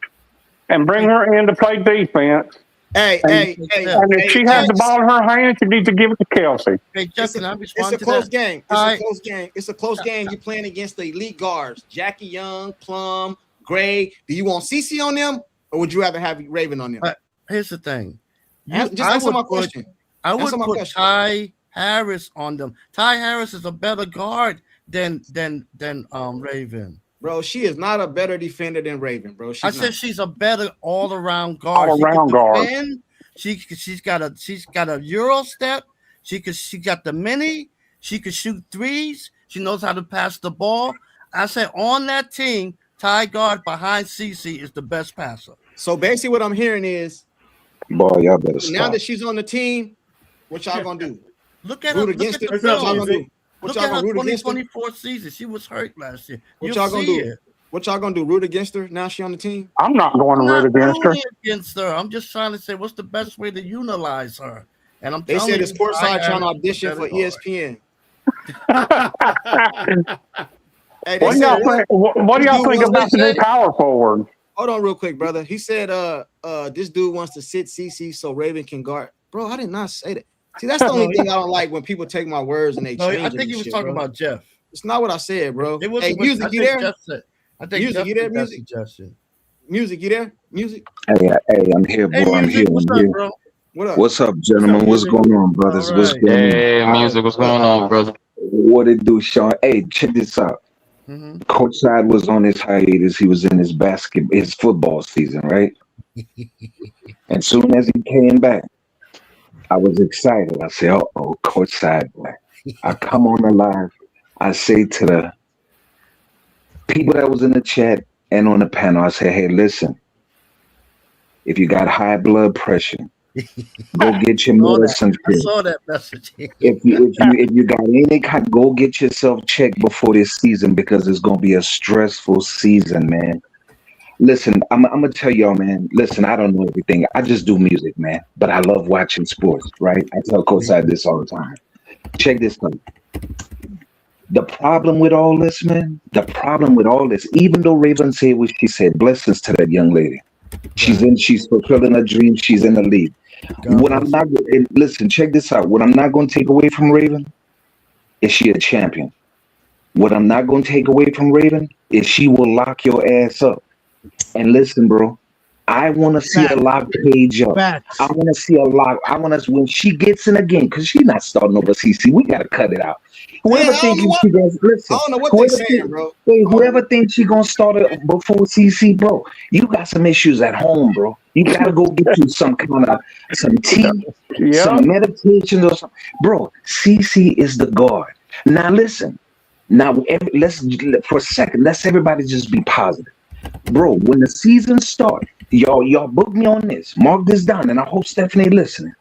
And bring her in to play defense. And if she has the ball in her hand, she needs to give it to Kelsey. Hey, Justin, it's a close game. It's a close game. You're playing against the elite guards: Jackie Young, Plum, Gray. Do you want CC on them, or would you rather have Raven on them? Here's the thing. Just answer my question. I would put Ty Harris on them. Ty Harris is a better guard than Raven. Bro, she is not a better defender than Raven, bro. I said she's a better all-around guard. All-around guard. She's got a Euro step. She got the mini. She could shoot threes. She knows how to pass the ball. I said on that team, Ty guard behind CC is the best passer. So basically, what I'm hearing is, boy, y'all better now stop. that she's on the team, what y'all gonna do? Look at root her. against Look her. at the What y'all film. gonna do? What Look y'all at her gonna root against her? 2024 season. She was hurt last year. What You'll y'all gonna see do? it. What y'all gonna do? Root against her? Now she on the team? I'm not going to I'm root not against her. rooting against her. I'm just trying to say what's the best way to utilize her. And I'm They telling said you, it's Courtside trying to I audition for ESPN. Hey, What do y'all think? What do y'all think about the new power forward? Hold on, real quick, brother. He said, this dude wants to sit CC so Raven can guard. Bro, I did not say that. See, that's the only thing I don't like when people take my words and they No, change I it. think he was talking about Jeff. It's not what I said, bro. It was Hey, music, you there? I think Music, Jeff you there? did that Music, suggestion. music, you there? Music. Hey, I'm here, Hey, boy. I'm Music, here. what's I'm up, here. bro? What up? What's up, gentlemen? What's going on, brothers? All What's right. going on? Hey, music, what's going on, brother? What it do, Sean? Hey, check this out. Mm-hmm. Courtside was on his hiatus. He was in his football season, right? And soon as he came back, I was excited. I said, "Uh-oh, Courtside back." I come on the live. I say to the people that was in the chat and on the panel, I say, "Hey, listen. If you got high blood pressure, go get your medicine I filled. saw that message. If you got any kind, go get yourself checked before this season because it's gonna be a stressful season, man." Listen, I'm gonna tell y'all, man. Listen, I don't know everything. I just do music, man. But I love watching sports, right? I tell Courtside this all the time. Check this out. The problem with all this, man. The problem with all this, even though Raven said what she said, blessings to that young lady. She's fulfilling her dream. She's in the league. What I'm not and listen, check this out. What I'm not going to take away from Raven is she a champion. What I'm not going to take away from Raven is she will lock your ass up. And listen, bro, I want to see a lock page up. I want to see a lock. I want to when she gets in the game because she's not starting over CC. We got to cut it out. Whoever thinks she gonna listen, I don't know what they're saying, bro. whoever thinks she gonna start it before CC, bro, you got some issues at home, bro. You gotta go get you some kind of some tea, some meditation or something, bro. CC is the guard. Now listen, let's for a second, let's everybody just be positive, bro. When the season starts, y'all book me on this. Mark this down, and I hope Stephanie listening.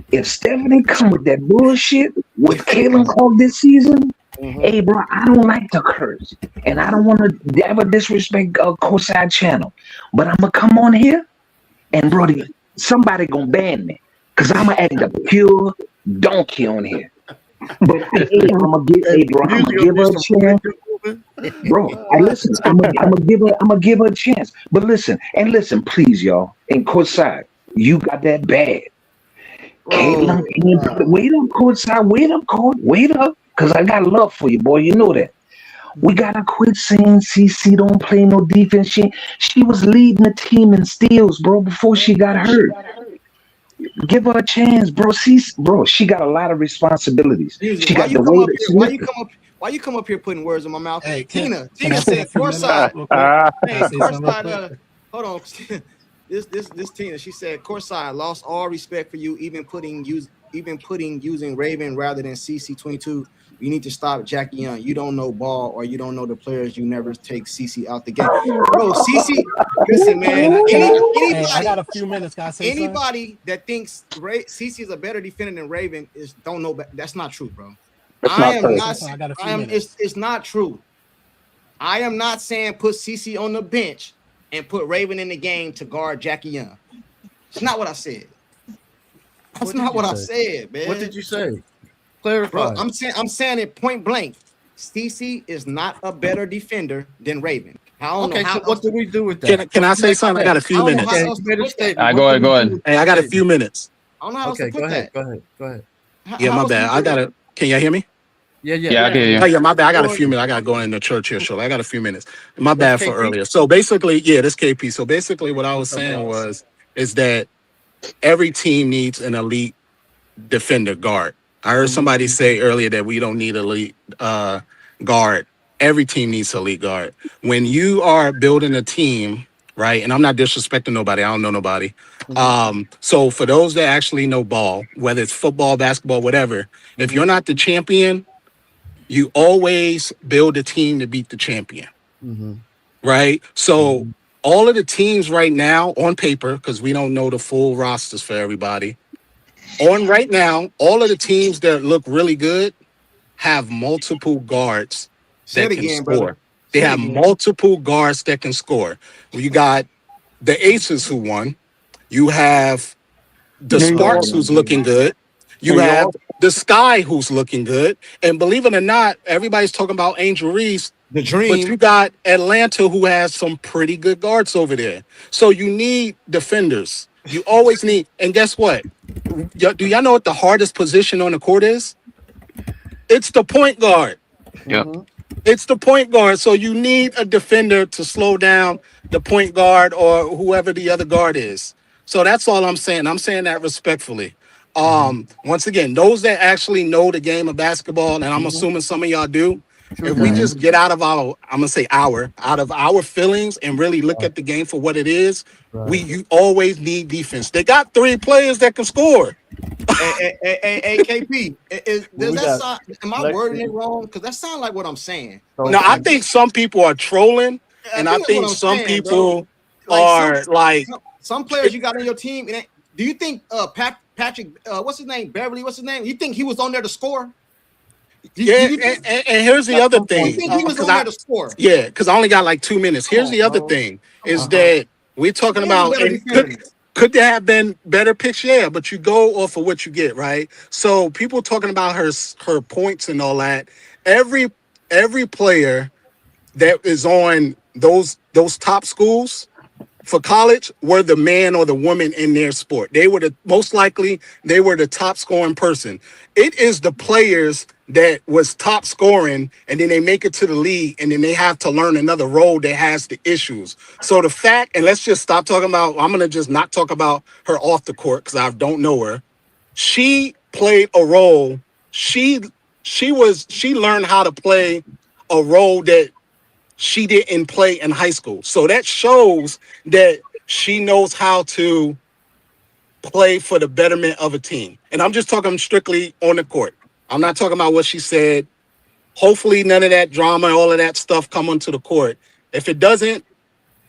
If Stephanie come with that bullshit with Kaylin called this season, hey, bro, I don't like to curse. And I don't want to ever disrespect Courtside channel. But I'm going to come on here and, bro, somebody going to ban me. Because I'm going to act a pure donkey on here. But, hey, I'm going to give her a chance. Bro, listen, I'm gonna give her a chance. But listen, please, y'all, in Courtside, you got that bad. Caitlin, wait up, Courtside, wait up, because I got love for you, boy. You know that. We gotta quit saying CC don't play no defense. She was leading the team in steals, bro, before she got hurt. Give her a chance, bro. She got a lot of responsibilities. She got the way that Why you come up here putting words in my mouth? Hey, Tina can I said Courtside. Courtside. Hold on. This Tina, she said Courtside lost all respect for you, even putting using Raven rather than CC22. You need to stop Jackie Young. You don't know ball or you don't know the players. You never take CC out the game. Bro, CC, listen, man. Anybody, I got a few minutes. Can I say anybody that thinks CC is a better defender than Raven don't know. That's not true, bro. It's not true. I am not saying put CC on the bench and put Raven in the game to guard Jackie Young. It's not what I said. That's not what I said, man. What did you say? Clarify. Bro, I'm saying it point blank. CC is not a better defender than Raven. I don't know how. So what do we do with that? Can I say something? I got a few minutes. Go ahead. Hey, I got a few minutes. I don't know how else to put that. Go ahead. Yeah, my bad. Can y'all hear me? Yeah, I can hear you. Oh, yeah, my bad. I got a few minutes. I got to go in the church here, so I got a few minutes. My bad for earlier. So basically, this KP. So basically, what I was saying is that every team needs an elite defender guard. I heard somebody say earlier that we don't need elite guard. Every team needs an elite guard. When you are building a team, right? And I'm not disrespecting nobody. I don't know nobody. So for those that actually know ball, whether it's football, basketball, whatever, if you're not the champion, you always build a team to beat the champion, right? So all of the teams right now on paper, because we don't know the full rosters for everybody, on right now, all of the teams that look really good have multiple guards Say that it can again, score. brother. They Say it have again. multiple guards that can score. You got the Aces who won. You have the New York. Sparks who's looking good. You New have York. the Sky who's looking good. And believe it or not, everybody's talking about Angel Reese. The But Dream. you got Atlanta who has some pretty good guards over there. So you need defenders. You always need. And guess what? Do y'all know what the hardest position on the court is? It's the point guard. Yep. It's the point guard. So you need a defender to slow down the point guard or whoever the other guard is. So that's all I'm saying. I'm saying that respectfully. Once again, those that actually know the game of basketball, and I'm assuming some of y'all do, if we just get out of our feelings and really look at the game for what it is, you always need defense. They got 3 players that can score. Hey, KP, does that sound, am I wording it wrong? Because that sounds like what I'm saying. No, I think some people are trolling, and I that's think what I'm some saying, people bro. are like. Some players you got on your team. Do you think Patrick, what's his name? Beverly, what's his name? You think he was on there to score? And here's the other thing. You think he was on there to score? Yeah, because I only got like 2 minutes. Here's the other thing is that we're talking about, and could there have been better picks? Yeah, but you go off of what you get, right? So people talking about her points and all that. Every player that is on those top schools for college were the man or the woman in their sport. They were most likely the top scoring person. It is the players that was top scoring and then they make it to the league and then they have to learn another role that has the issues. So the fact, and let's just stop talking about, I'm going to just not talk about her off the court because I don't know her. She played a role. She learned how to play a role that she didn't play in high school. So that shows that she knows how to play for the betterment of a team. And I'm just talking strictly on the court. I'm not talking about what she said. Hopefully none of that drama, all of that stuff come onto the court. If it doesn't,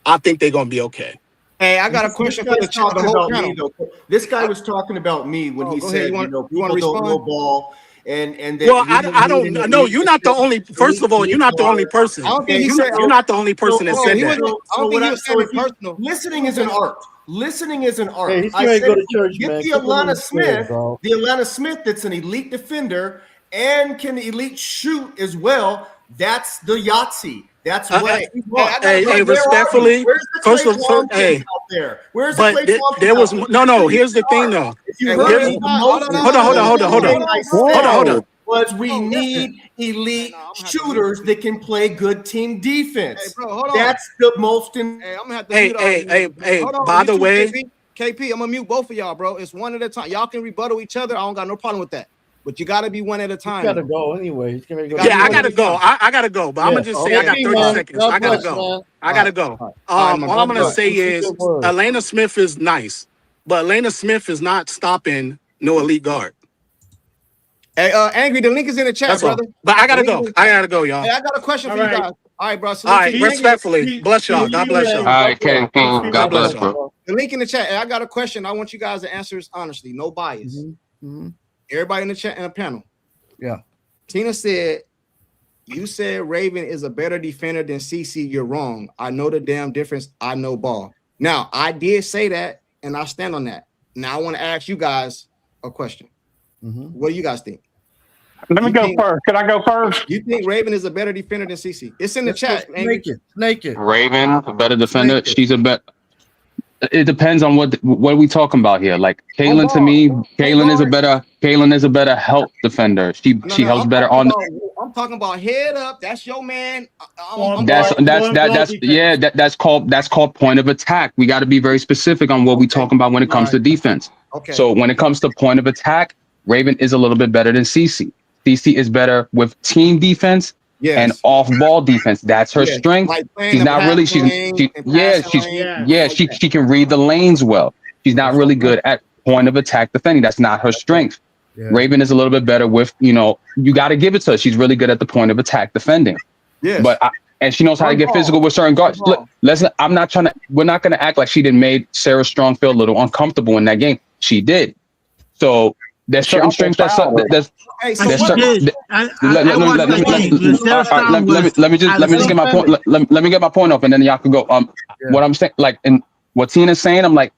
I think they're going to be okay. Hey, I got a question for the chat. The whole panel. This guy was talking about me when he said, you want to people don't respond? know ball. And well, I don't know. You're not the only. First of all, you're not the only person. I don't think he said you're not the only person that said that. I don't think he was saying it personal. Listening is an art. Listening is an art. Hey, he still I ain't said, go to church, get man. the Keep him in Alana the spirit, Smith, bro. the Alana Smith that's an elite defender and can elite shoot as well. That's the Yahtzee. That's what we want. Hey, respectfully, Where's the first of all, hey, out there? Where's the but Clay there was no. Here's the thing, though. Hold on. Was we need elite shooters that can play good team defense. Hey, bro, hold on. That's the most. Hey, I'm gonna have to Hey. Hold on, By the you too, way, KP, I'm gonna mute both of y'all, bro. It's one at a time. Y'all can rebuttal each other. I don't got no problem with that. But you gotta be one at a time. You gotta go anyway. He's gonna go. Yeah, I gotta go. I gotta go. But I'm gonna just say I got 30 seconds. I gotta go. I gotta go. All I'm gonna say is Elena Smith is nice, but Elena Smith is not stopping no elite guard. Hey, Angry, the link is in the chat, That's all. brother. But I gotta go, y'all. Hey, I got a question for you guys. All right, bro. So All right, respectfully. Bless y'all. God bless y'all. All right, Ken. God bless, bro. The link in the chat. Hey, I got a question. I want you guys to answer this honestly, no bias. Everybody in the chat and the panel. Yeah. Tina said, you said Raven is a better defender than CC. You're wrong. I know the damn difference. I know ball. Now, I did say that, and I stand on that. Now, I want to ask you guys a question. What do you guys think? Let me go first. Can I go first? You think Raven is a better defender than CC? It's in the chat. Naked. Raven, a better defender. She's a better. It depends on what we talking about here. Like Kaylin, to me, Kaylin is a better help defender. She helps better on. I'm talking about head up. That's your man. That's called point of attack. We got to be very specific on what we talking about when it comes to defense. Okay. So when it comes to point of attack, Raven is a little bit better than CC. CC is better with team defense and off ball defense. That's her strength. She's not really. She can read the lanes well. She's not really good at point of attack defending. That's not her strength. Yeah. Raven is a little bit better with, you got to give it to her. She's really good at the point of attack defending. Yes. But and she knows how to get physical with certain guards. Look, we're not going to act like she didn't make Sarah Strong feel a little uncomfortable in that game. She did. So there's certain strengths let me get my point up, and then y'all can go. What I'm saying, like, and what Tina's saying, I'm like,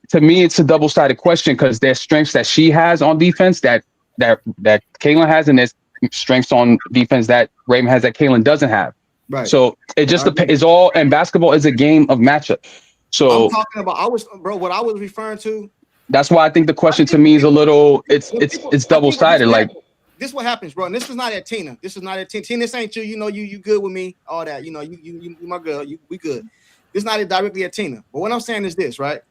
to me, it's a double-sided question because there's strengths that she has on defense that Caitlin has, and there's strengths on defense that Raven has that Caitlin doesn't have. Right. So it just depends. It's all, and basketball is a game of matchup. So I'm talking about what I was referring to. That's why I think the question to me is a little. It's double-sided. Like, this is what happens, bro. And this is not at Tina. This is not at Tina. Tina, this ain't you. You know, you good with me. All that. You know, you my girl. We good. This is not directly at Tina. But what I'm saying is this, right?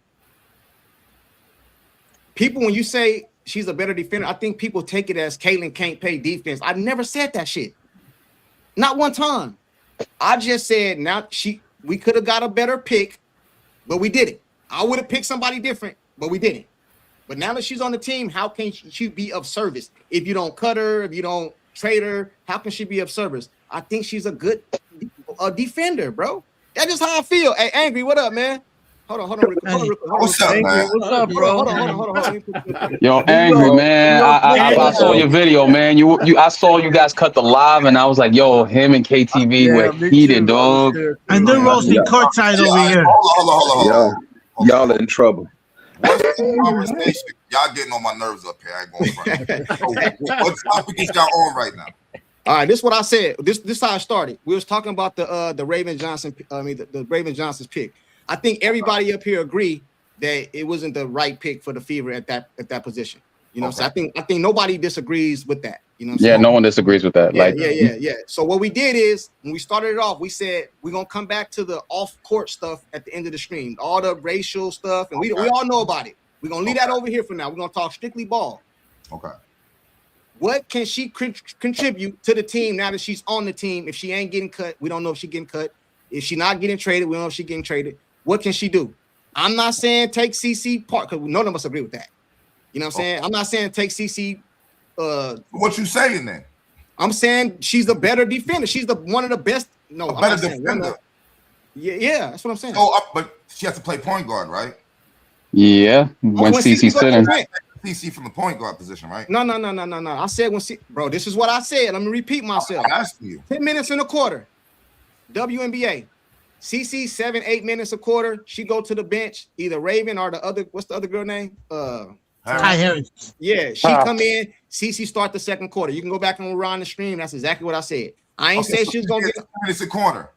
People, when you say she's a better defender, I think people take it as Caitlin can't play defense. I never said that shit. Not one time. I just said we could have got a better pick, but we didn't. I would have picked somebody different, but we didn't. But now that she's on the team, how can she be of service? If you don't cut her, if you don't trade her, how can she be of service? I think she's a good defender, bro. That's just how I feel. Hey, Angry, what up, man? Hold on. What's up, man? What's up, bro? Hold on. Yo, Angry, man. I saw your video, man. I saw you guys cut the live, and I was like, yo, him and KTV were heated, dog. And they're roasting Courtside over here. Hold on. Y'all in trouble. What's the conversation? Y'all getting on my nerves up here. I ain't going front. What topic is y'all on right now? All right, this is what I said. This is how I started. We was talking about the Raven Johnson. The Raven Johnson's pick. I think everybody up here agree that it wasn't the right pick for the Fever at that position. You know, so I think nobody disagrees with that. You know what I'm saying? No one disagrees with that. Yeah. So what we did is when we started it off, we said we're gonna come back to the off-court stuff at the end of the stream, all the racial stuff, and we all know about it. We're gonna leave that over here for now. We're gonna talk strictly ball. Okay. What can she contribute to the team now that she's on the team? If she ain't getting cut, we don't know if she's getting cut. If she's not getting traded, we don't know if she's getting traded. What can she do? I'm not saying take CC part because none of us agree with that. You know what I'm saying? I'm not saying take CC. What you saying then? I'm saying she's a better defender. She's one of the best. No, a better defender. Yeah, that's what I'm saying. Oh, but she has to play point guard, right? Yeah, when CC's sitting. CC from the point guard position, right? No. I said bro, this is what I said. Let me repeat myself. I'm asking you. 10 minutes in a quarter. WNBA. CC 7-8 minutes a quarter. She go to the bench. Either Raven or what's the other girl name? Ty Harris. Yeah, she come in. CC start the second quarter. You can go back and rewind the stream. That's exactly what I said. I ain't say she was gonna get minutes a quarter.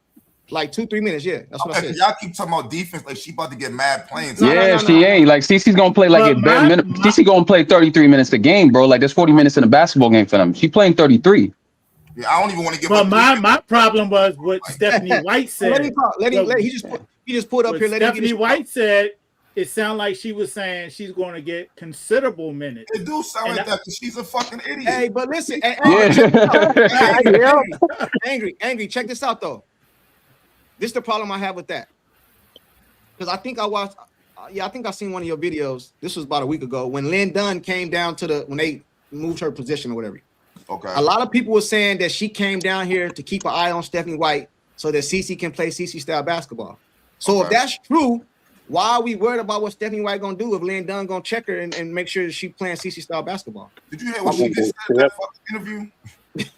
Like 2-3 minutes. Yeah, that's what I said. Y'all keep talking about defense like she about to get mad playing. She ain't. Like CC's gonna play like CC gonna play 33 minutes a game, bro. Like there's 40 minutes in a basketball game for them. She playing 33. Yeah, I don't even want to give. But my problem was what Stephanie White said. He just put up here. Stephanie White said it sounded like she was saying she's going to get considerable minutes. It do sound like that because she's a fucking idiot. Hey, but listen, Angry. Check this out though. This is the problem I have with that. Because I think I watched. I think I seen one of your videos. This was about a week ago when Lynn Dunn came down when they moved her position or whatever. Okay. A lot of people were saying that she came down here to keep an eye on Stephanie White so that CC can play CC style basketball. So if that's true, why are we worried about what Stephanie White gonna do if Lynn Dunn gonna check her and make sure that she playing CC style basketball? Did you hear what she just said in that fucking interview?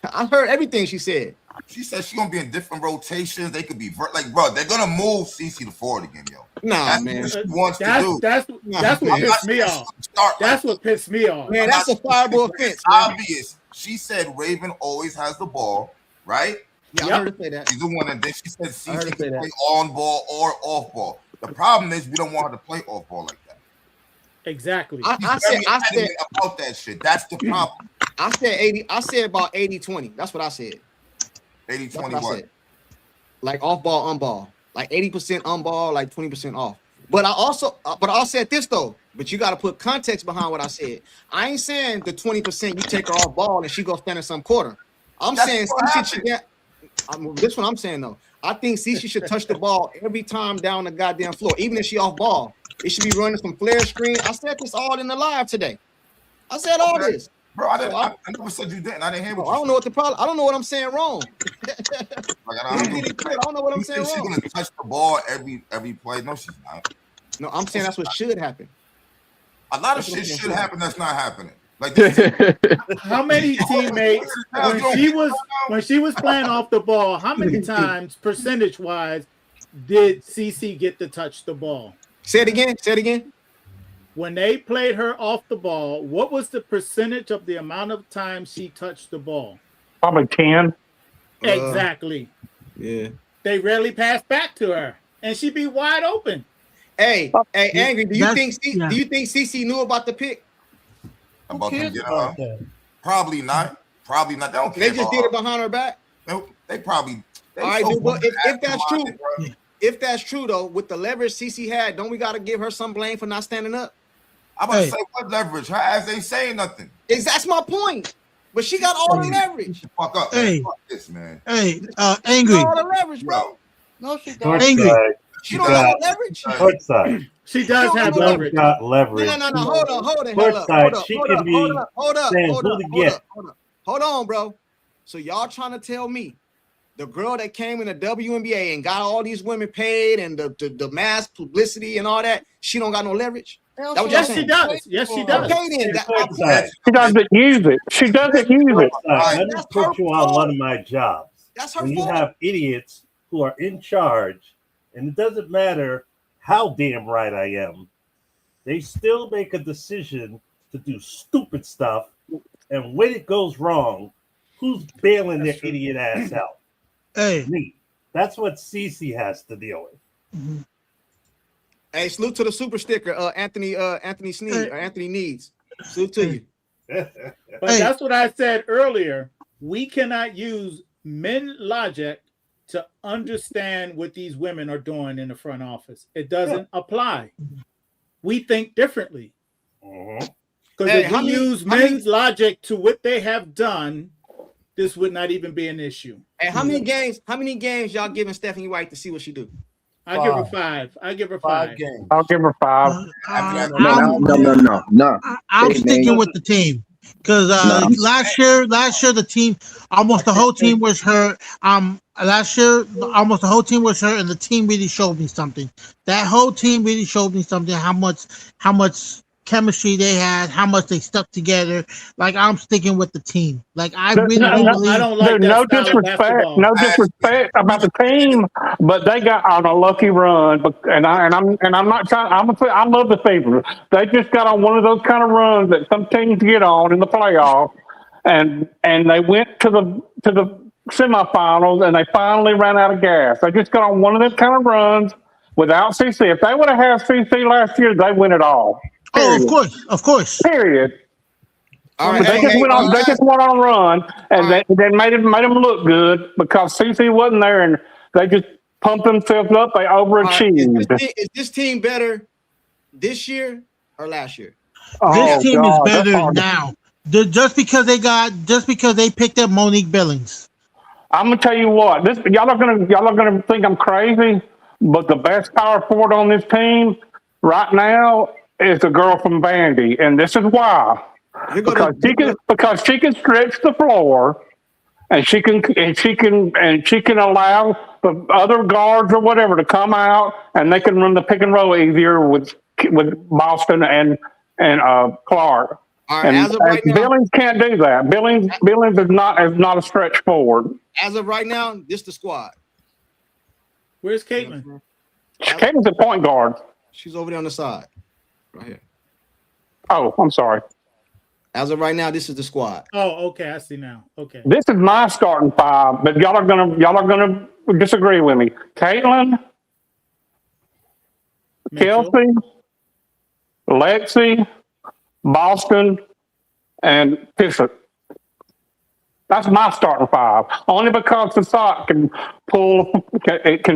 I heard everything she said. She said she's gonna be in different rotations. They could be like, bro, they're gonna move CC to forward again, yo. Nah, man. What she wants to do. That's what pissed me off. That's what pissed me off. Man, that's a fireable offense. It's obvious. She said Raven always has the ball, right? Yeah, I heard her say that. She's the one, and then she said CC can play on ball or off ball. The problem is we don't want her to play off ball like that. Exactly. I said about that shit. That's the problem. I said 80. I said about 80-20. That's what I said. 80-20 what? Like off ball, on ball. Like 80% on ball, like 20% off. But I said this though. But you got to put context behind what I said. I ain't saying the 20% you take her off ball and she go stand in some quarter. I'm saying this is what I'm saying though. I think CC should touch the ball every time down the goddamn floor, even if she off ball. It should be running some flare screen. I said this all in the live today. I said all this. Bro, I never said you didn't. I didn't hear what you I don't know what the problem. I don't know what I'm saying wrong. I don't know what I'm saying she's wrong. gonna touch the ball every play. No, she's not. No, I'm saying that's what should happen. A lot of shit should happen that's not happening. Like this. How many teammates when she was playing off the ball? How many times, percentage wise, did CC get to touch the ball? Say it again. Say it again. When they played her off the ball, what was the percentage of the amount of time she touched the ball? Probably 10. Exactly. Yeah. They rarely passed back to her, and she'd be wide open. Hey, Angry, do you think CC knew about the pick? About them getting her? Probably not. Probably not. They don't care. They just did it behind her back. They probably. All right, dude, but if that's true, if that's true though, with the leverage CC had, don't we got to give her some blame for not standing up? I'm about to say what leverage? Her ass ain't saying nothing. That's my point. But she got all the leverage. Fuck up. Hey. Fuck this, man. Hey, Angry. All the leverage, bro. No, she don't. Angry. She don't have leverage. Courtside. She does have leverage. Got leverage. No. Hold on. Courtside, she can be saying who to get. Hold on, bro. So y'all trying to tell me the girl that came in the WNBA and got all these women paid and the mass publicity and all that, she don't got no leverage? Yes, she does. Yes, she does. Okay, then. She doesn't use it. She doesn't use it. Let me put you on one of my jobs. That's her when fault. You have idiots who are in charge, and it doesn't matter how damn right I am, they still make a decision to do stupid stuff, and when it goes wrong, who's bailing their idiot ass out? Hey, me. That's what CC has to deal with. Hey, salute to the super sticker, Anthony Sneed or Anthony Needs. Salute to you. But that's what I said earlier. We cannot use men logic to understand what these women are doing in the front office. It doesn't apply. We think differently. Because if we use men's logic to what they have done, this would not even be an issue. Hey, how many games y'all giving Stephanie White to see what she do? I give her 5. I give her 5 games. I'll give her 5. No. I'm sticking with the team because last year the team, almost the whole team was her. Last year almost the whole team was her, and the team really showed me something. That whole team really showed me something. How much chemistry they had, how much they stuck together. Like, I'm sticking with the team. Like, I really believe. I don't like that no style disrespect, of no disrespect about the team, but they got on a lucky run. And I'm not trying. I love the Fever. They just got on one of those kind of runs that some teams get on in the playoffs, and they went to the semifinals, and they finally ran out of gas. They just got on one of those kind of runs without CC. If they would have had CC last year, they win it all. Period. Oh, of course. Period. All right, They just went on a run, and they made them look good because CC wasn't there, and they just pumped themselves up. They overachieved. Is this team better this year or last year? This team is better now. Just because they picked up Monique Billings. I'm gonna tell you what. Y'all are gonna think I'm crazy, but the best power forward on this team right now is the girl from Vandy, and this is why. Because she can stretch the floor, and she can allow the other guards or whatever to come out, and they can run the pick and roll easier with Boston and Clark. All right, and as of right now, Billings can't do that. Billings is not a stretch forward. As of right now, this the squad. Where's Caitlin? Caitlin's a point guard. She's over there on the side, right here. Oh, I'm sorry. As of right now, this is the squad. Oh, okay, I see now. Okay. This is my starting 5, but y'all are gonna disagree with me. Caitlin, Kelsey, Lexi, Boston, and Pissett. That's my starting 5. Only because the sock can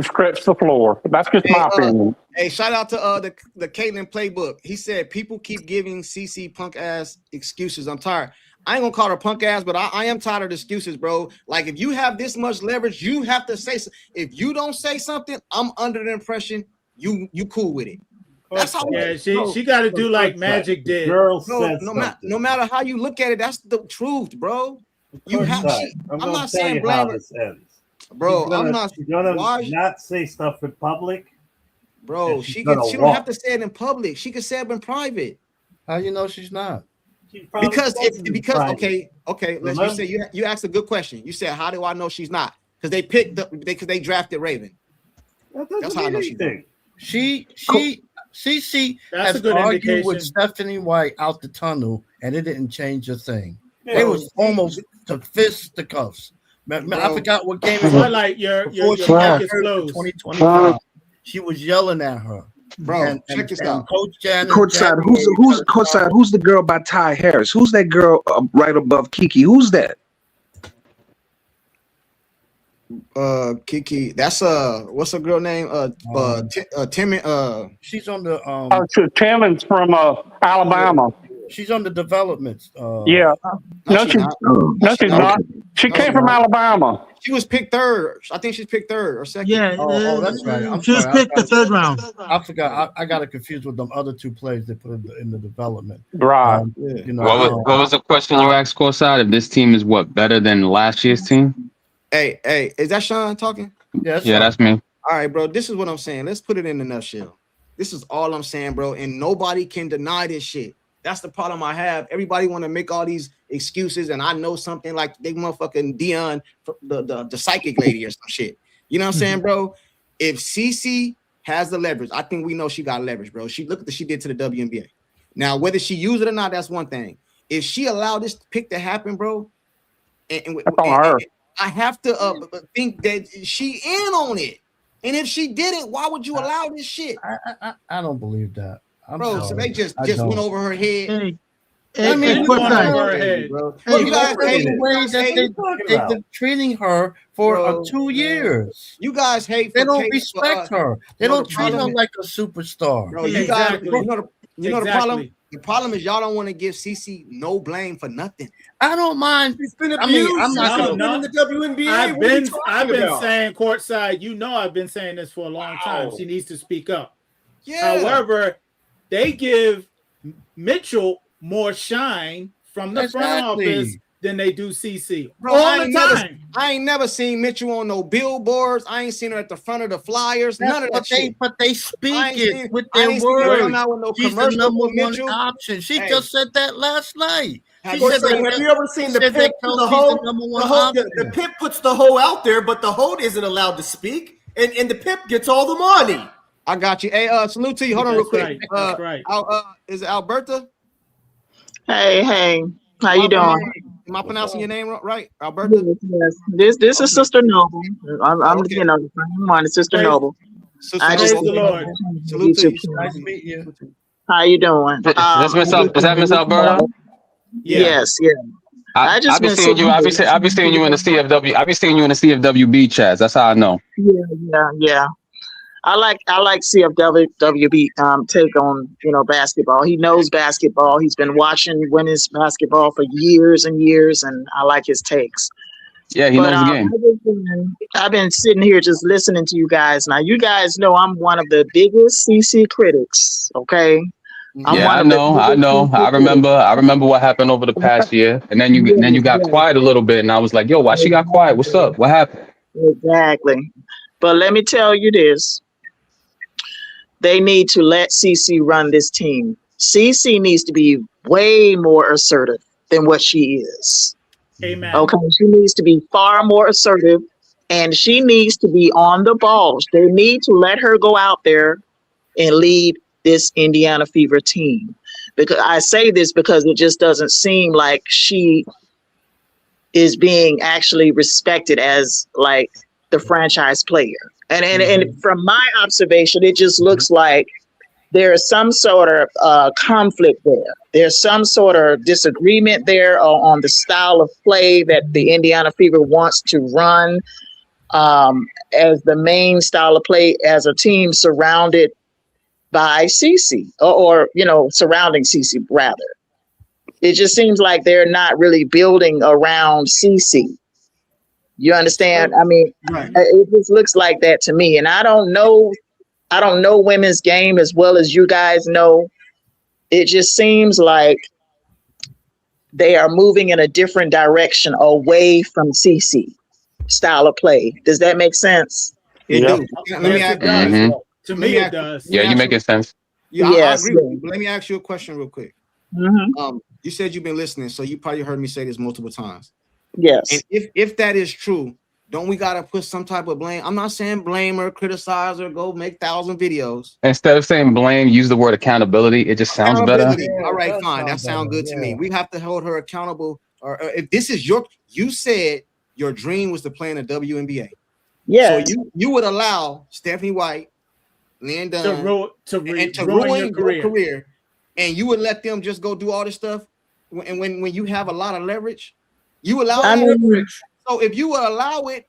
stretch the floor. That's just my opinion. Hey, shout out to the Caitlin playbook. He said people keep giving CC punk ass excuses. I'm tired. I ain't gonna call her punk ass, but I am tired of the excuses, bro. Like if you have this much leverage, you have to say. If you don't say something, I'm under the impression you cool with it. That's how. Yeah, she got to do like Magic did. Girl No, said no matter how you look at it, that's the truth, bro. You have. I'm I'm not tell saying you blame how her, this ends. bro. I'm not. She's gonna Why? not say stuff in public. Bro, she's she gonna don't have to say it in public. She can say it in private. How you know she's not? Because private. okay. Let's Remember? you say you asked a good question. You said, how do I know she's not? Because they picked because they drafted Raven. That's how I know she's not. CC That's has a good argued indication. with Stephanie White out the tunnel, and it didn't change a thing. Yeah. It was almost to fisticuffs. I forgot what game it was. Twilight, your Before mic she is got hurt closed. in 2025, she was yelling at her. Bro, check this out. Coach Janet. Courtside, who's the girl by Ty Harris? Who's that girl right above Kiki? Who's that? Kiki. That's what's her girl name? Timmy. She's on the Timmons from Alabama. She's on the developments. Yeah. No, she's not. She came from Alabama. She was picked third. I think she's picked third or second. Yeah, Oh, that's right. I'm she was sorry. picked the third round. I forgot. I got it confused with them other two players they put in the development. Right. You know, What was the question you asked, Courtside? If this team is what better than last year's team? Hey, is that Sean talking? Yeah, that's me. All right, bro. This is what I'm saying. Let's put it in a nutshell. This is all I'm saying, bro. And nobody can deny this shit. That's the problem I have. Everybody want to make all these excuses, and I know something like they motherfucking Dion, the psychic lady or some shit. You know what I'm saying, bro? If CC has the leverage, I think we know she got leverage, bro. She look at what she did to the WNBA. Now, whether she used it or not, that's one thing. If she allowed this pick to happen, bro, and I have to think that she in on it. And if she didn't, why would you allow this shit? I don't believe that. Bro, so they just went over her head. I mean, bro. Well, you guys hate the way that they've been treating her for 2 years. You guys hate. They don't respect her. They don't treat her like a superstar. Bro, you guys, you know the problem. The problem is y'all don't want to give CC no blame for nothing. I don't mind. It's been abused. I'm not No. in the WNBA. I've been saying courtside. You know, I've been saying this for a long time. She needs to speak up. Yeah. However, they give Mitchell more shine from the front office than they do CC. Bro, I ain't never seen Mitchell on no billboards. I ain't seen her at the front of the flyers. None of that shit. But they speak it with their words. She's the number one option. She just said that last night. Have you ever seen the Pip put the Pip puts the hoe out there, but the hoe isn't allowed to speak, and the Pip gets all the money. I got you. Hey, salute to you. Hold on real quick. That's right. Is it Alberta? Hey, how you doing? Am I pronouncing your name right, Alberta? Yes. This is Sister Noble. I'm you know, the same one, Sister Noble. I just the Lord. Salute to you. Nice to meet you. How you doing? Is that Miss Alberta? Yes, yeah. I be seeing you. I be seeing you in the CFW. I be seeing you in the CFWB chats. That's how I know. Yeah. I like CFWB take on basketball. He knows basketball. He's been watching women's basketball for years and years, and I like his takes. Yeah, he knows the game. I've been sitting here just listening to you guys. Now, you guys know I'm one of the biggest CC critics. Okay. I know. I remember what happened over the past year, and then you got quiet a little bit, and I was like, "Yo, why she got quiet? What's up? What happened?" Exactly. But let me tell you this. They need to let CC run this team. CC needs to be way more assertive than what she is. Amen. Okay, she needs to be far more assertive, and she needs to be on the ball. They need to let her go out there and lead this Indiana Fever team. Because I say this because it just doesn't seem like she is being actually respected as like the franchise player. And from my observation, it just looks like there is some sort of conflict there. There's some sort of disagreement there on the style of play that the Indiana Fever wants to run as the main style of play as a team surrounded by CC or surrounding CC rather. It just seems like they're not really building around CC. You understand? I mean, it just looks like that to me. And I don't know women's game as well as you guys know. It just seems like they are moving in a different direction away from CC style of play. Does that make sense? It do. Yes, it does. To me, it does. Yeah, you making sense. Yeah, I agree with you. But let me ask you a question real quick. Mm-hmm. You said you've been listening, so you probably heard me say this multiple times. Yes. And if that is true, don't we gotta put some type of blame? I'm not saying blame her, criticize her, go make 1,000 videos. Instead of saying blame, use the word accountability. It just sounds better. All right, fine. That sounds good to me. We have to hold her accountable. Or if this is you said your dream was to play in the WNBA. Yeah. So you would allow Stephanie White, Lynn Dunn, to ruin your career, and you would let them just go do all this stuff. And when you have a lot of leverage, you allow leverage. So if you would allow it,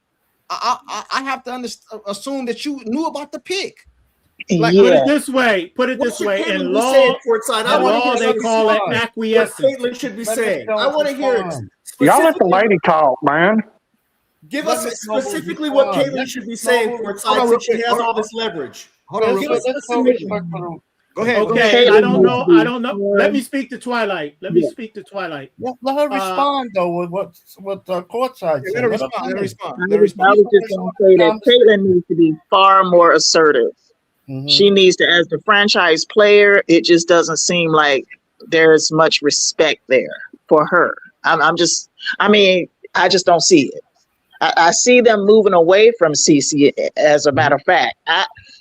I have to assume that you knew about the pick. Like, put it this way. In law, they call it acquiescence. What Caitlin should be saying. I want to hear it. Y'all let the lady talk, man. Give us specifically what Caitlin should be saying Courtside since she has all this leverage. Hold on, real quick. Go ahead. Okay, I don't know. Let me speak to Twilight. Let me speak to Twilight. Let her respond though with what Courtside said. Let her respond. I was just going to say that Caitlin needs to be far more assertive. She needs to, as the franchise player, it just doesn't seem like there's much respect there for her. I just don't see it. I see them moving away from CC, as a matter of fact.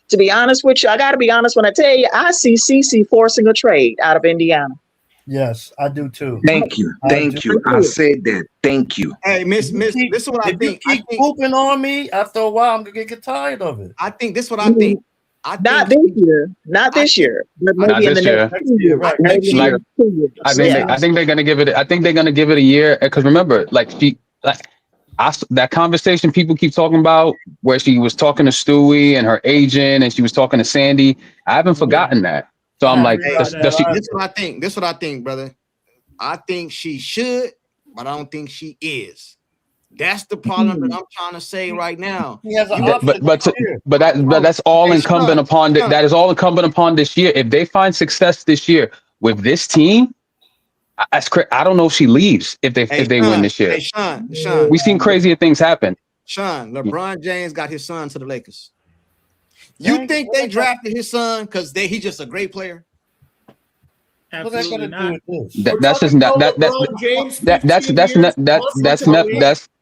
To be honest with you, I got to be honest when I tell you, I see CC forcing a trade out of Indiana. Yes, I do too. Thank you. I said that. Thank you. Hey, Miss, this is what I think. If you keep pooping on me, after a while, I'm going to get tired of it. I think this is what I think. Not this year, but maybe in the next 2 years. Right. I think they're gonna give it. I think they're gonna give it a year because remember, that conversation people keep talking about where she was talking to Stewie and her agent, and she was talking to Sandy. I haven't forgotten that. So I'm like, this is what I think. This is what I think, brother. I think she should, but I don't think she is. That's the problem that I'm trying to say right now. But that's all incumbent upon that is all incumbent upon this year. If they find success this year with this team, I don't know if she leaves if they win this year. Hey, Sean, we've seen crazier things happen. Sean, LeBron James got his son to the Lakers. You think they drafted his son because he's just a great player? Absolutely not. That's just not that's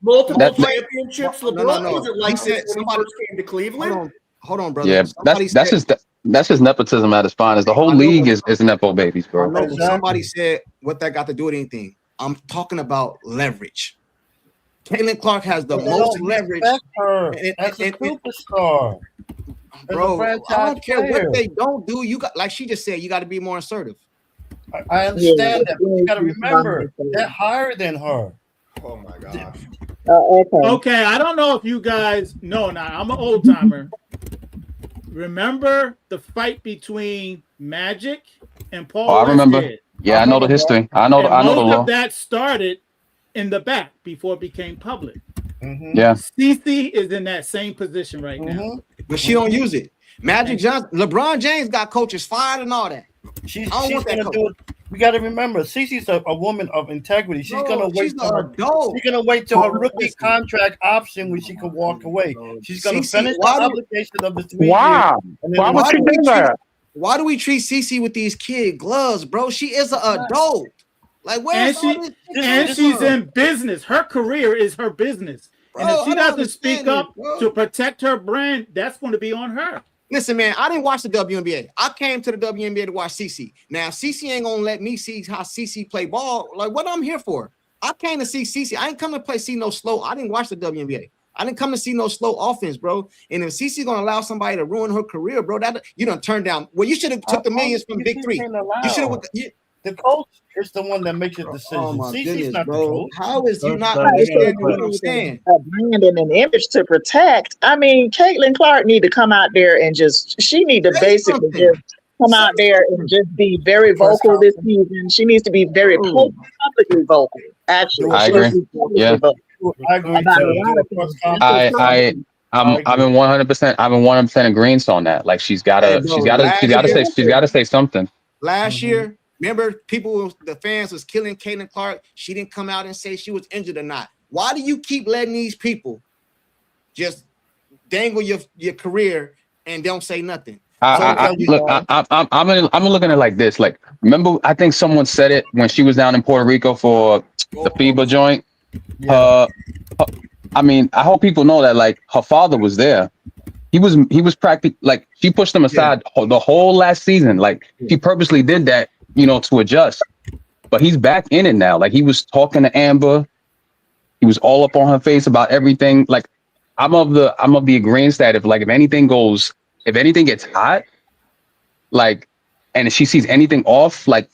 multiple championships. LeBron wasn't like this when he first came to Cleveland. Hold on, brother. Yeah, that's just nepotism at its finest. The whole league is nepo babies, bro. Somebody said what that got to do with anything. I'm talking about leverage. Caitlin Clark has the most leverage. As a superstar, bro. I don't care what they don't do. You got, like she just said, you got to be more assertive. I understand that, but you got to remember they're higher than her. Oh my gosh. Okay, I don't know if you guys know. Now I'm an old timer. Remember the fight between Magic and Paul? I remember. Yeah, I know the history. I know the law. That started in the back before it became public. Yeah. CC is in that same position right now, but she don't use it. Magic Johnson, LeBron James got coaches fired and all that. She's gonna do it. We got to remember, Cece's a woman of integrity. She's gonna wait. She's gonna wait till her rookie contract option when she can walk away. She's gonna finish the obligation of the 3 years. Why would she do that? Why do we treat Cece with these kid gloves, bro? She is an adult. Like where? And she's in business. Her career is her business. Bro, and if she doesn't speak up to protect her brand, that's going to be on her. Listen, man, I didn't watch the WNBA. I came to the WNBA to watch CC. Now, CC ain't gonna let me see how CC play ball. Like, what I'm here for? I came to see CC. I ain't come to see no slow. I didn't watch the WNBA. I didn't come to see no slow offense, bro. And if CC gonna allow somebody to ruin her career, bro, that you done turned down. Well, you should have took the millions from Big Three. You should have. The coach is the one that makes your decision. Oh my CC's goodness, not bro. the coach. How is you not understanding what I'm saying? A brand and an image to protect. I mean, Caitlin Clark need to come out there and she need to basically just come out there and just be very vocal this season. She needs to be very publicly vocal. Actually, I she needs to agree. be publicly Yeah. vocal I agree about a too. lot of things. That's what's I'm in 100%. I'm in 100% agreement on that. Like she's Hey, gotta bro, last year, she's gotta say something. last year, remember the fans was killing Caitlin Clark. She didn't come out and say she was injured or not. Why do you keep letting these people just dangle your career and don't say nothing? I'm looking at it like this. Like, remember, I think someone said it when she was down in Puerto Rico for the FIBA joint. I mean, I hope people know that like her father was there. He was practically like she pushed him aside the whole last season. Like she purposely did that, to adjust. But he's back in it now. Like he was talking to Amber. He was all up on her face about everything. Like I'm of the agreement that if anything gets hot, like, and if she sees anything off, like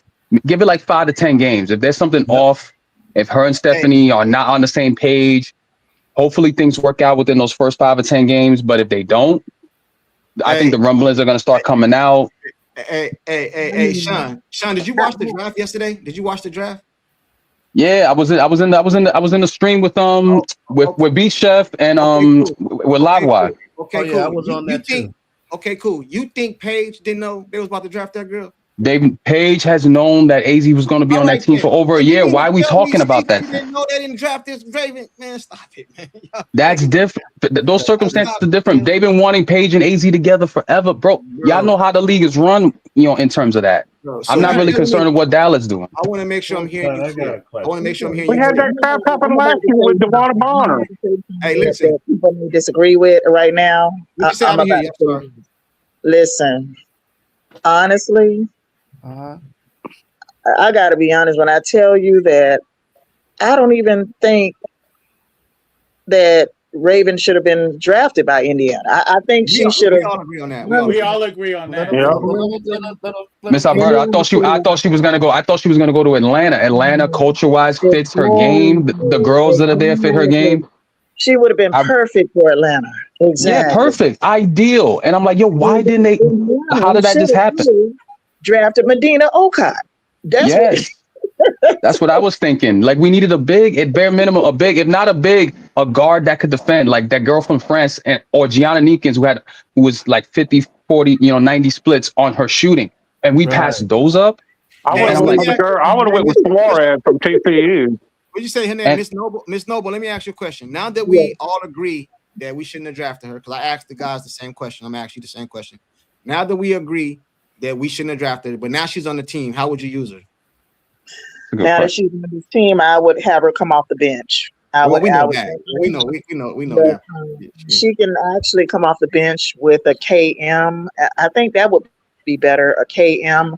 give it like 5 to 10 games. If there's something off, if her and Stephanie are not on the same page, hopefully things work out within those first 5 or 10 games. But if they don't, I think the rumblings are going to start coming out. Hey, Sean, did you watch the draft yesterday? Did you watch the draft? Yeah, I was in the stream with with Beat Chef and with Livewire. Okay, cool. I was on that too. Okay, cool. You think Paige didn't know they was about to draft that girl? Paige has known that AZ was going to be on that team for over a year. Why are we talking about that? Didn't know they didn't draft this Raven. Man, stop it, man. That's different. Those circumstances are different. They've been wanting Paige and AZ together forever, bro. Y'all know how the league is run, in terms of that. Bro, I'm not really concerned with what Dallas doing. I want to make sure I'm hearing you. I want to make sure I'm hearing We you. had that crap happen last year with DeWater Bonner. Hey, listen. That people may disagree with right now. I'm about to listen. Honestly, I got to be honest when I tell you that I don't even think that Raven should have been drafted by Indiana. I think she should have. We all agree on that. We all agree on that. Miss Alberta, I thought she was gonna go. I thought she was gonna go to Atlanta. Atlanta, culture-wise, fits her game. The girls that are there fit her game. She would have been perfect for Atlanta. Exactly. Yeah, perfect, ideal. And I'm like, yo, why didn't they? How did that just happen? Drafted Medina Okot. Yes. That's what I was thinking. Like we needed a big, at bare minimum, a big, if not a big, a guard that could defend, like that girl from France or Gianna Neekins who was like 50, 40, 90 splits on her shooting. And we passed those up. I would have went with Suarez from TCU. What you say her name, Miss Noble? Miss Noble, let me ask you a question. Now that we all agree that we shouldn't have drafted her, because I asked the guys the same question. I'm gonna ask you the same question. Now that we agree that we shouldn't have drafted her, but now she's on the team, how would you use her? Now that she's on this team, I would have her come off the bench. We know that. She can actually come off the bench with a KM. I think that would be better. A KM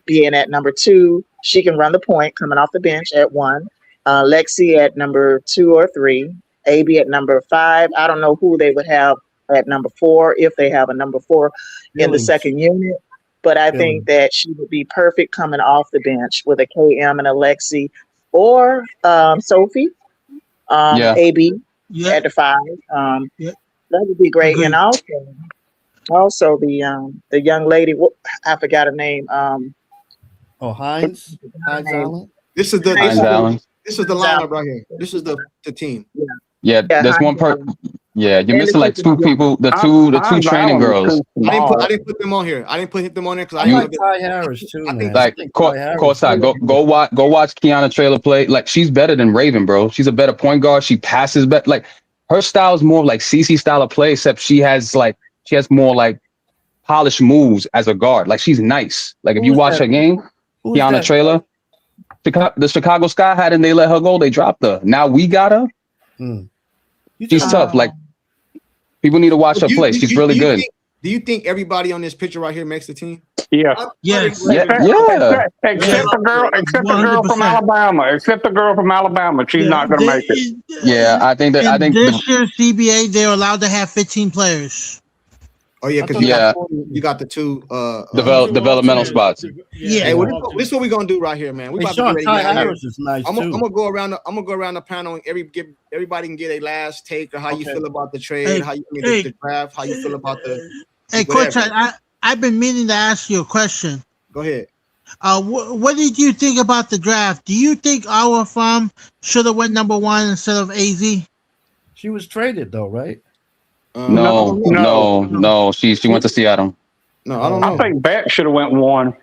being at number 2. She can run the point coming off the bench at 1. Lexi at number 2 or 3. AB at number 5. I don't know who they would have at number 4 if they have a number 4 in the second unit. But I think that she would be perfect coming off the bench with a KM and a Lexi or Sophie, AB at the 5. That would be great. And also the young lady, I forgot her name. Hines Allen. This is the Hines Allen. This is the lineup right here. This is the team. Yeah, there's one part. Yeah, you're missing like 2 people. The two training girls. I didn't put them on here. I didn't put them on there because I like Ty Harris too. Man. Like Courtside, go watch Kiana Traylor play. Like she's better than Raven, bro. She's a better point guard. She passes better. Like her style is more like CC style of play, except she has more like polished moves as a guard. Like she's nice. Like if you watch her game, Kiana Traylor, the Chicago Sky had and they let her go. They dropped her. Now we got her. She's tough. Like people need to watch her play. She's really good. Do you think everybody on this picture right here makes the team? Yeah. Yes. Except the girl from Alabama. Except the girl from Alabama. She's not going to make it. Yeah, I think this year's CBA they're allowed to have 15 players. Oh yeah, because you got the 2 developmental spots. Yeah. Hey, this is what we're gonna do right here, man. We about to be ready. Harris is nice I'm gonna go around the panel and everybody can get a last take or how you feel about the trade, how you the draft, how you feel about the. Hey, Courtside, I've been meaning to ask you a question. Go ahead. What did you think about the draft? Do you think our farm should have went number 1 instead of AZ? She was traded though, right? No. She went to Seattle. No, I don't know. I think Beck should have went 1.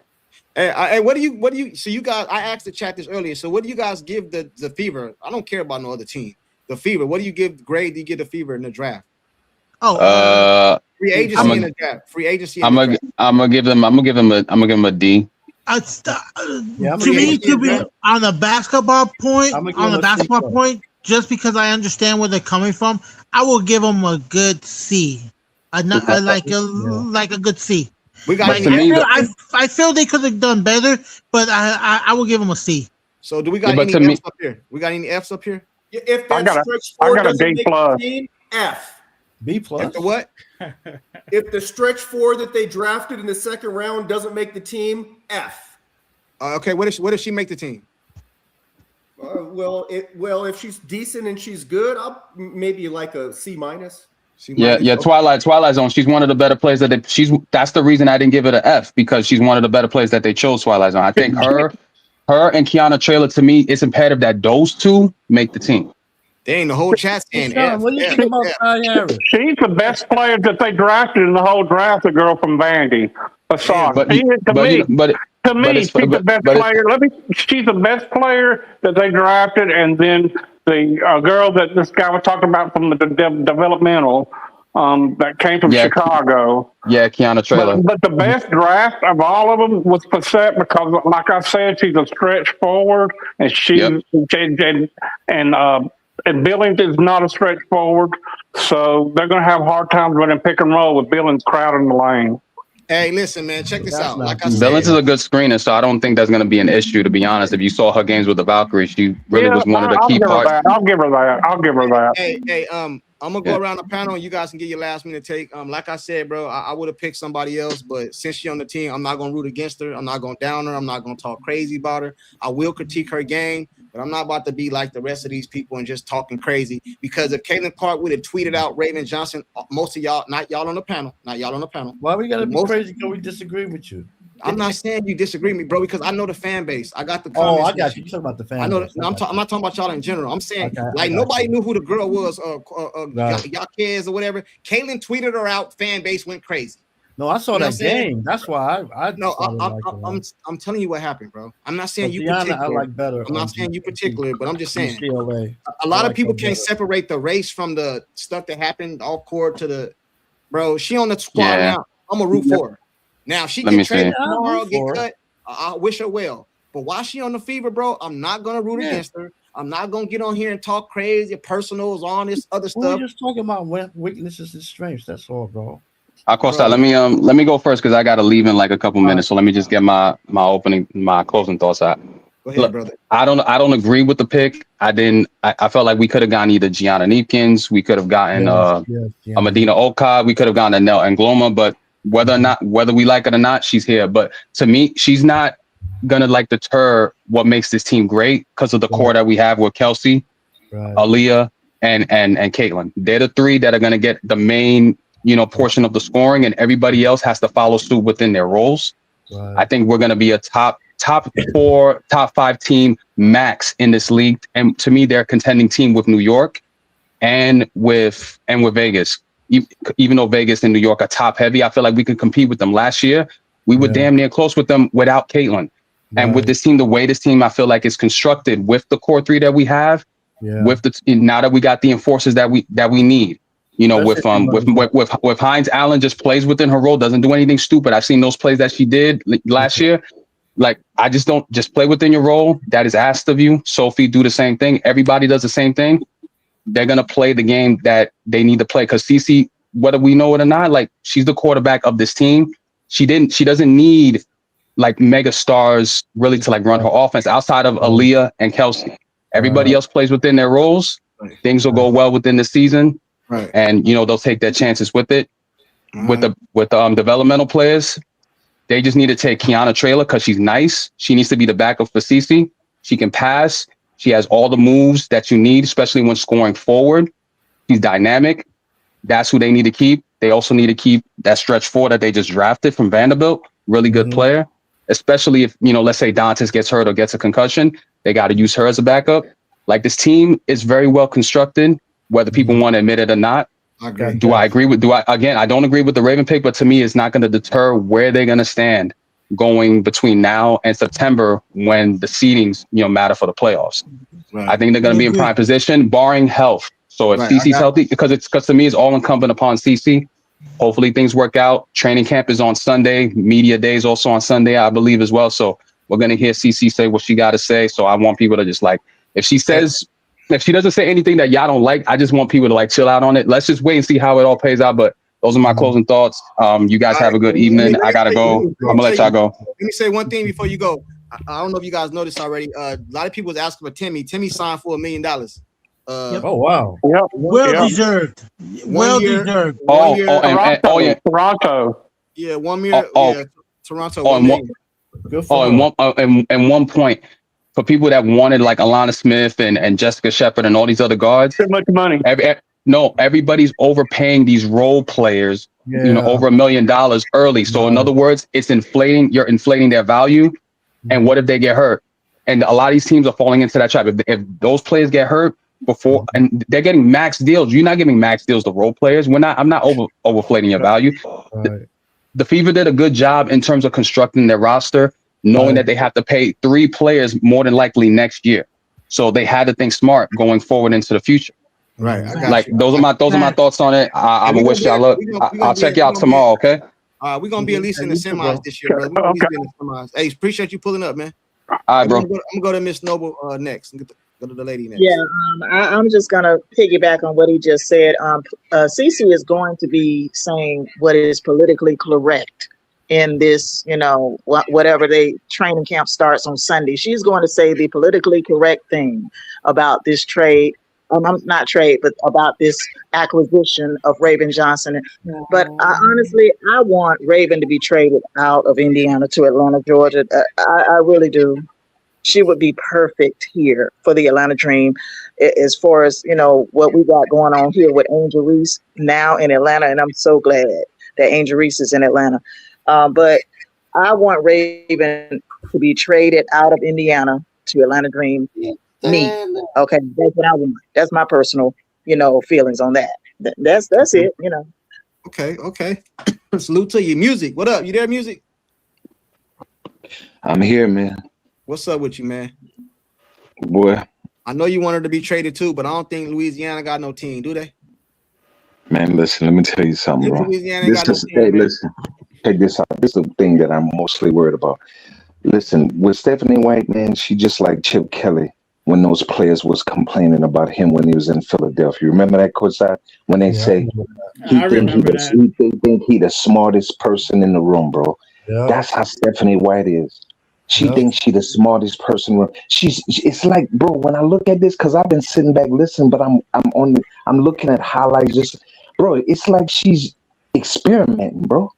Hey, what do you? So you guys, I asked the chat this earlier. So what do you guys give the Fever? I don't care about no other team. The Fever. What do you give grade? Do you give the Fever in the draft? Free agency in the draft. Free agency. I'm gonna give them a D. To me, on a basketball point, just because I understand where they're coming from, I will give them a good C. Like a good C. I feel they could have done better, but I will give them a C. So do we got any Fs up here? We got any Fs up here? If that stretch four doesn't make the team, F. B plus. If the what? If the stretch 4 that they drafted in the second round doesn't make the team, F. Okay, what if she make the team? Well, if she's decent and she's good, I'll maybe like a C minus. Yeah. Twilight Zone. She's one of the better players that's the reason I didn't give it an F, because she's one of the better players that they chose. Twilight Zone. I think her and Kiana Traylor, to me, it's imperative that those two make the team. Dang, the whole chat's saying F. What do you think about Ty Harris? She's the best player that they drafted in the whole draft. The girl from Vandy, Assad. To me, she's the best player. She's the best player that they drafted, and then the girl that this guy was talking about from the developmental that came from Chicago. Yeah, Kiana Traylor. But the best draft of all of them was Passett because, like I said, she's a stretch forward, and Billings is not a stretch forward, so they're going to have hard times running pick and roll with Billings crowding the lane. Hey, listen, man, check this out. Like I said, Billings is a good screener, so I don't think that's going to be an issue, to be honest. If you saw her games with the Valkyries, she really was one of the key parts. I'll give her that. Hey, I'm gonna go around the panel and you guys can get your last minute take. Like I said, bro, I would have picked somebody else, but since she's on the team, I'm not gonna root against her. I'm not gonna down her. I'm not gonna talk crazy about her. I will critique her game, but I'm not about to be like the rest of these people and just talking crazy. Because if Caitlin Clark would have tweeted out Raven Johnson, most of y'all, not y'all on the panel. Why we gotta be crazy because we disagree with you? I'm not saying you disagree with me, bro, because I know the fan base. I got the comments. Oh, I got you. You talking about the fan base. I know. I'm not talking about y'all in general. I'm saying nobody knew who the girl was, Yaquez or whatever. Caitlin tweeted her out. Fan base went crazy. No, I saw that game. That's why I'm telling you what happened, bro. I'm not saying you particular. I like better. I'm not saying you particular, but I'm just saying UCLA. A lot of people can't separate the race from the stuff that happened off court to the bro. She on the squad now. I'm a root for her. Now she get traded tomorrow, get cut. I wish her well. But while she on the Fever, bro, I'm not gonna root against her. I'm not gonna get on here and talk crazy, personals, all this other stuff. We're just talking about weaknesses and strengths. That's all, bro. Courtside, let me go first because I gotta leave in like a couple minutes. So let me just get my closing thoughts out. Go ahead, brother. I don't agree with the pick. I felt like we could have gotten either Gianna Neepkins, we could have gotten a Medina Okad, we could have gotten a Nell Angloma, but whether we like it or not, she's here. But to me, she's not gonna like deter what makes this team great because of the core that we have with Kelsey, Aaliyah, and Caitlin. They're the three that are gonna get the main portion of the scoring, and everybody else has to follow suit within their roles. I think we're gonna be a top 4, top 5 team max in this league, and to me, they're a contending team with New York and with Vegas. Even though Vegas and New York are top heavy, I feel like we could compete with them. Last year, we were damn near close with them without Caitlin. And with this team, the way this team I feel like is constructed with the core 3 that we have, with now that we got the enforcers that we need. With Hines Allen just plays within her role, doesn't do anything stupid. I've seen those plays that she did last year. Like, I just don't just play within your role. That is asked of you. Sophie, do the same thing. Everybody does the same thing. They're going to play the game that they need to play. Because Cece, whether we know it or not, like, she's the quarterback of this team. She doesn't need like mega stars really to like run her offense outside of Aaliyah and Kelsey. Everybody else plays within their roles. Things will go well within the season. And they'll take their chances with it. With the developmental players, they just need to take Kiana Traylor because she's nice. She needs to be the backup for Cece. She can pass. She has all the moves that you need, especially when scoring forward. She's dynamic. That's who they need to keep. They also need to keep that stretch four that they just drafted from Vanderbilt. Really good player, especially if, let's say Dantas gets hurt or gets a concussion. They got to use her as a backup. Like, this team is very well constructed, whether people want to admit it or not. I agree. I don't agree with the Raven pick, but to me, it's not going to deter where they're going to stand going between now and September when the seedings, matter for the playoffs. Right. I think they're going to be in prime position, barring health. So if CC's healthy, because to me, it's all incumbent upon CC. Hopefully things work out. Training camp is on Sunday. Media day is also on Sunday, I believe, as well. So we're going to hear CC say what she got to say. So I want people to just if she doesn't say anything that y'all don't like, I just want people to chill out on it. Let's just wait and see how it all plays out. But those are my closing thoughts. You guys have a good evening. I got to go. I'm going to let y'all go. Let me say one thing before you go. I don't know if you guys noticed already. A lot of people was asking for Timmy. Timmy signed for $1 million. Oh wow! Yep. Well deserved. Well deserved. Toronto. Yeah, 1 year. Toronto. And one point for people that wanted Alana Smith and Jessica Shepard and all these other guards. Too much money. Everybody's overpaying these role players. Over $1 million early. So in other words, you're inflating their value. And what if they get hurt? And a lot of these teams are falling into that trap. If those players get hurt before, and they're getting max deals, you're not giving max deals to role players. I'm not overflating your value. Right. The Fever did a good job in terms of constructing their roster, knowing that they have to pay 3 players more than likely next year. So they had to think smart going forward into the future. Right. Those are my thoughts on it. I'm gonna wish y'all luck. I'll check y'all tomorrow. Okay. We're gonna be at least in the semis this year, brother. We're gonna be in the semis. Hey, appreciate you pulling up, man. All right, bro. I'm gonna go to Miss Noble next. Go to the lady next. Yeah, I'm just gonna piggyback on what he just said. Cece is going to be saying what is politically correct in this, whatever training camp starts on Sunday. She's going to say the politically correct thing about this trade. Not trade, but about this acquisition of Raven Johnson. But honestly, I want Raven to be traded out of Indiana to Atlanta, Georgia. I really do. She would be perfect here for the Atlanta Dream, as far as what we got going on here with Angel Reese now in Atlanta, and I'm so glad that Angel Reese is in Atlanta. But I want Raven to be traded out of Indiana to Atlanta Dream. Me, okay, that's what I want. That's my personal, feelings on that. That's it, Okay. Salute to you. Music. What up? You there, Music? I'm here, man. What's up with you, man? Boy, I know you wanted to be traded too, but I don't think Louisiana got no team, do they? man, listen, let me tell you something, bro. Listen, check this out. This is the thing that I'm mostly worried about. Listen, with Stephanie White, man, she just like Chip Kelly when those players was complaining about him when he was in Philadelphia. Remember that, Courtside? When they say he think he the smartest person in the room, bro. Yeah. That's how Stephanie White is. She thinks she the smartest person. It's like, bro, when I look at this, because I've been sitting back listening, but I'm looking at highlights. Just, bro, it's like she's experimenting, bro.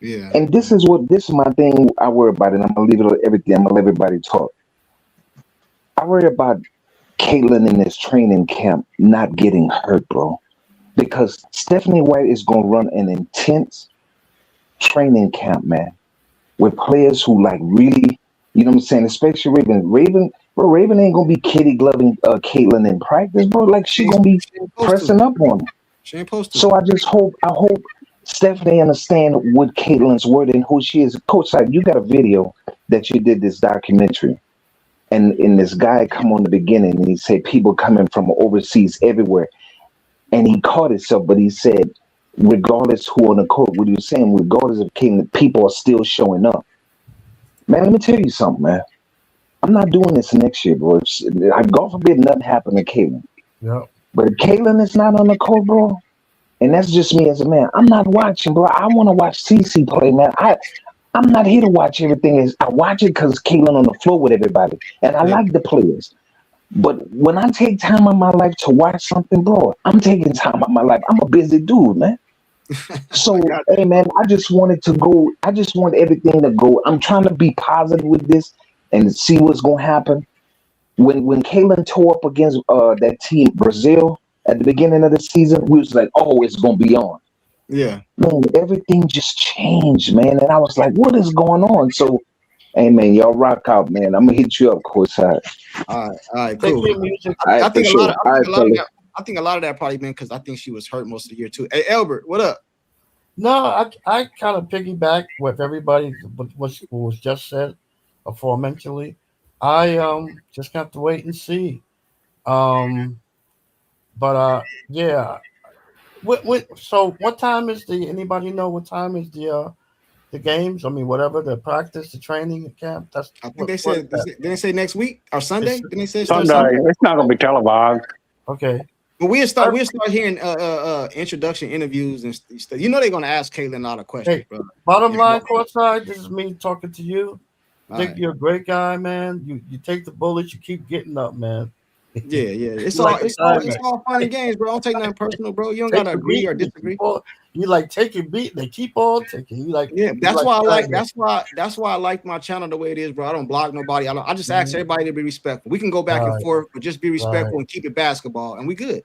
Yeah. And this is my thing. I worry about it. I'm gonna leave it to everything. I'm gonna let everybody talk. I worry about Caitlin in this training camp not getting hurt, bro, because Stephanie White is gonna run an intense training camp, man, with players who really. You know what I'm saying? Especially Raven ain't gonna be kitty gloving Caitlin in practice, bro. Like she gonna be pressing up on her. She ain't supposed to. So I hope Stephanie understand what Caitlin's word and who she is. Courtside, you got a video that you did this documentary, and this guy come on the beginning and he said people coming from overseas everywhere, and he caught himself, but he said regardless who on the court, what he was saying, regardless of Caitlin, people are still showing up. Man, let me tell you something, man. I'm not doing this next year, bro. God forbid nothing happen to Caitlin. Yeah. But if Caitlin is not on the court, bro, and that's just me as a man, I'm not watching, bro. I want to watch CC play, man. I'm not here to watch everything. I watch it because Caitlin on the floor with everybody, and I like the players. But when I take time out of my life to watch something, bro, I'm taking time out of my life. I'm a busy dude, man. So, hey, man, I just wanted to go. I just want everything to go. I'm trying to be positive with this and see what's going to happen. When Caitlin tore up against that team, Brazil, at the beginning of the season, we was like, oh, it's going to be on. Yeah. Man, everything just changed, man. And I was like, what is going on? So, hey, man, y'all rock out, man. I'm gonna hit you up, Courtside. All right, Take cool. your music. All I right, for think a lot sure. of All right, fellas. I think a lot of that probably been because I think she was hurt most of the year too. Hey, Albert, what up? No, I kind of piggyback with everybody what was just said aforementally. I just have to wait and see. Um, but yeah. So what time is anybody know what time is the games? I mean, whatever the practice, the training camp. That's I think they what is said that? didn't they say next week or Sunday? It's Didn't they say it start Sunday. Sunday? It's not going to be televised. Okay. But we'll start hearing introduction interviews and stuff. You know they're gonna ask Caitlin all the questions, Hey, bro. bottom line, Courtside, this is me talking to you. I All think right. you're a great guy, man. You take the bullets, you keep getting up, man. Yeah. It's You all like it's all it's assignment. all fun and games, bro. Don't take nothing personal, bro. You don't Take gotta the agree beat, or and they disagree. you like take your beat, they keep on taking. You like Yeah, you that's like why I like assignment. that's why I like my channel the way it is, bro. I don't block nobody. I just ask Mhm. everybody to be respectful. We can go back and Right, forth, but just be respectful right. and keep it basketball, and we good.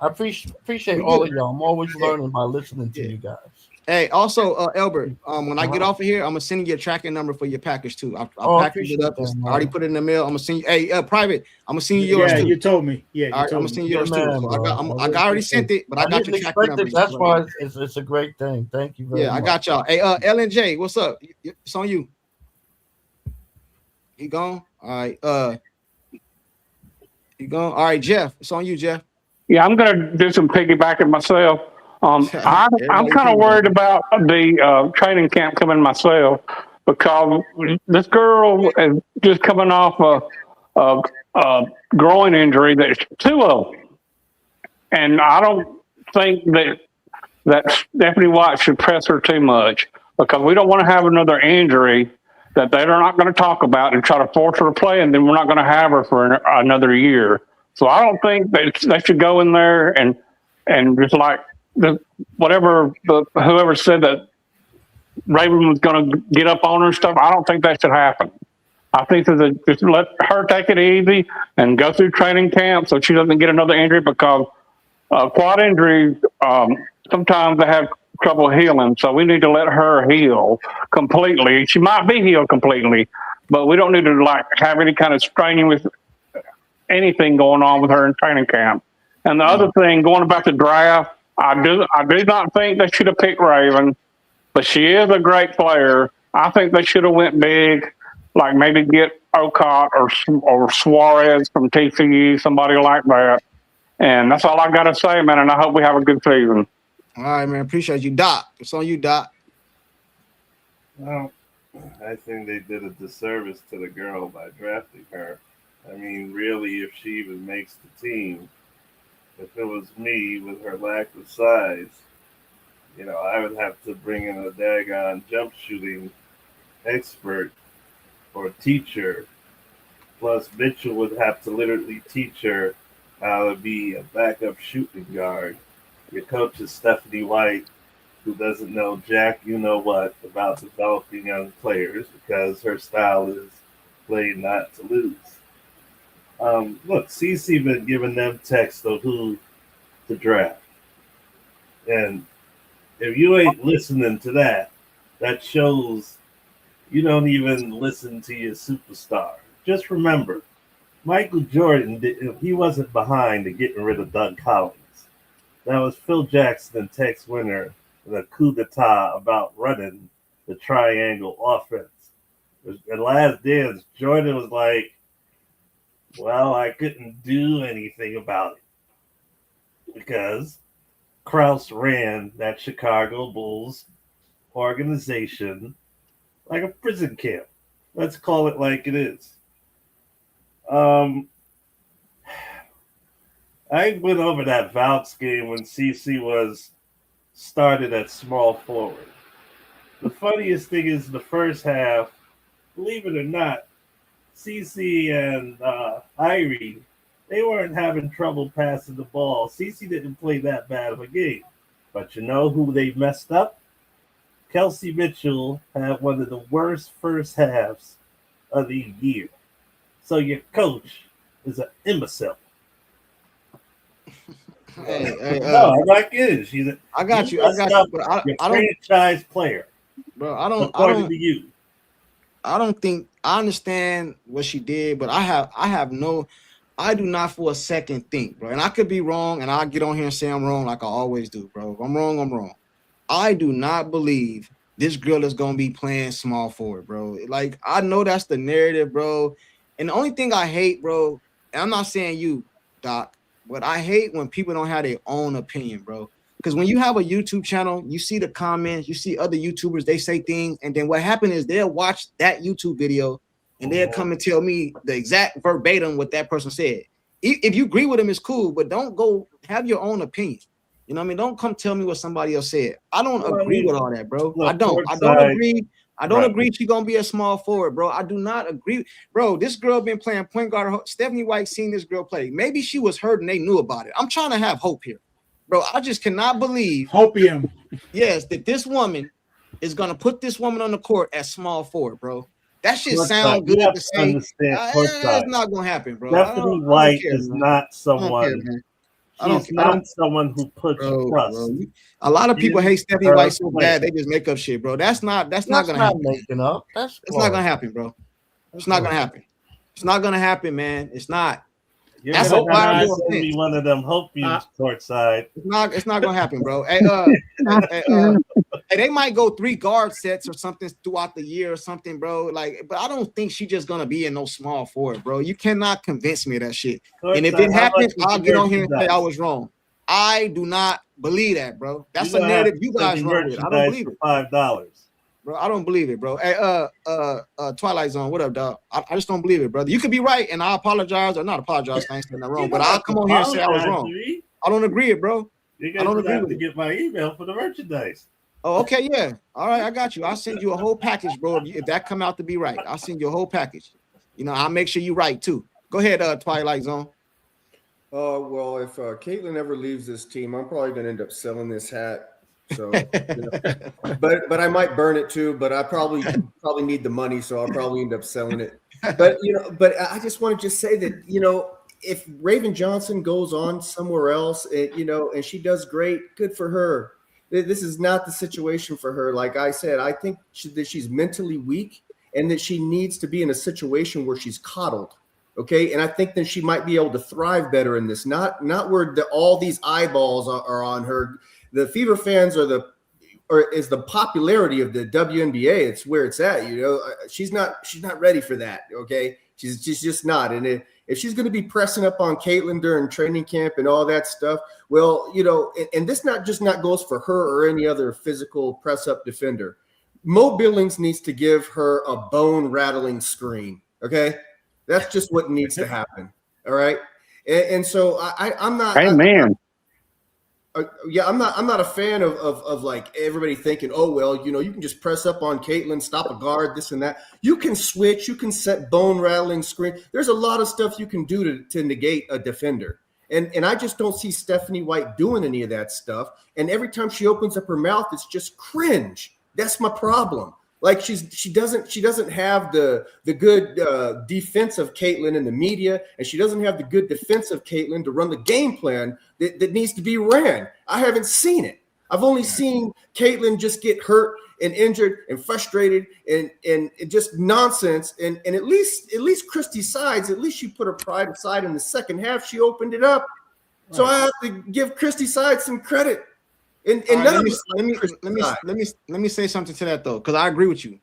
I appreciate We all good. of y'all. I'm always Yeah. learning by listening to you guys. Hey, also, Albert, when I get Uh-huh. off of here, I'm gonna send you a tracking number for your package too. I'll Oh, I package it appreciate up. that, I already man. put it in the mail. I'm gonna send you. Hey, private. I'm gonna send you yours Yeah, too. you told me. Yeah, All you right, I'm told gonna me. send you You're yours the too. man, So bro. I really already appreciate sent it. it, but I I got didn't your tracking expect number. it. That's why it's a great thing. Thank you very Yeah, I much. got y'all. Hey, LNJ, what's up? It's on you. You gone? All right. You gone? All right, Jeff. It's on you, Jeff. Yeah, I'm going to do some piggybacking myself. I'm Everybody kind of worried piggyback. about the training camp coming myself because this girl is just coming off a groin injury. That's two of them, and I don't think that Stephanie White should press her too much because we don't want to have another injury that they're not going to talk about and try to force her to play, and then we're not going to have her for another year. So I don't think that they should go in there and just like whoever said that Raven was going to get up on her and stuff. I don't think that should happen. I think that just let her take it easy and go through training camp so she doesn't get another injury because quad injuries, sometimes they have trouble healing, so we need to let her heal completely. She might be healed completely, but we don't need to like have any kind of straining with anything going on with her in training camp. And the other thing, going about the draft, I do not think they should have picked Raven, but she is a great player. I think they should have went big, like maybe get Ocott or Suarez from TCU, somebody like that. And that's all I got to say, man. And I hope we have a good season. All right, man. Appreciate you, Doc. It's on you, Doc. Well, I think they did a disservice to the girl by drafting her. I mean, really, if she even makes the team, if it was me with her lack of size, I would have to bring in a daggone jump shooting expert or teacher. Plus, Mitchell would have to literally teach her how to be a backup shooting guard. Your coach is Stephanie White, who doesn't know jack what about developing young players because her style is play not to lose. Look, CC been giving them text of who to draft. And if you ain't listening to that, that shows you don't even listen to your superstar. Just remember, Michael Jordan, he wasn't behind in getting rid of Doug Collins. That was Phil Jackson and Tex Winter with a coup d'etat about running the triangle offense. At last dance, Jordan was like, well, I couldn't do anything about it because Krause ran that Chicago Bulls organization like a prison camp. Let's call it like it is. I went over that Valks game when CC was started at small forward. The funniest thing is the first half, believe it or not, CC and Irie, they weren't having trouble passing the ball. CC didn't play that bad of a game. But you know who they messed up? Kelsey Mitchell had one of the worst first halves of the year. So your coach is an imbecile. No, I'm not kidding. I got you. But your I don't, franchise player. bro. According to you. I don't think I understand what she did, but I do not for a second think, bro. And I could be wrong, and I'll get on here and say I'm wrong like I always do, bro. If I'm wrong, I'm wrong. I do not believe this girl is gonna be playing small forward, bro. Like, I know that's the narrative, bro. And the only thing I hate, bro, and I'm not saying you, Doc, but I hate when people don't have their own opinion, bro. Because when you have a YouTube channel, you see the comments, you see other YouTubers, they say things, and then what happened is they'll watch that YouTube video and they'll come and tell me the exact verbatim what that person said. If you agree with them, it's cool, but don't go have your own opinion. You know what I mean? Don't come tell me what somebody else said. I don't agree with all that, bro. I don't agree. I don't agree she's gonna be a small forward, bro. I do not agree. Bro, this girl been playing point guard. Stephanie White seen this girl play. Maybe she was hurt and they knew about it. I'm trying to have hope here. Bro, I just cannot believe hopium. Yes, that this woman is gonna put this woman on the court as small forward, bro. That shit sound good to say. It's not gonna happen, bro. Stephanie White is not someone. She's not someone who puts trust. Bro. A lot of people hate Stephanie White so bad they just make up shit, bro. That's not gonna happen. Making up. It's not gonna happen, bro. It's not gonna happen. It's not gonna happen, man. It's not. That's a wild be one of them hope you courtside. It's not gonna happen, bro. Hey, they might go 3 guard sets or something throughout the year or something, bro. Like, but I don't think she's just gonna be in no small forward, bro. You cannot convince me of that shit. And if it happens, I'll get on here and say I was wrong. I do not believe that, bro. That's a narrative you guys run with. I don't believe it. $5. Bro, I don't believe it, bro. Hey, Twilight Zone, what up, dog? I just don't believe it, brother. You could be right, and I apologize, or not apologize, I ain't saying that wrong, but I'll come on here and say I was wrong. I don't agree it, bro. I don't agree with it. Get my email for the merchandise. Oh, okay, yeah. All right, I got you. I'll send you a whole package, bro. If that come out to be right, I'll send you a whole package. You know, I'll make sure you right too. Go ahead, Twilight Zone. Well, if Caitlin ever leaves this team, I'm probably going to end up selling this hat. So, but I might burn it too. But I probably need the money, so I'll probably end up selling it. But I just want to just say that if Raven Johnson goes on somewhere else, and she does great, good for her. This is not the situation for her. Like I said, I think that she's mentally weak and that she needs to be in a situation where she's coddled. Okay. And I think that she might be able to thrive better in this, not where all these eyeballs are on her. The Fever fans is the popularity of the WNBA. It's where it's at. She's not ready for that. Okay. She's just not. And if she's going to be pressing up on Caitlin during training camp and all that stuff, well, and this not goes for her or any other physical press up defender. Mo Billings needs to give her a bone rattling scream. Okay. That's just what needs to happen. All right. And so I'm not. Amen. I'm not a fan of like everybody thinking, oh, well, you can just press up on Caitlin, stop a guard, this and that. You can switch, you can set bone rattling screen. There's a lot of stuff you can do to negate a defender. And I just don't see Stephanie White doing any of that stuff. And every time she opens up her mouth, it's just cringe. That's my problem. Like she doesn't have the good defensive Caitlin in the media, and she doesn't have the good defensive Caitlin to run the game plan that needs to be ran. I haven't seen it. I've only seen Caitlin just get hurt and injured and frustrated and just nonsense. And at least Christy Sides, at least she put her pride aside in the second half. She opened it up. Right. So I have to give Christy Sides some credit. And let me say something to that though, because I agree with you.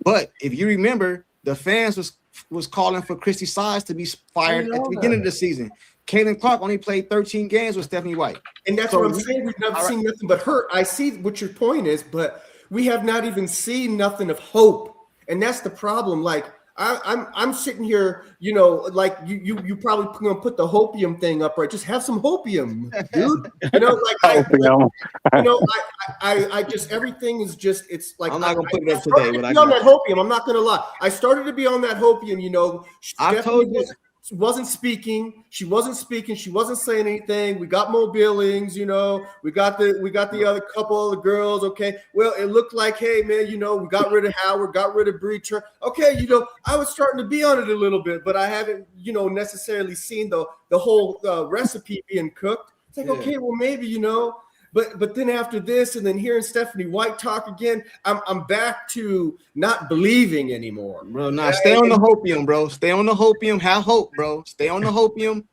But if you remember, the fans was calling for Christy Sides to be fired at the beginning of the season. Caitlin Clark only played 13 games with Stephanie White. And that's what I'm saying. We've never seen nothing but hurt. I see what your point is, but we have not even seen nothing of hope. And that's the problem. Like I'm sitting here, like you probably gonna put the hopium thing up, right? Just have some hopium, dude. I just everything is just it's like I'm not gonna put it up today. On that hopium, I'm not gonna lie. I started to be on that hopium. I told you. She wasn't speaking. She wasn't saying anything. We got Mo Billings, we got the other couple of the girls. Okay. Well, it looked like, hey man, we got rid of Howard, got rid of Breacher. Okay. I was starting to be on it a little bit, but I haven't, necessarily seen the whole recipe being cooked. It's like, okay, well, maybe, but then after this, and then hearing Stephanie White talk again, I'm back to not believing anymore. Bro, stay on the hopium, bro. Stay on the hopium. Have hope, bro. Stay on the hopium.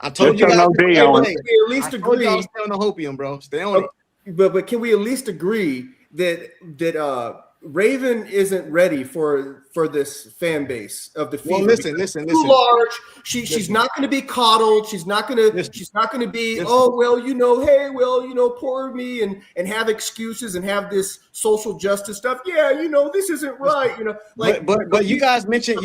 I told you guys. Can we at least agree? Y'all stay on the hopium, bro. Stay on it. But can we at least agree that Raven isn't ready for this fan base of the Fever? Well, listen. Too large. She's not going to be coddled. She's not going to be. Hey, poor me, and have excuses and have this social justice stuff. Yeah, this isn't right. But you guys mentioned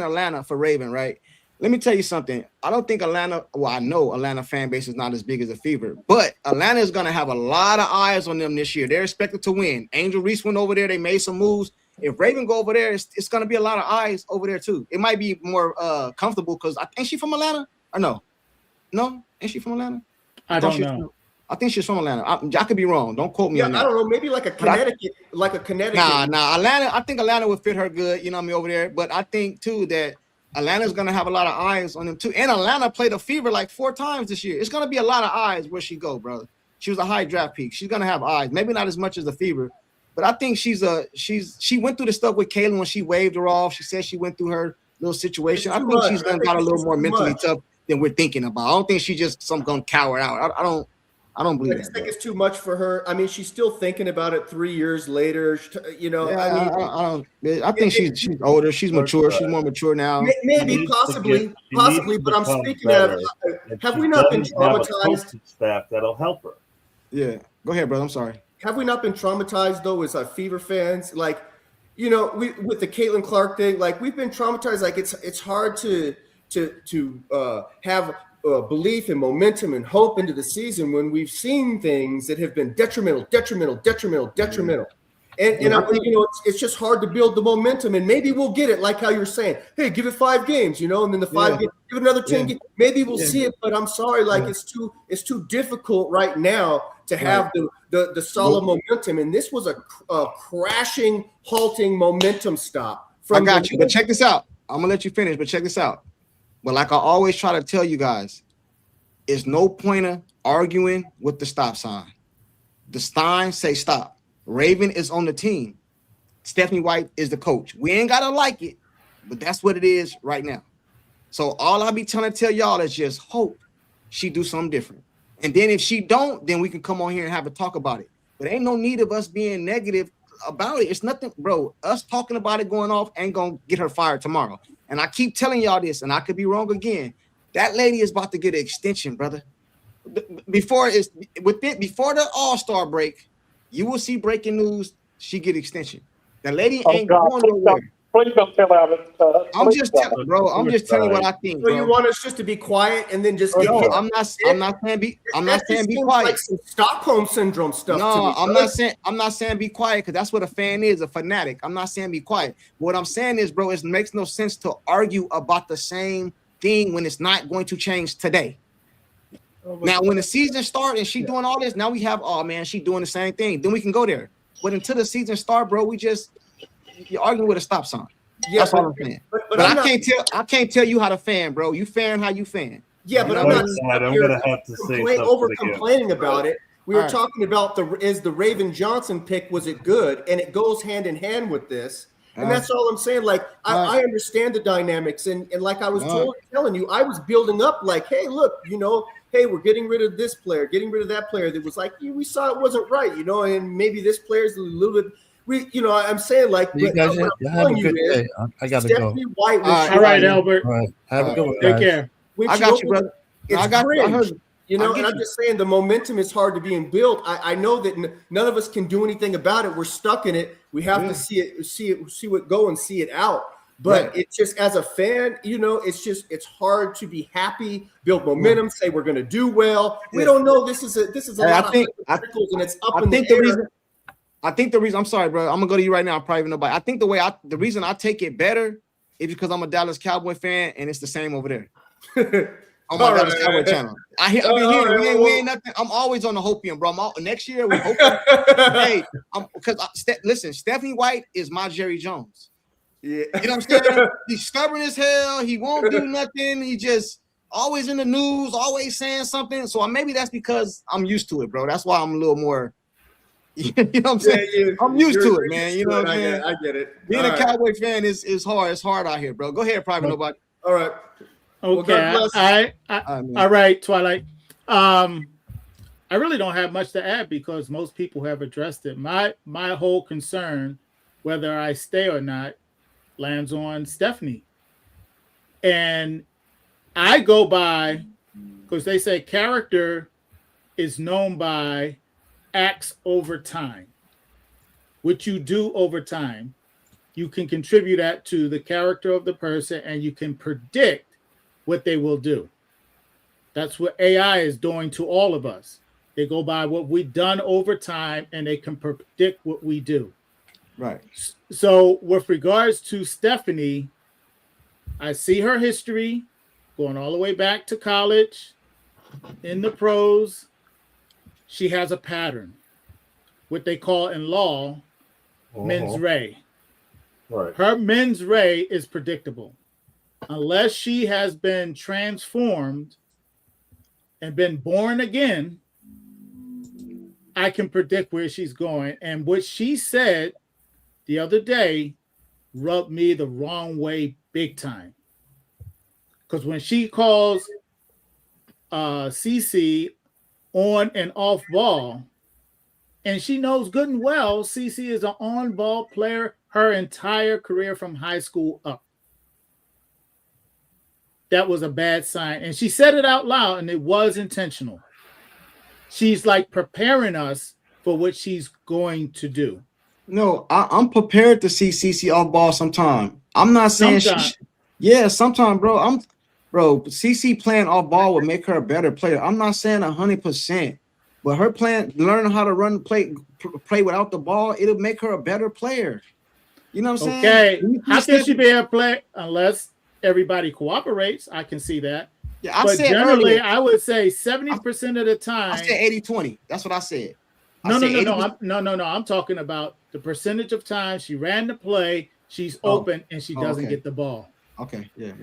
Atlanta for Raven, right? Let me tell you something. I don't think Atlanta. Well, I know Atlanta fan base is not as big as the Fever, but Atlanta is going to have a lot of eyes on them this year. They're expected to win. Angel Reese went over there. They made some moves. If Raven go over there, it's going to be a lot of eyes over there too. It might be more comfortable because ain't she from Atlanta or no? No, ain't she from Atlanta? I don't know. I think she's from Atlanta. I could be wrong. Don't quote me on that. I don't know. Maybe like a Connecticut. Nah. Atlanta. I think Atlanta would fit her good. You know what I mean, over there. But I think too that Atlanta's gonna have a lot of eyes on them too. And Atlanta played a Fever like 4 times this year. It's gonna be a lot of eyes where she go, brother. She was a high draft pick. She's gonna have eyes. Maybe not as much as the Fever, but I think she went through the stuff with Kaylin when she waved her off. She said she went through her little situation. I think she's got a little more mentally tough than we're thinking about. I don't think she just gonna cower out. I don't believe I just think it's too much for her. I mean, she's still thinking about it 3 years later. I think she's older. She's mature. She's more mature now. Maybe, possibly. But I'm speaking of. Have we not been traumatized? Staff that'll help her. Yeah, go ahead, brother. I'm sorry. Have we not been traumatized though as Fever fans? Like, with the Caitlin Clark thing, like we've been traumatized. Like it's hard to have belief and momentum and hope into the season when we've seen things that have been detrimental. And I think, it's just hard to build the momentum, and maybe we'll get it like how you're saying, hey, give it 5 games, and then the 5 games, give it another 10 games. Maybe we'll see it, but I'm sorry, it's too difficult right now to have the solid momentum. And this was a crashing, halting momentum stop. I got you, but check this out. I'm gonna let you finish, but check this out. But like I always try to tell you guys, it's no point of arguing with the stop sign. The sign say stop. Raven is on the team. Stephanie White is the coach. We ain't gotta like it, but that's what it is right now. So all I be trying to tell y'all is just hope she do something different. And then if she don't, then we can come on here and have a talk about it. But ain't no need of us being negative about it. It's nothing, bro. Us talking about it going off ain't gonna get her fired tomorrow. And I keep telling y'all this, and I could be wrong again. That lady is about to get an extension, brother. Before the All-Star break, you will see breaking news. She get extension. The lady ain't going nowhere. Please don't tell out it. I'm just telling, bro. I'm just telling you what I think. So you want us just to be quiet and then just get hit? I'm not saying be quiet. Like some Stockholm syndrome stuff. No, I'm not saying be quiet because that's what a fan is, a fanatic. I'm not saying be quiet. What I'm saying is, bro, it makes no sense to argue about the same thing when it's not going to change today. Now, when the season starts and she doing all this, now we have, oh man, she doing the same thing. Then we can go there. But until the season start, bro, you're arguing with a stop sign. Yeah, that's all I'm saying. But I can't tell you how to fan, bro. You fan how you fan. Yeah, but I'm gonna have to say complaining about it. We were talking about the Raven Johnson pick, was it good? And it goes hand in hand with this. And that's all I'm saying. Like, I understand the dynamics. And like I was telling you, I was building up like, hey, look, hey, we're getting rid of this player, getting rid of that player that was like, we saw it wasn't right, and maybe this player's a little bit. I'm saying like, you guys have a good day. I gotta go. White was all right, Albert. All right, have a good one. Take care. I got you, brother. It's cringe. And I'm just saying the momentum is hard to being built. I know that none of us can do anything about it. We're stuck in it. We have to see it go and see it out. But it's just, as a fan, it's hard to be happy, build momentum, say we're going to do well. We don't know. This is a lot of trickles, and it's up in the air. I think the reason, I'm sorry, bro. I'm gonna go to you right now. I'm probably even nobody. I think the reason I take it better is because I'm a Dallas Cowboy fan, and it's the same over there. On my Dallas Cowboy channel. I've been hearing we ain't nothing. I'm always on the hopium, bro. Next year we hope. Hey, listen, Stephanie White is my Jerry Jones. Yeah, you know what I'm saying? He's stubborn as hell. He won't do nothing. always in the news, always saying something. So maybe that's because I'm used to it, bro. That's why I'm a little more. You know what I'm saying? I'm used to it, man. You know what I'm saying? I get it. Being a Cowboy fan is hard. It's hard out here, bro. Go ahead, Private Nobody. All right. Okay. All right, Twilight. I really don't have much to add because most people have addressed it. My whole concern, whether I stay or not, lands on Stephanie. And I go by, because they say character is known by acts over time. What you do over time, you can contribute that to the character of the person and you can predict what they will do. That's what AI is doing to all of us. They go by what we've done over time and they can predict what we do. Right. So with regards to Stephanie, I see her history going all the way back to college, in the pros. She has a pattern, what they call in law, mens rea. Right. Her mens rea is predictable. Unless she has been transformed and been born again, I can predict where she's going. And what she said the other day rubbed me the wrong way big time. Because when she calls CC on and off ball, and she knows good and well CC is an on-ball player her entire career from high school up. That was a bad sign. And she said it out loud, and it was intentional. She's like preparing us for what she's going to do. No, I'm prepared to see CC off ball sometime. I'm not saying sometime, bro. CC playing off ball would make her a better player. I'm not saying 100%, but her playing, learning how to run, play without the ball, it'll make her a better player. You know what I'm saying? Okay. How can she be a player unless everybody cooperates? I can see that. Yeah, but said generally, earlier, I would say 70% of the time. I said 80-20. That's what I said. No. I'm talking about the percentage of time she ran the play, she's open, and she doesn't get the ball. Okay. Yeah.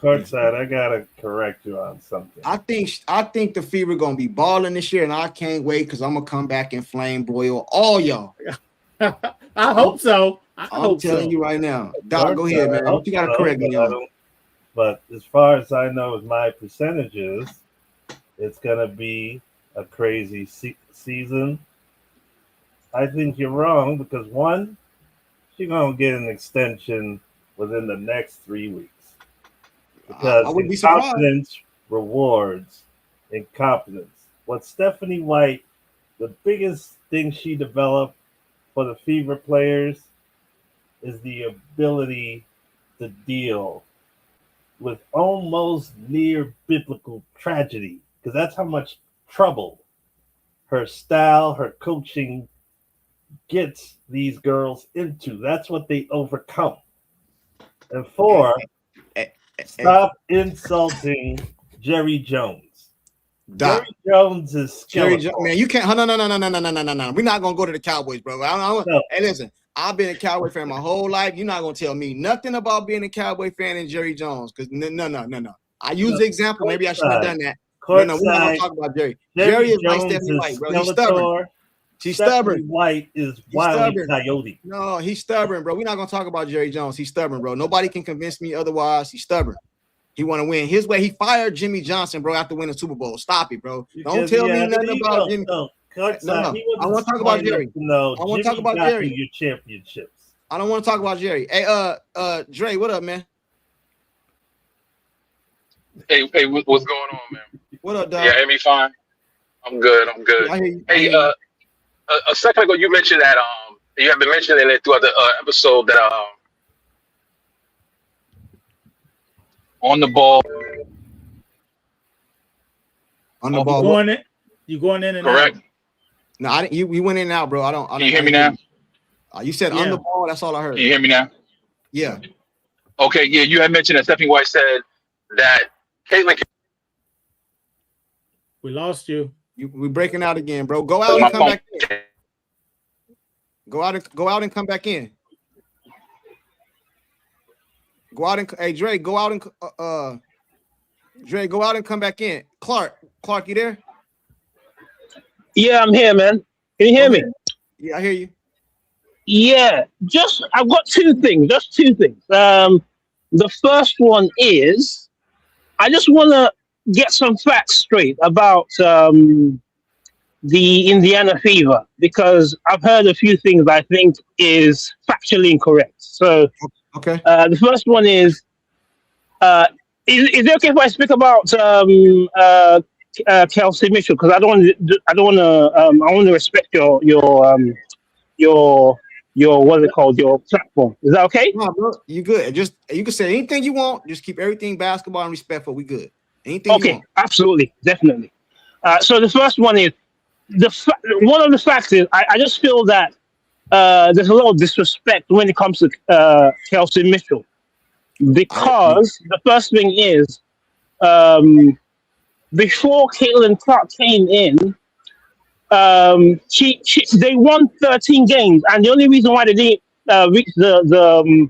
Courtside, I gotta correct you on something. I think the Fever gonna be balling this year, and I can't wait because I'm gonna come back and flame broil all y'all. I hope so. I'm telling you right now. Doc, go ahead, man. What you gotta correct me on? But as far as I know, with my percentages, it's gonna be a crazy season. I think you're wrong because one, she's gonna get an extension within the next 3 weeks because I wouldn't be surprised. Confidence rewards incompetence. What Stephanie White, the biggest thing she developed for the Fever players is the ability to deal with almost near biblical tragedy, because that's how much trouble her style, her coaching gets these girls into. That's what they overcome. And four, stop insulting Jerry Jones. Doc. Jerry Jones is skeletal. Man, you can't. No. We're not gonna go to the Cowboys, bro. Hey, listen. I've been a Cowboy fan my whole life. You're not gonna tell me nothing about being a Cowboy fan and Jerry Jones, because no. I use the example. Maybe I should have done that. No, we're not gonna talk about Jerry. Jerry is like Stephanie White, bro. He's stubborn. She's stubborn. White is Wile E. Coyote. No, he's stubborn, bro. We're not gonna talk about Jerry Jones. He's stubborn, bro. Nobody can convince me otherwise. He's stubborn. He want to win his way. He fired Jimmy Johnson, bro, after winning the Super Bowl. Stop it, bro. Don't tell me nothing about Jimmy. No. I want to talk about Jerry. No, I want to talk about Jerry. Your championships. I don't want to talk about Jerry. Hey, Dre, what up, man? Hey, what's going on, man? What up, dog? Yeah, hear me fine? I'm good. I hear you. Hey, a second ago you mentioned that you have been mentioning it throughout the episode that on the ball. On the ball. You going in and correct? Out. No, I didn't. You went in and out, bro. I don't. Can you hear me now? You said on the ball. That's all I heard. Can you hear me now? Yeah. Okay. Yeah, you had mentioned that Stephanie White said that Caitlin. We lost you. We're breaking out again, bro. Go out and come back in. Go out and come back in. Go out and hey Dre, go out and Dre, go out and come back in. Clark, you there? Yeah, I'm here, man. Can you hear me? Yeah, I hear you. Yeah, I've got two things. Just two things. The first one is I just want to get some facts straight about the Indiana Fever, because I've heard a few things I think is factually incorrect. So, okay. The first one is it okay if I speak about Kelsey Mitchell? Because I want to respect your what's it called, your platform. Is that okay? No, bro, you good. You can say anything you want. Just keep everything basketball and respectful. We good. Anything you want. Absolutely, definitely. So the first one is one of the facts is I just feel that there's a lot of disrespect when it comes to Kelsey Mitchell, because the first thing is before Caitlin Clark came in, they won 13 games, and the only reason why they didn't reach the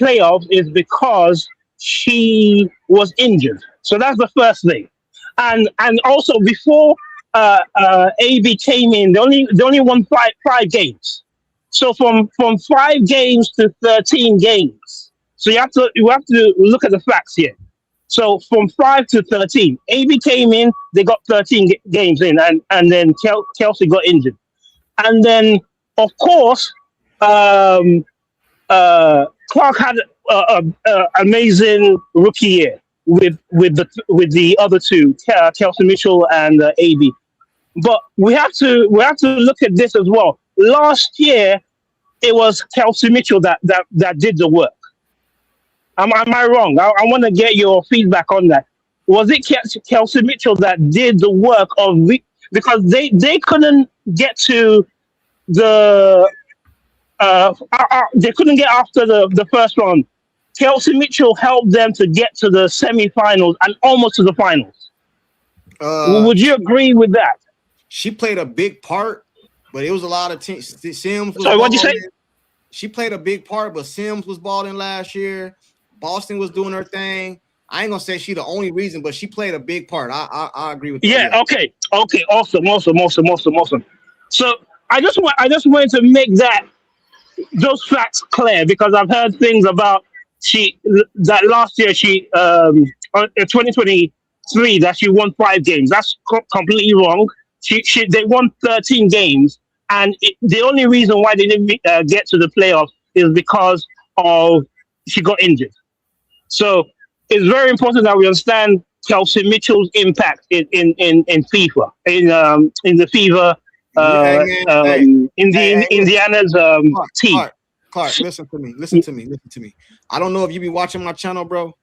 playoffs is because she was injured. So that's the first thing, and also before AB came in, they only won five games. So from 5 games to 13 games. So you have to look at the facts here. So from 5 to 13, AB came in, they got 13 games in, and then Kelsey got injured. And then, of course, Clark had an amazing rookie year with the other two, Kelsey Mitchell and AB. But we have to look at this as well. Last year, it was Kelsey Mitchell that did the work. Am I wrong? I want to get your feedback on that. Was it Kelsey Mitchell that did the work because they couldn't get to the they couldn't get after the first round. Kelsey Mitchell helped them to get to the semifinals and almost to the finals. Would you agree with that? She played a big part, but it was a lot of Sims. Sorry, what'd you say? She played a big part, but Sims was balling last year. Boston was doing her thing. I ain't gonna say she the only reason, but she played a big part. I agree with that. Yeah. Okay. Awesome. So I just wanted to make those facts clear, because I've heard things about that last year she 2023 that she won 5 games. That's completely wrong. They won 13 games, and the only reason why they didn't get to the playoffs is because she got injured. So it's very important that we understand Kelsey Mitchell's impact in FIFA, in the Fever, Indiana's team. Clark, listen to me. I don't know if you be watching my channel, bro,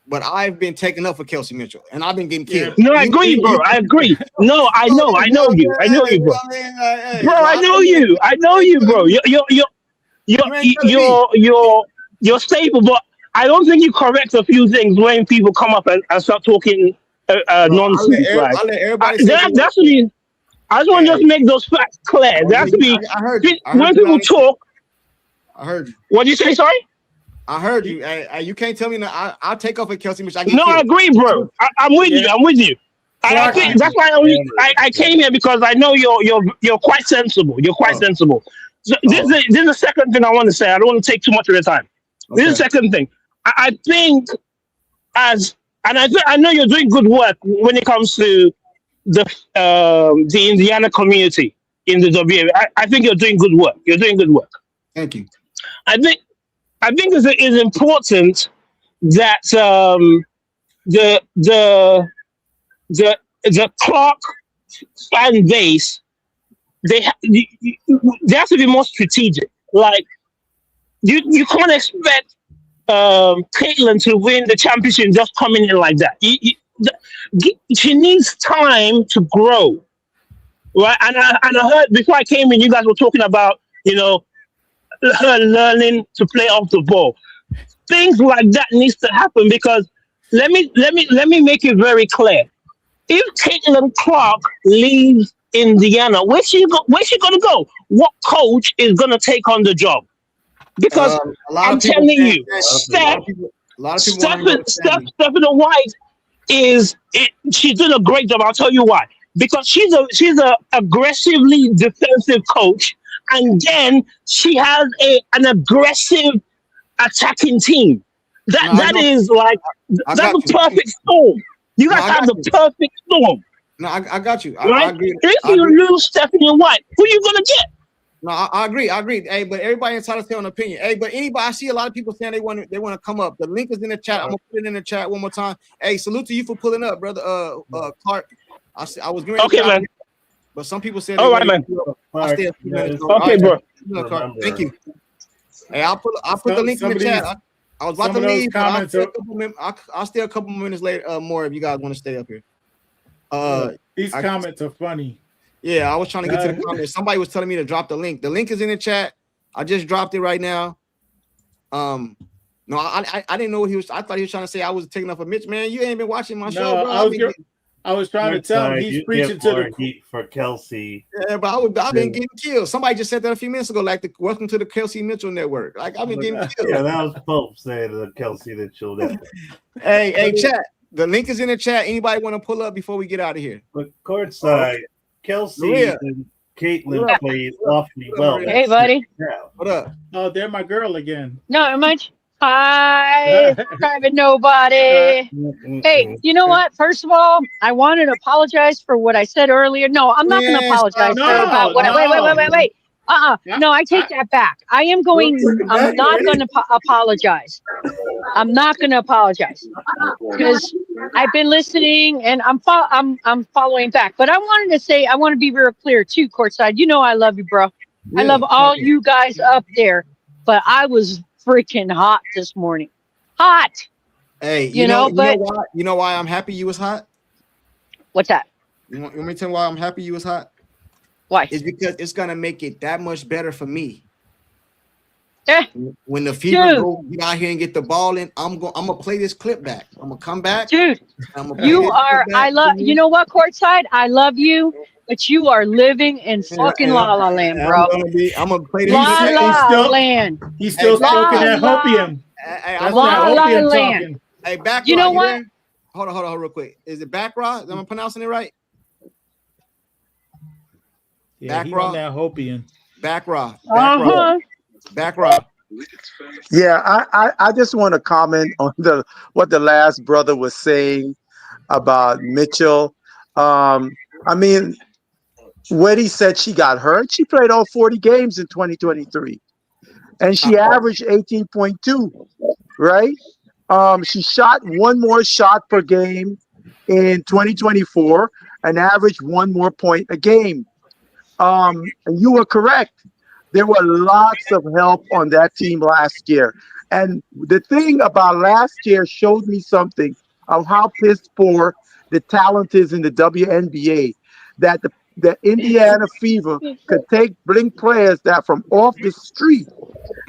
but I've been taking up for Kelsey Mitchell, and I've been getting killed. No, I agree, bro. I agree. No, I know you, bro. Bro, I know you, bro. You're stable, but I don't think you correct a few things when people come up and start talking nonsense. I'll let everybody That's what I just want to just make those facts clear. There has to be when people talk. I heard you. What did you say? Sorry. I heard you. You can't tell me that. I'll take off for Kelsey Mitchell. I agree, bro. I'm with you. I think that's why I came here, because I know you're quite sensible. So this is the second thing I want to say. I don't want to take too much of your time. Okay. This is the second thing. I think I know you're doing good work when it comes to the Indiana community in the WA. I think you're doing good work. Thank you. I think it's important that the Clark fan base, they have to be more strategic. Like you can't expect Caitlin to win the championship just coming in like that. She needs time to grow, right? And I heard before I came in, you guys were talking about her learning to play off the ball. Things like that needs to happen, because let me make it very clear. If Caitlin Clark leaves Indiana, where's she gonna go? What coach is gonna take on the job? Because I'm telling you, Steph, A lot of people want to know the family. Stephanie White she's doing a great job. I'll tell you why. Because she's a aggressively defensive coach, and then she has an aggressive attacking team. That's a perfect storm. You guys have the perfect storm. No, I got you. Right? I agree. If you lose Stephanie White, who are you gonna get? No, I agree. Hey, but everybody entitled to their own opinion. Hey, but anybody, I see a lot of people saying they want to come up. The link is in the chat. I'm gonna put it in the chat one more time. Hey, salute to you for pulling up, brother. Clark. I was going. Okay, man. But some people said. All right, man. I'll stay a few minutes. Okay, bro. Thank you. Hey, I'll put the link in the chat. I was about to leave. I'll stay a couple minutes later. More if you guys want to stay up here. These comments are funny. Yeah, I was trying to get to the comments. Somebody was telling me to drop the link. The link is in the chat. I just dropped it right now. No, I didn't know what he was. I thought he was trying to say I was taking up a Mitch. Man, you ain't been watching my show, bro. I was trying to tell him he's preaching to the heat for Kelsey. Yeah, but I've been getting killed. Somebody just said that a few minutes ago, like welcome to the Kelsey Mitchell Network. Like I've been getting killed. Yeah, that was Pope saying to Kelsey Mitchell Network. Hey, chat. The link is in the chat. Anybody want to pull up before we get out of here? But courtside, Kelsey and Caitlin played awfully well. Hey, buddy. What up? Oh, they're my girl again. Not much. Hi, private nobody. Hey, you know what? First of all, I wanted to apologize for what I said earlier. No, I'm not going to apologize about what. Wait. No, I take that back. I'm not going to apologize. I'm not going to apologize because I've been listening and I'm following back. But I wanted to say, I want to be real clear too, Courtside. You know I love you, bro. I love all you guys up there. But I was freaking hot this morning. Hot. Hey, you know why I'm happy you was hot? What's that? You want me to tell you why I'm happy you was hot? Why? It's because it's gonna make it that much better for me. When the Fever get out here and get the ball in, I'm gonna play this clip back. I'm gonna come back, dude. You know what, Courtside? I love you, but you are living in fucking La La Land, bro. I'm gonna play this. La La Land. He's still smoking that hopium. La La Land. Hey, back. You know what? Hold on, real quick. Is it Backraw? Am I pronouncing it right? Yeah, he on that hopium. Backraw. Backraw. Yeah, I just want to comment on what the last brother was saying about Mitchell. I mean, when he said she got hurt, she played all 40 games in 2023, and she averaged 18.2, right? She shot one more shot per game in 2024 and averaged one more point a game. And you were correct. There were lots of help on that team last year. And the thing about last year showed me something of how piss poor the talent is in the WNBA, that the Indiana Fever could bring players that from off the street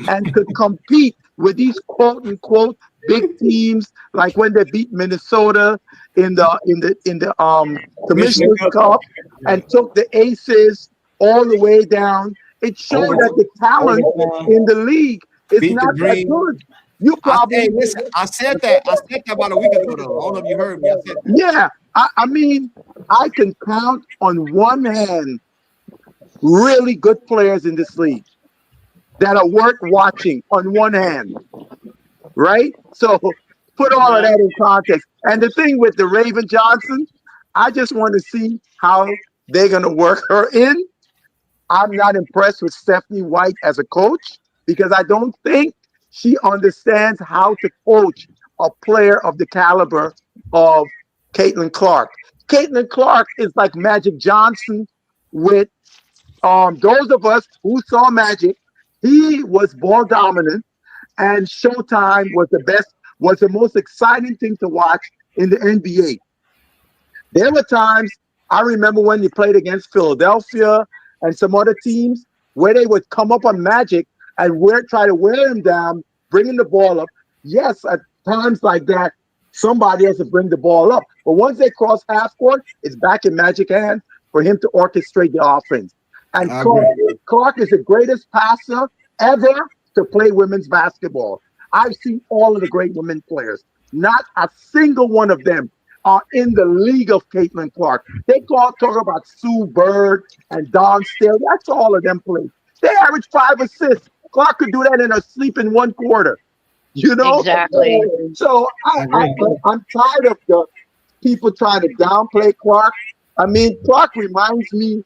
and could compete with these quote unquote big teams, like when they beat Minnesota in the Commissioner's Cup and took the Aces all the way down. It showed that the talent in the league is not that good. You probably listen. I said that about a week ago, though. I don't know if you heard me. I said that. Yeah, I mean, I can count on one hand really good players in this league that are worth watching on one hand, right? So put all of that in context. And the thing with the Raven Johnson, I just want to see how they're going to work her in. I'm not impressed with Stephanie White as a coach because I don't think she understands how to coach a player of the caliber of Caitlin Clark. Caitlin Clark is like Magic Johnson with those of us who saw Magic. He was ball dominant, and Showtime was the most exciting thing to watch in the NBA. There were times, I remember when they played against Philadelphia and some other teams where they would come up on Magic and try to wear him down, bringing the ball up. Yes, at times like that, somebody has to bring the ball up. But once they cross half court, it's back in Magic's hands for him to orchestrate the offense. And Clark is the greatest passer ever to play women's basketball. I've seen all of the great women players. Not a single one of them are in the league of Caitlin Clark. They talk about Sue Bird and Dawn Staley. That's all of them play. They average 5 assists. Clark could do that in her sleep in 1 quarter. You know? Exactly. So I'm tired of the people trying to downplay Clark. I mean, Clark reminds me,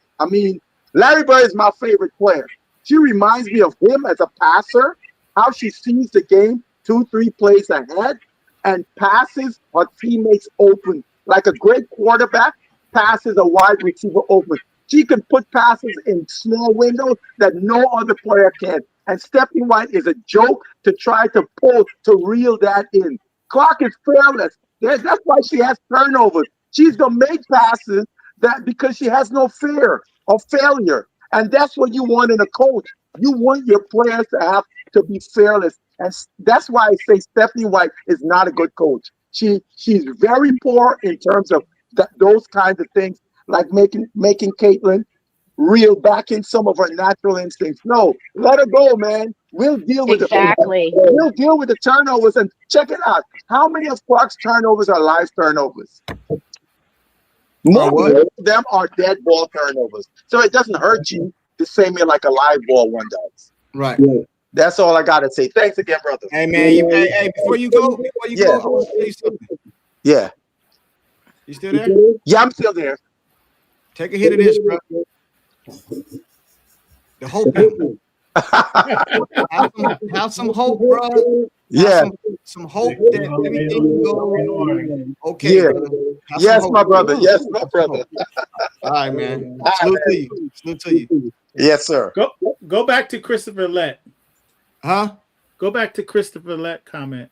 Larry Bird is my favorite player. She reminds me of him as a passer, how she sees the game 2-3 plays ahead and passes her teammates open. Like a great quarterback passes a wide receiver open. She can put passes in small windows that no other player can. And Stephanie White is a joke to try to reel that in. Clark is fearless. That's why she has turnovers. She's going to make passes because she has no fear of failure. And that's what you want in a coach. You want your players to be fearless. And that's why I say Stephanie White is not a good coach. She's very poor in terms of those kinds of things, like making Caitlin reel back in some of her natural instincts. No, let her go, man. We'll deal with We'll deal with the turnovers. And check it out. How many of Clark's turnovers are live turnovers? Most of them are dead ball turnovers. So it doesn't hurt you the same way like a live ball one does. Right. Yeah. That's all I gotta say. Thanks again, brother. Hey man, before you go, I want to tell you something. Yeah. You still there? Yeah, I'm still there. Take a hit of this, bro. The hope. have some hope, bro. Yeah. Some hope that everything will go okay. Yeah. Yes, my brother. Yes, my brother. All right, man. Salute to you. Salute to you. Yes, sir. Go back to Christopher Lett. Huh? Go back to Christopher Lett comment.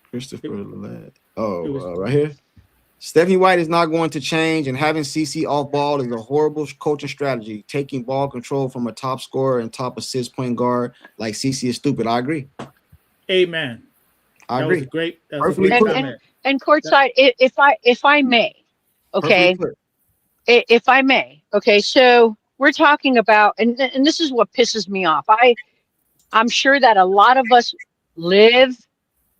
Christopher Lett. Right here. Stephanie White is not going to change, and having CC off ball is a horrible coaching strategy. Taking ball control from a top scorer and top assist point guard like CC is stupid. I agree. Amen. I agree. Was great. That was a great comment. And Courtside, if I may, okay, if I may, okay. So we're talking about, and this is what pisses me off. I'm sure that a lot of us live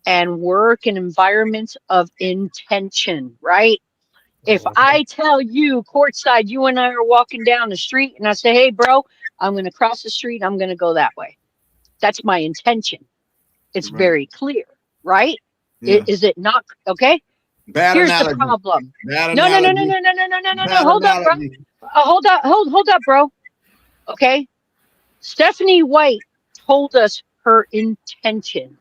and work in environments of intention, right? If I tell you, Courtside, you and I are walking down the street and I say, hey, bro, I'm going to cross the street. I'm going to go that way. That's my intention. It's very clear, right? Yeah. Is it not? Okay. Bad Here's analogy. the problem. Bad No. analogy. Hold up, bro. Hold up, bro. Okay. Stephanie White told us her intention.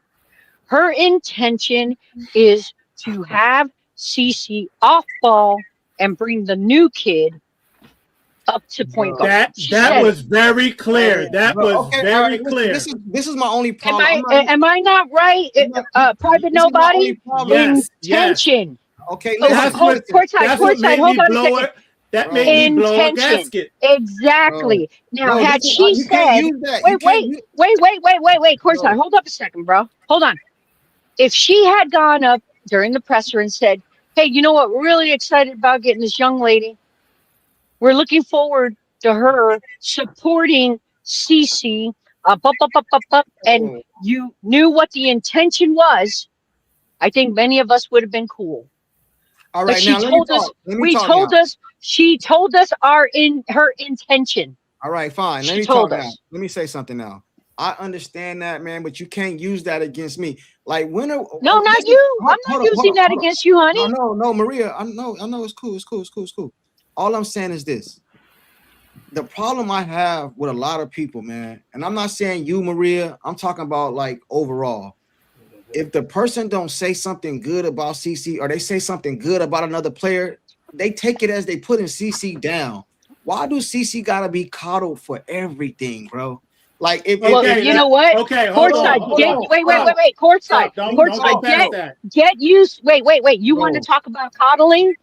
Her intention is to have CC off ball and bring the new kid up to point guard. That was very clear. That was very clear. This is my only problem. Am I not right? Private nobody? Intention. Okay, Courtside, hold on a second. That made me blow a gasket. Exactly. Now, had she said, wait, Courtside, hold up a second, bro. Hold on. If she had gone up during the presser and said, hey, you know what? We're really excited about getting this young lady. We're looking forward to her supporting CC, and you knew what the intention was, I think many of us would have been cool. All right, but she now told us, she told us her intention. All right, fine. Let me talk now. Let me say something now. I understand that, man, but you can't use that against me. Like not you. I'm not using that against you, honey. No, Maria. I know. It's cool. All I'm saying is this. The problem I have with a lot of people, man, and I'm not saying you, Maria, I'm talking about like overall. If the person don't say something good about CC or they say something good about another player, they take it as they putting CC down. Why do CC gotta be coddled for everything, bro? Like you know what? Okay, Courtside, wait. Courtside, get used. Wait. You want to talk about coddling?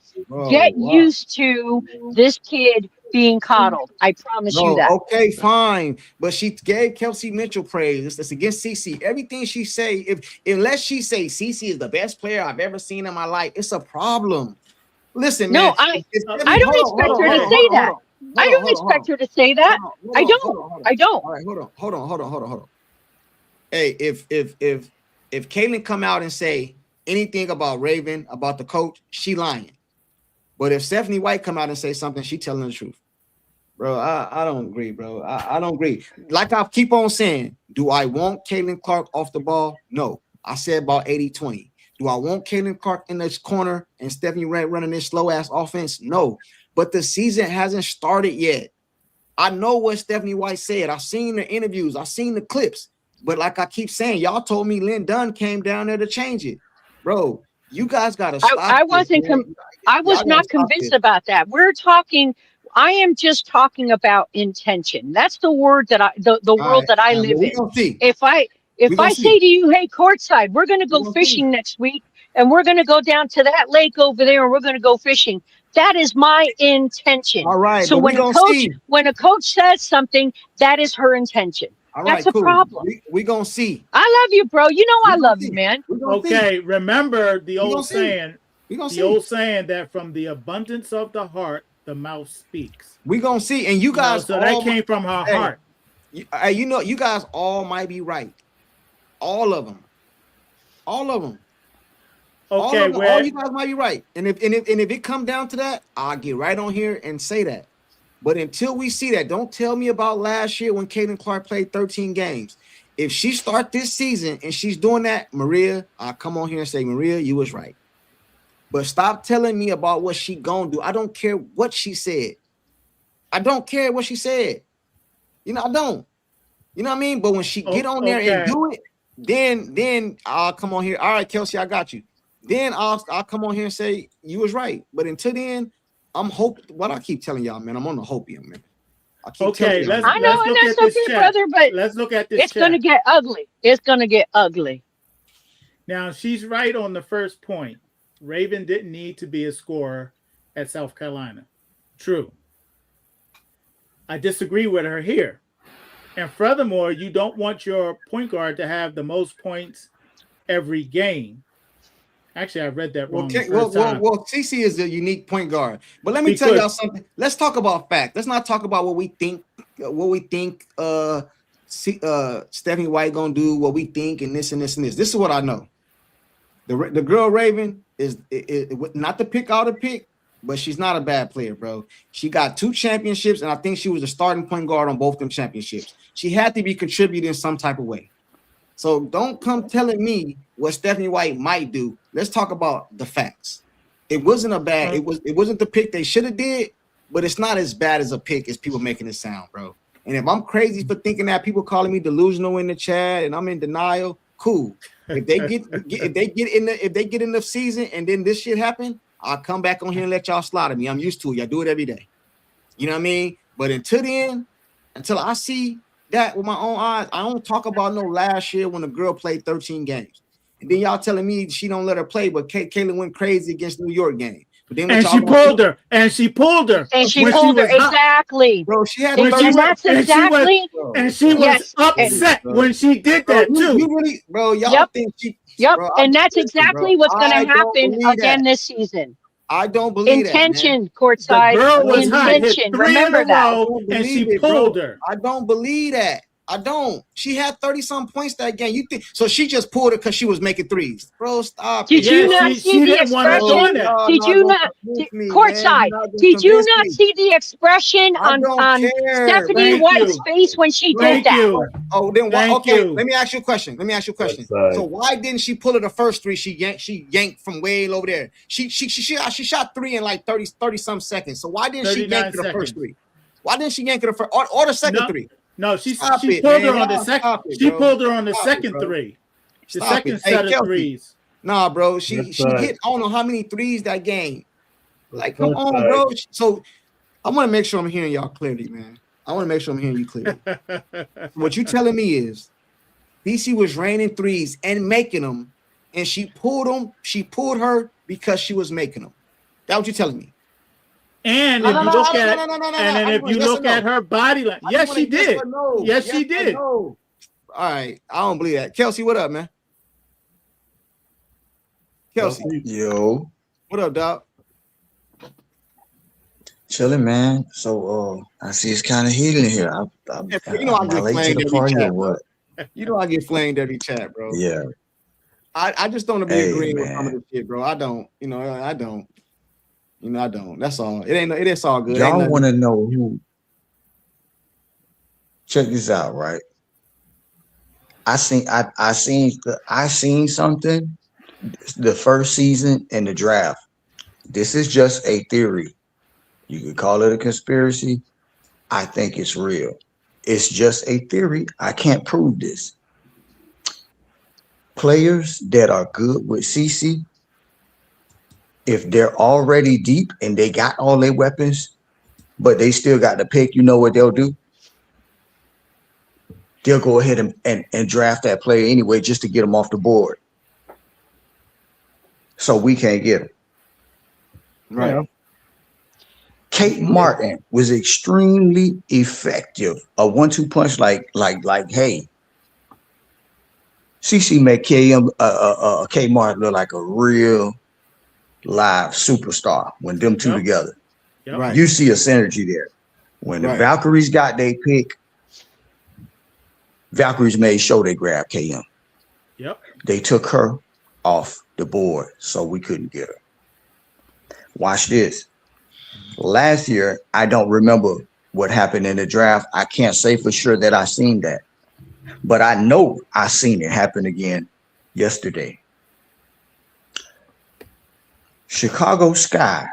Get used to this kid being coddled. I promise you that. Okay, fine. But she gave Kelsey Mitchell praise. That's against CC. Everything she say, unless she say CC is the best player I've ever seen in my life, it's a problem. Listen, man. I don't expect her to say that. I don't expect her to say that. I don't. All right, hold on. Hey, if Caitlin come out and say anything about Raven, about the coach, she lying. But if Stephanie White come out and say something, she telling the truth. Bro, I don't agree, bro. I don't agree. Like I keep on saying, do I want Caitlin Clark off the ball? No. I said about 80-20. Do I want Caitlin Clark in this corner and Stephanie White running this slow-ass offense? No. But the season hasn't started yet. I know what Stephanie White said. I've seen the interviews. I've seen the clips. But like I keep saying, y'all told me Lynn Dunn came down there to change it. Bro, you guys got to stop. I was not convinced about that. We're talking, I am just talking about intention. That's the word that the world that I live in. If I say to you, hey, Courtside, we're going to go fishing next week, and we're going to go down to that lake over there, and we're going to go fishing. That is my intention. All right. So when a coach says something, that is her intention. All That's right, a problem. We gonna see. I love you, bro. You know I love you, man. Okay, remember the old see. saying. The old saying that from the abundance of the heart, the mouth speaks. We gonna see, and you guys. So that came from her heart. You know, you guys all might be right. All of them. Okay, all you guys might be right. And if it come down to that, I'll get right on here and say that. But until we see that, don't tell me about last year when Caitlin Clark played 13 games. If she start this season and she's doing that, Maria, I'll come on here and say, Maria, you was right. But stop telling me about what she gonna do. I don't care what she said. I don't care what she said. You know, I don't. You know what I mean? But when she get on there and do it, then I'll come on here. All right, Kelsey, I got you. Then I'll come on here and say you was right. But until then, I'm what I keep telling y'all, man. I'm on the hopium, man. I keep telling y'all. I know, and that's okay, brother. But let's look at this. It's gonna get ugly. It's gonna get ugly. Now she's right on the first point. Raven didn't need to be a scorer at South Carolina. True. I disagree with her here. And furthermore, you don't want your point guard to have the most points every game. Actually, I read that wrong. Well, CC is a unique point guard. But let me tell y'all something. Let's talk about fact. Let's not talk about what we think. Stephanie White gonna do. What we think, and this and this and this. This is what I know. The girl Raven is not to pick out a pick, but she's not a bad player, bro. She got 2 championships, and I think she was a starting point guard on both them championships. She had to be contributing in some type of way. So don't come telling me what Stephanie White might do. Let's talk about the facts. It wasn't a bad. It wasn't the pick they should have did, but it's not as bad as a pick as people making it sound, bro. And if I'm crazy for thinking that, people calling me delusional in the chat, and I'm in denial, cool. If they get in the season and then this shit happen, I'll come back on here and let y'all slaughter me. I'm used to it. Y'all do it every day. You know what I mean? But until then, until I see that with my own eyes, I don't talk about no last year when the girl played 13 games. And then y'all telling me she don't let her play, but Caitlin went crazy against New York game. But then she pulled her. Exactly. Bro, she had and she was upset when she did that too. You really, bro, y'all think she Bro, and that's exactly what's going to happen again this season. I don't believe intention, Courtside. The girl was intention. Remember that. And she pulled her. I don't believe that. I don't. She had 30-some points that game. You think so? She just pulled it because she was making threes, bro. Stop. Did you not see the expression? Did you not, Courtside? Did you not see the expression on Stephanie White's face when she did that? Oh, then why? Okay, let me ask you a question. So why didn't she pull it the first three? She yanked from way over there. She shot 3 in like 30-some seconds. So why didn't she yank it the first 3? Why didn't she yank it the first or the second 3? No, she pulled her on the second. She pulled her on the second 3. The second set of threes. Nah, bro. She hit I don't know how many threes that game. Like, come on, bro. So I want to make sure I'm hearing y'all clearly, man. I want to make sure I'm hearing you clearly. What you telling me is DC was raining threes and making them, and she pulled them. She pulled her because she was making them. That's what you're telling me. And if you look at if you look at her body language, yes, she did. Yes, she did. All right, I don't believe that. Kelsey, what up, man? Kelsey, yo, what up, dog? Chilling, man. So, I see it's kind of heated in here. I'm you know I'm late to the party or what? You know I get flamed every chat, bro. Yeah. I just don't want to be Hey, agreeing with some of man. this shit, bro. I don't. You know, I don't. You know, I don't. That's all. It is all good. Ain't Y'all nothing. want to know who? Check this out, right? I seen something the first season in the draft. This is just a theory. You could call it a conspiracy. I think it's real. It's just a theory. I can't prove this. Players that are good with CC, if they're already deep and they got all their weapons, but they still got the pick, you know what they'll do? They'll go ahead and draft that player anyway just to get them off the board. So we can't get them. Right. Yeah. Kate Martin was extremely effective. A 1-2 punch like hey, CC made Kate Martin look like a real live superstar when them two together. Yep. Right. You see a synergy there. When the Valkyries got their pick, Valkyries made sure they grabbed KM. Yep. They took her off the board, so we couldn't get her. Watch this. Last year, I don't remember what happened in the draft. I can't say for sure that I seen that, but I know I seen it happen again yesterday. Chicago Sky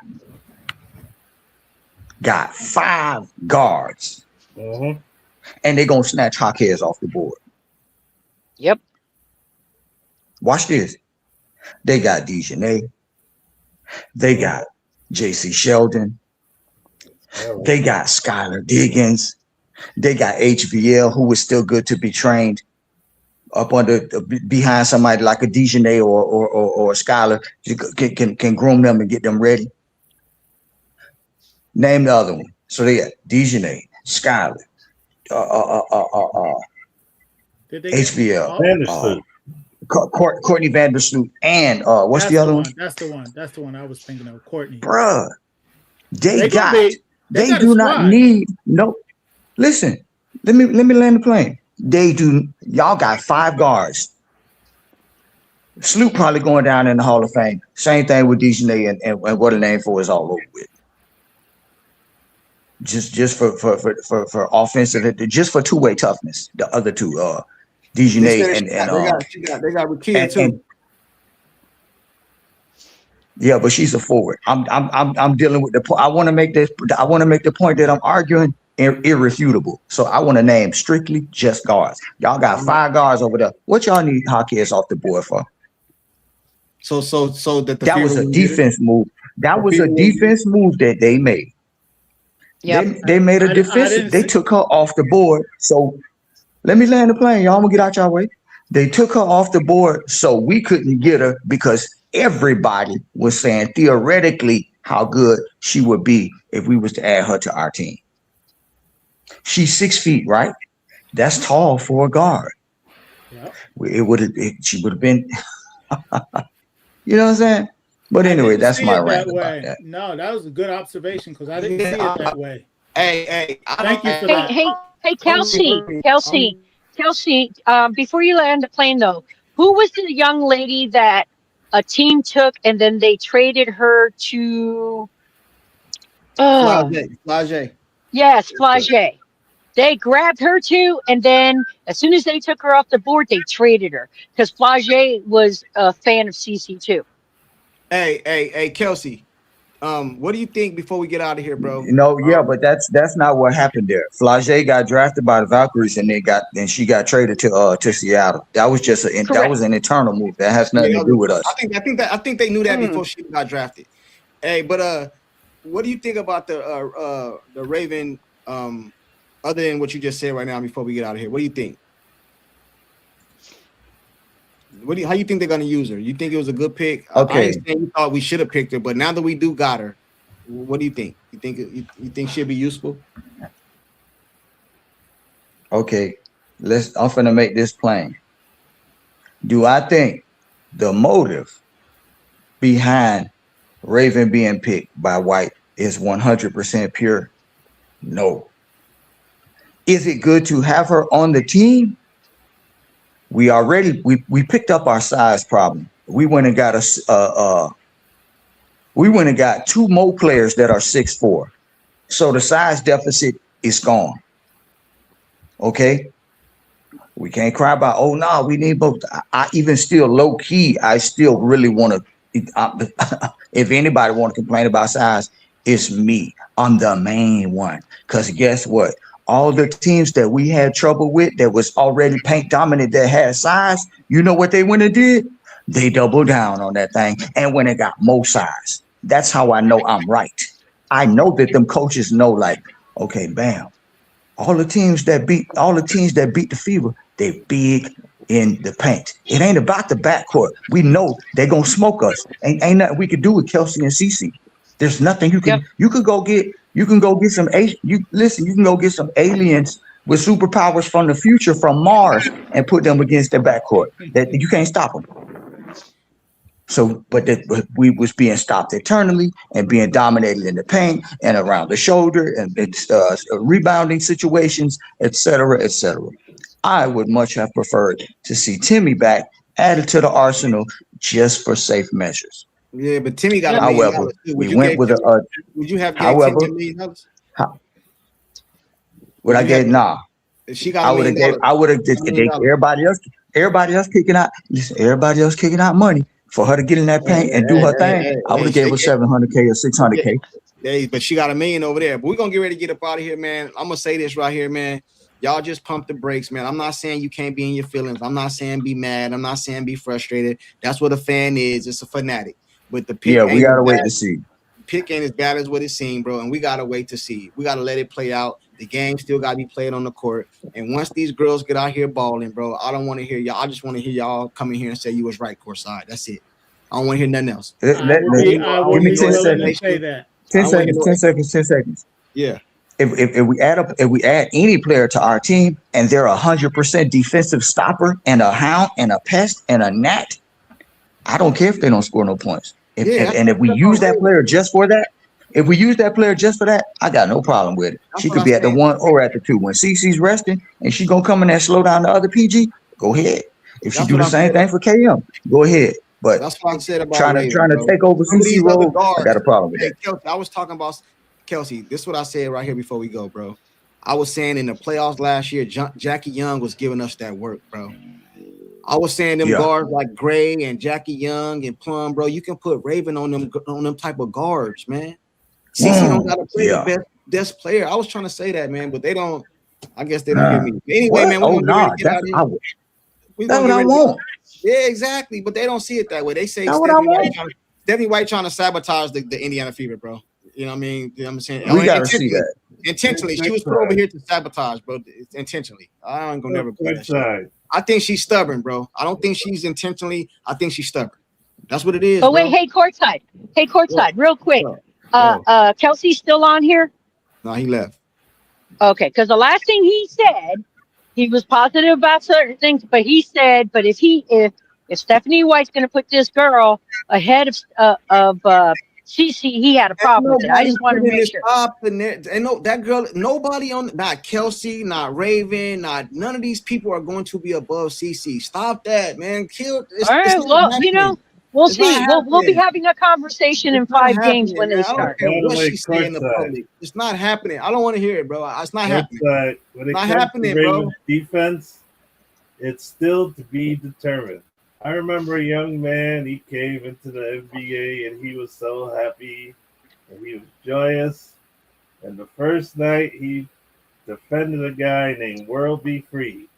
got 5 guards, and they're gonna snatch Hawkheads off the board. Yep. Watch this. They got Dejanay. They got JC Sheldon. They got Skylar Diggins. They got HVL, who is still good to be trained up under behind somebody like a Dejanay or Skylar. You can groom them and get them ready. Name the other one. So they got Dejanay, Skylar, HVL, Courtney Vandersloot, and what's the other one? That's the one. That's the one I was thinking of. Courtney. Bruh, they got do a not squad. need no. Listen, let me land the plane. They do. Y'all got 5 guards. Sloop probably going down in the Hall of Fame. Same thing with Dejanay and what the name for is all over with. Just for offensive, just for two-way toughness. The other two, Dejanay and they got Rakia too. Yeah, but she's a forward. I'm dealing with the point. I want to make the point that I'm arguing irrefutable. So I want to name strictly just guards. Y'all got 5 guards over there. What y'all need Hawkheads off the board for? So that was a defense move. That was a defense move that they made. Yep. They made a defensive. They took her off the board. So let me land the plane. Y'all gonna get out y'all way. They took her off the board, so we couldn't get her because everybody was saying theoretically how good she would be if we was to add her to our team. She's 6 feet, right? That's tall for a guard. Yep. She would have been. You know what I'm saying? But anyway, that's my rant about that. No, that was a good observation because I didn't see it that way. Hey, thank you for that. Hey, Kelsey. Before you land the plane, though, who was the young lady that a team took and then they traded her to? Flage. Yes, Flage. They grabbed her too, and then as soon as they took her off the board, they traded her because Flage was a fan of CC too. Hey, Kelsey. What do you think before we get out of here, bro? But that's not what happened there. Flage got drafted by the Valkyries, and she got traded to Seattle. That was just an internal move. That has nothing to do with us. I think they knew that before she got drafted. Hey, but what do you think about the Raven? Other than what you just said right now, before we get out of here, what do you think? How you think they're gonna use her? You think it was a good pick? Okay. I understand you thought we should have picked her, but now that we do got her, what do you think? You think she'll be useful? Okay, I'm gonna make this plain. Do I think the motive behind Raven being picked by White is 100% pure? No. Is it good to have her on the team? we picked up our size problem. We went and got two more players that are 6'4". So the size deficit is gone. Okay. We can't cry about, oh no, we need both. I even still low key, I still really want to, if anybody want to complain about size, it's me. I'm the main one. Because guess what? All the teams that we had trouble with that was already paint dominant that had size, you know what they went and did? They doubled down on that thing and when it got more size. That's how I know I'm right. I know that them coaches know, like, okay, bam. All the teams that beat the Fever, they big in the paint. It ain't about the backcourt. We know they're gonna smoke us. Ain't nothing we can do with Kelsey and Cece. There's nothing you can go get some aliens with superpowers from the future from Mars and put them against their backcourt. That you can't stop them. So, but we was being stopped eternally and being dominated in the paint and around the shoulder and rebounding situations, etc., etc. I would much have preferred to see Timmy back added to the arsenal just for safe measures. Yeah, but Timmy got $1 million. However, we went with a. Would you have gave however, Timmy $1 million? Would I get nah? She got I would have gave. I would have gave everybody else. Everybody else kicking out. Listen, everybody else kicking out money for her to get in that paint and do her thing. I would have gave her $700K or $600K. Yeah, but she got $1 million over there. But we're gonna get ready to get up out of here, man. I'm gonna say this right here, man. Y'all just pump the brakes, man. I'm not saying you can't be in your feelings. I'm not saying be mad. I'm not saying be frustrated. That's what a fan is. It's a fanatic. But the pick we gotta wait to see. Pick ain't as bad as what it seemed, bro. And we gotta wait to see. We gotta let it play out. The game still gotta be played on the court. And once these girls get out here balling, bro, I don't want to hear y'all. I just want to hear y'all come in here and say you was right, Courtside. That's it. I don't want to hear nothing else. I would be willing to say that. 10 seconds. Yeah. If we add any player to our team and they're 100% defensive stopper and a hound and a pest and a gnat, I don't care if they don't score no points. If we use that player just for that, I got no problem with it. She could be at the 1 or at the 2. When CC's resting and she gonna come in there and slow down the other PG, go ahead. If she do the same thing for KM, go ahead. But that's what I said about trying to take over CC role, I got a problem with that. Kelsey, I was talking about Kelsey. This is what I said right here before we go, bro. I was saying in the playoffs last year, Jackie Young was giving us that work, bro. I was saying them guards like Gray and Jackie Young and Plum, bro. You can put Raven on them type of guards, man. CC don't gotta play the best player. I was trying to say that, man, but they don't. I guess they don't hear me. Anyway, man, we're gonna get out of here. That's what I want. Yeah, exactly. But they don't see it that way. They say Stephanie White trying to sabotage the Indiana Fever, bro. You know what I mean? You know what I'm saying? We gotta see that. Intentionally. She was put over here to sabotage, bro. It's intentionally. I ain't gonna never play that shit. I think she's stubborn, bro. I don't think she's intentionally. I think she's stubborn. That's what it is. But wait, hey, Courtside, real quick. Kelsey's still on here? No, he left. Okay, because the last thing he said, he was positive about certain things, but he said, but if Stephanie White's going to put this girl ahead of CC, he had a problem with it. I just wanted to make sure. And no, that girl, nobody not Kelsey, not Raven, none of these people are going to be above CC. Stop that, man. All right, well, we'll see. We'll be having a conversation in 5 games when they start. What she say in the public. It's not happening. I don't want to hear it, bro. It's not happening. When it comes to Raven's defense, it's still to be determined. I remember a young man, he came into the NBA and he was so happy and he was joyous. And the first night he defended a guy named World Be Free.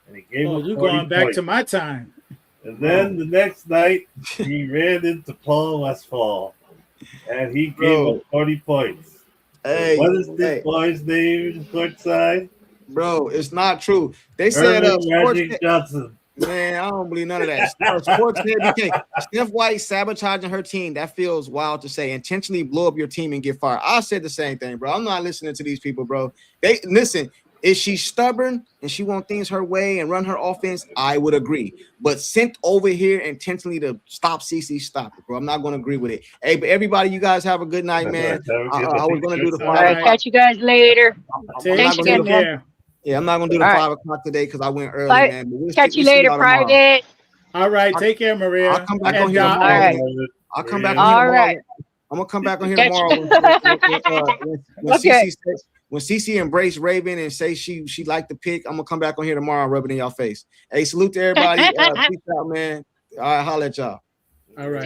And he gave him you're 40 going back points. to my time. And then the next night he ran into Paul Westphal and he gave him 40 points. Hey, what is this boy's name, Courtside? Bro, it's not true. They said Magic Johnson. Man, I don't believe none of that. Steph White sabotaging her team. That feels wild to say. Intentionally blow up your team and get fired. I said the same thing, bro. I'm not listening to these people, bro. They listen. If she's stubborn and she wants things her way and run her offense, I would agree. But sent over here intentionally to stop CC, stop it, bro. I'm not going to agree with it. Hey, but everybody, you guys have a good night, man. I was going to do the All right, catch you guys later. Thanks again, man. Yeah, I'm not gonna do the All 5 o'clock today because I went early, Bye. man. But Catch you we'll see later, y'all tomorrow. Private. All right, take care, Maria. I'll come back And on here Doc. tomorrow. All right. I'll come back on here All tomorrow. right. I'm gonna come back on here Catch tomorrow when Okay. Cece embraced Raven and say she liked the pick. I'm gonna come back on here tomorrow and rub it in y'all face. Hey, salute to everybody. Peace out, man. All right, holla at y'all. All right.